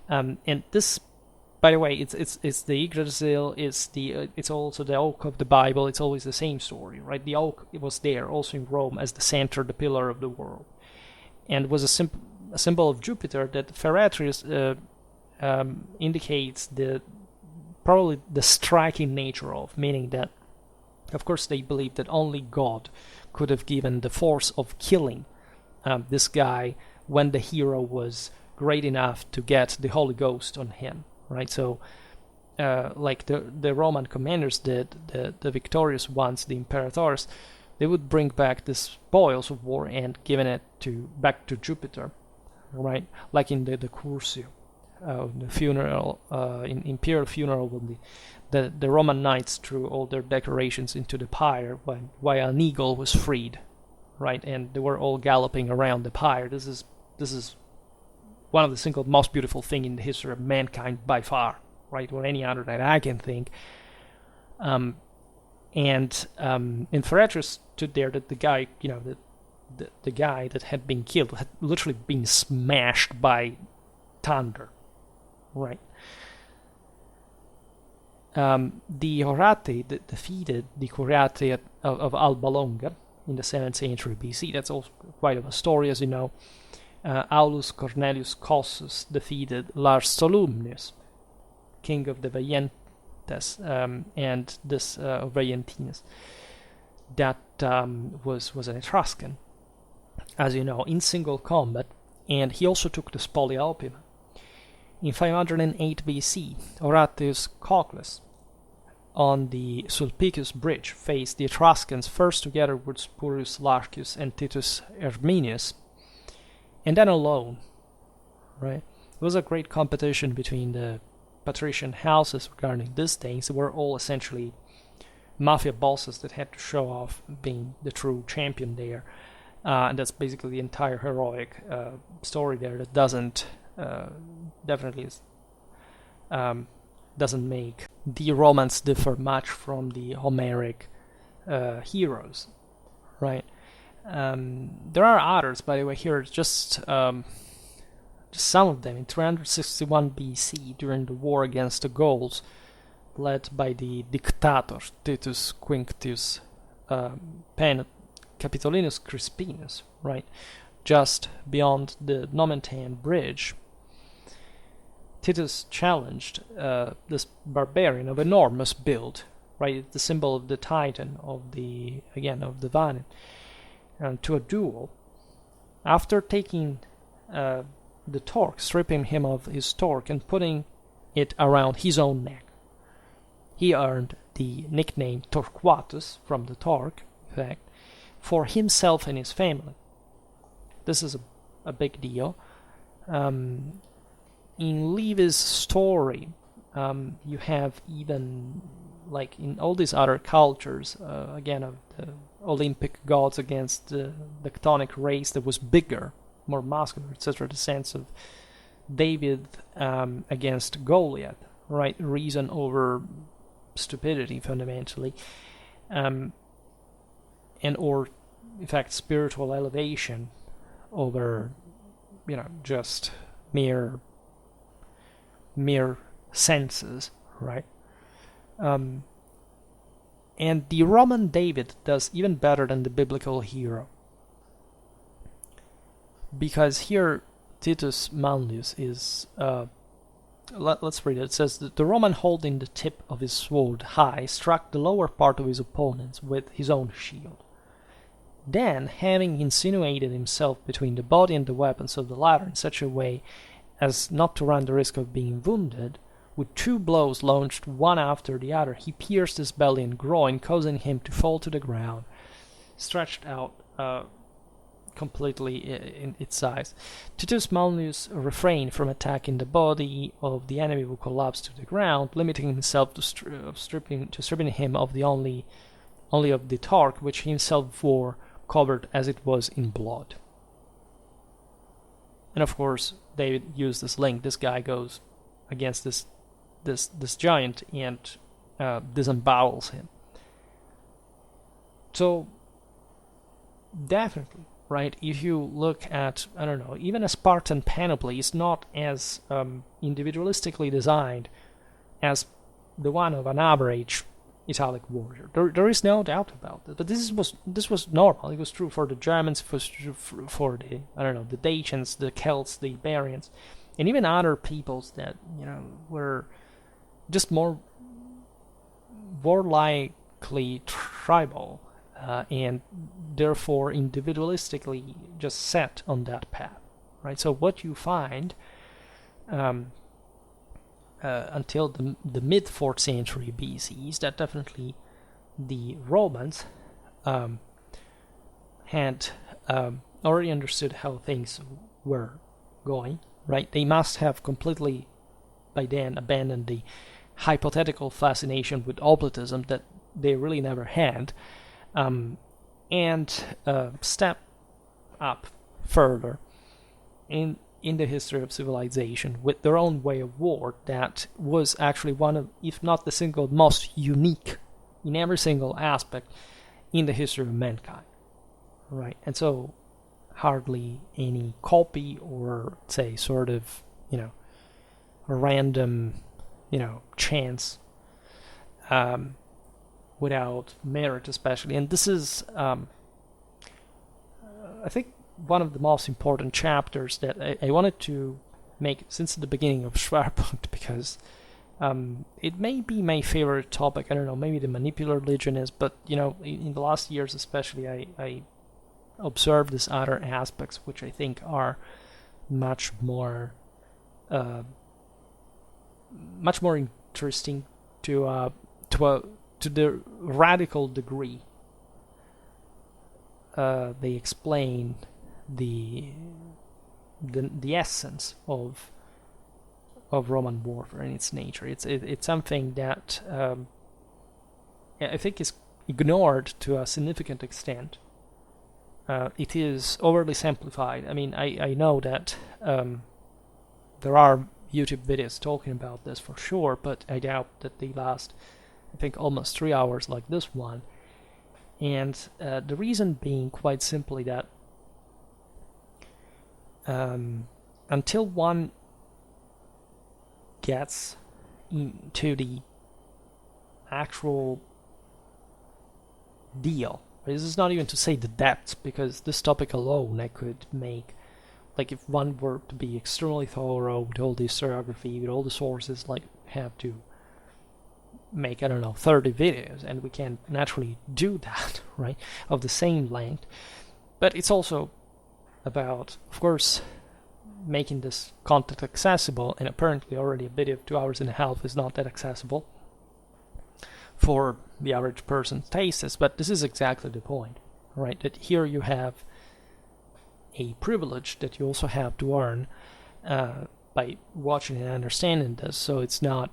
and this, by the way, it's the Yggdrasil, it's also the oak of the Bible. It's always the same story, right? The oak, it was there also in Rome as the center, the pillar of the world, and was a symbol of Jupiter, that Feretrius indicates probably the striking nature of, meaning that, of course, they believe that only God could have given the force of killing this guy when the hero was great enough to get the Holy Ghost on him, right? So, like the Roman commanders did, the victorious ones, the imperators, they would bring back the spoils of war and giving it back to Jupiter, right? Like in the Cursio. The funeral, in imperial funeral, when the Roman knights threw all their decorations into the pyre while an eagle was freed, right? And they were all galloping around the pyre. This is one of the single most beautiful thing in the history of mankind by far, right? Or any other that I can think. And Feretrius stood there, that the guy, the guy that had been killed had literally been smashed by thunder. Right. The Horati defeated the Curiati of Alba Longa in the 7th century BC. That's also quite of a story, as you know. Aulus Cornelius Cossus defeated Lars Solumnius, king of the Veientes, and this Veientinus. That was an Etruscan, as you know, in single combat, and he also took the Spolia Opima. In 508 BC, Horatius Cocles, on the Sulpicius Bridge, faced the Etruscans first together with Spurius Larcius and Titus Herminius, and then alone, right? It was a great competition between the patrician houses regarding these things. They were all essentially mafia bosses that had to show off being the true champion there. And that's basically the entire heroic story there, that doesn't make the Romans differ much from the Homeric heroes, right? There are others, by the way. Here, just some of them. In 361 BC, during the war against the Gauls, led by the dictator Titus Quinctius Capitolinus Crispinus, right? Just beyond the Nomentan bridge, Titus challenged this barbarian of enormous build, right? The symbol of the Titan, of the Vanir, to a duel. After taking the torque, stripping him of his torque and putting it around his own neck, he earned the nickname Torquatus, from the torque, in fact, for himself and his family. This is a big deal. In Livy's story, you have, even like in all these other cultures, again, of the Olympic gods against the chthonic race that was bigger, more muscular, etc. The sense of David against Goliath, right? Reason over stupidity, fundamentally, and or in fact spiritual elevation over, just mere senses, right? And the Roman David does even better than the biblical hero, because here Titus Manlius is let's read it. It says that the Roman, holding the tip of his sword high, struck the lower part of his opponents with his own shield. Then, having insinuated himself between the body and the weapons of the latter in such a way as not to run the risk of being wounded, with 2 blows launched one after the other, he pierced his belly and groin, causing him to fall to the ground, stretched out completely in its size. Titus Manlius refrained from attacking the body of the enemy who collapsed to the ground, limiting himself to stripping him of the only of the torque, which he himself wore, covered as it was in blood. And of course, David used this link. This guy goes against this giant and disembowels him. So definitely, right? If you look at, I don't know, even a Spartan panoply is not as individualistically designed as the one of an average Italic warrior. There is no doubt about it. But this was normal. It was true for the Germans. It was true for the the Dacians, the Celts, the Iberians, and even other peoples that were just more warlikely tribal, and therefore individualistically just set on that path, right? So what you find until the mid 4th century BC is that definitely the Romans had already understood how things were going, right? They must have completely by then abandoned the hypothetical fascination with hoplitism that they really never had, and step up further in the history of civilization with their own way of war that was actually one of, if not the single most unique in every single aspect in the history of mankind, right? And so hardly any copy or say sort of a random chance without merit, especially. And this is I think one of the most important chapters that I wanted to make since the beginning of Schwerpunkt, because it may be my favorite topic. I don't know, maybe the manipular religion is, but in the last years especially, I observed these other aspects which I think are much more interesting to the radical degree they explain the essence of Roman warfare and its nature. It's something that I think is ignored to a significant extent. It is overly simplified. I mean, I know that there are YouTube videos talking about this for sure, but I doubt that they last, I think, almost 3 hours like this one. And the reason being quite simply that until one gets into the actual deal, this is not even to say the depths, because this topic alone I could make, like if one were to be extremely thorough with all the historiography, with all the sources, like have to make, I don't know, 30 videos, and we can naturally do that, right, of the same length. But it's also about, of course, making this content accessible, and apparently already a video of 2.5 hours is not that accessible for the average person's tastes, but this is exactly the point, right? That here you have a privilege that you also have to earn by watching and understanding this, so it's not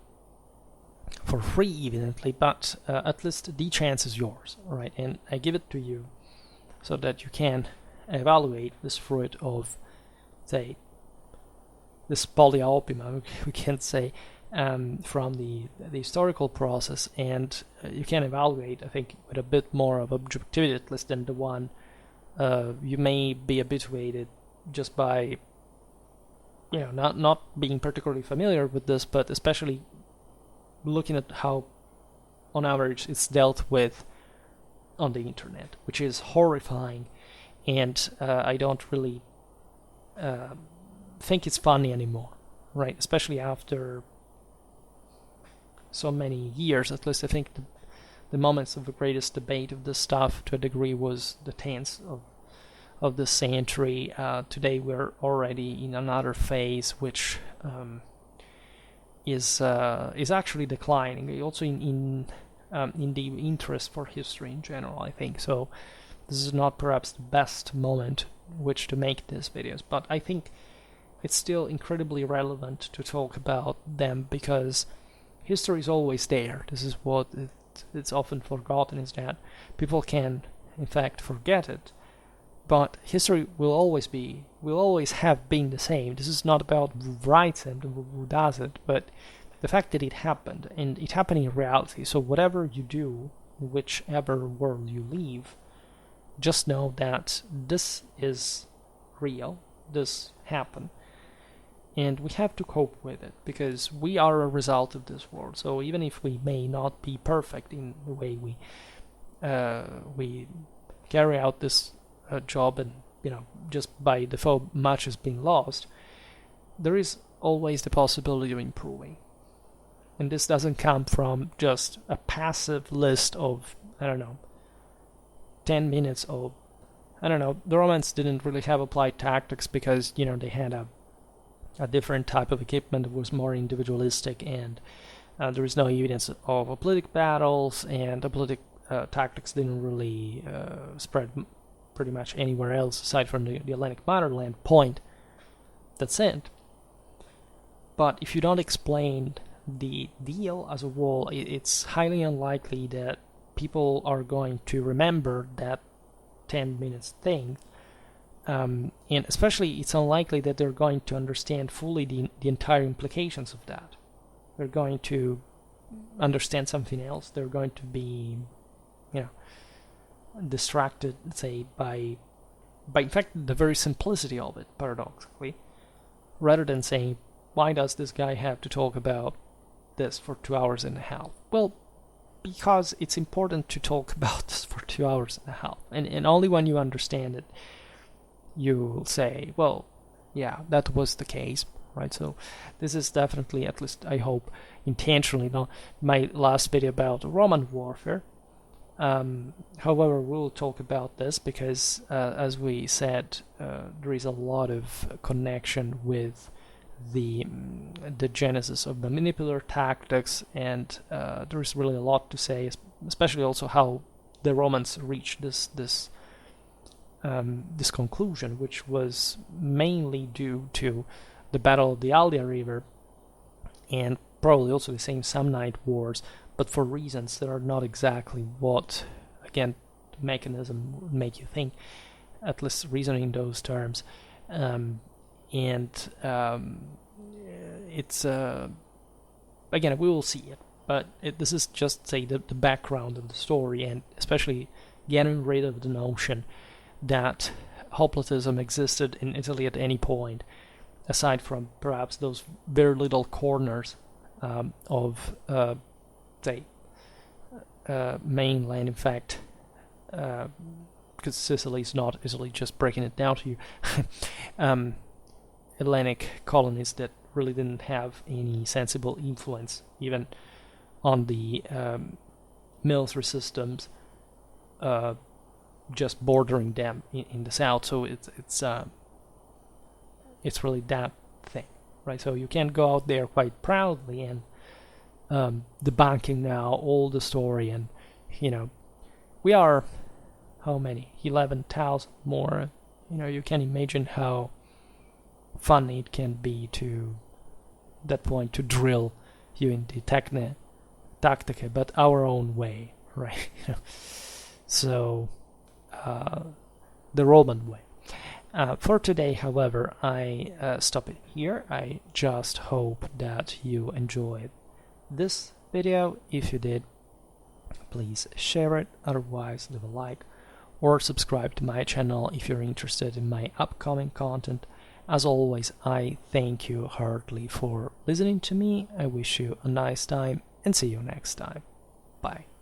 for free evidently, but at least the chance is yours, right? And I give it to you so that you can evaluate this fruit of, say, this polyopium, we can say, from the historical process, and you can evaluate, I think, with a bit more of objectivity, at least, than the one you may be habituated just by, not being particularly familiar with this, but especially looking at how, on average, it's dealt with on the internet, which is horrifying, and I don't really think it's funny anymore, right? Especially after so many years. At least I think the moments of the greatest debate of this stuff, to a degree, was the 10th of the century. Today we're already in another phase, which is actually declining. Also in the interest for history in general, I think. So this is not perhaps the best moment which to make these videos, but I think it's still incredibly relevant to talk about them, because history is always there. This is what it's often forgotten, is that people can in fact forget it, but history will always have been the same. This is not about who writes it, who does it, but the fact that it happened, and it happened in reality. So whatever you do, whichever world you live, just know that this is real, this happened, and we have to cope with it because we are a result of this world. So even if we may not be perfect in the way we carry out this job, and just by default much has been lost, there is always the possibility of improving. And this doesn't come from just a passive list of, 10 minutes of, the Romans didn't really have applied tactics because, they had a different type of equipment that was more individualistic, and there is no evidence of hoplitic battles, and hoplitic tactics didn't really spread pretty much anywhere else aside from the Hellenic motherland point. That's it. But if you don't explain the deal as a whole, it's highly unlikely that people are going to remember that 10 minutes thing, and especially it's unlikely that they're going to understand fully the entire implications of that. They're going to understand something else. They're going to be distracted, say, by in fact the very simplicity of it, paradoxically, rather than saying, why does this guy have to talk about this for 2 hours and a half? Well, because it's important to talk about this for 2 hours and a half, and only when you understand it, you'll say, well, yeah, that was the case, right? So this is definitely, at least I hope, intentionally not my last video about Roman warfare. However, we'll talk about this because, as we said, there is a lot of connection with the genesis of the manipular tactics, and there is really a lot to say, especially also how the Romans reached this conclusion, which was mainly due to the Battle of the Aldia River, and probably also the same Samnite Wars, but for reasons that are not exactly what, again, the mechanism would make you think, at least reasoning in those terms. It's again, we will see it, but this is just, say, the background of the story, and especially getting rid of the notion that hoplitism existed in Italy at any point, aside from perhaps those very little corners of say, mainland. In fact, because Sicily is not Italy, just breaking it down to you, Hellenic colonies that really didn't have any sensible influence even on the military systems just bordering them in the south. So it's really that thing, right? So you can go out there quite proudly and debunking now all the story, and we are how many 11,000 more. You can imagine how funny it can be to that point to drill you in the tactica, but our own way, right? So the Roman way. For today, however, I stop it here. I just hope that you enjoyed this video. If you did, please share it. Otherwise, leave a like or subscribe to my channel if you're interested in my upcoming content. As always, I thank you heartily for listening to me. I wish you a nice time and see you next time. Bye.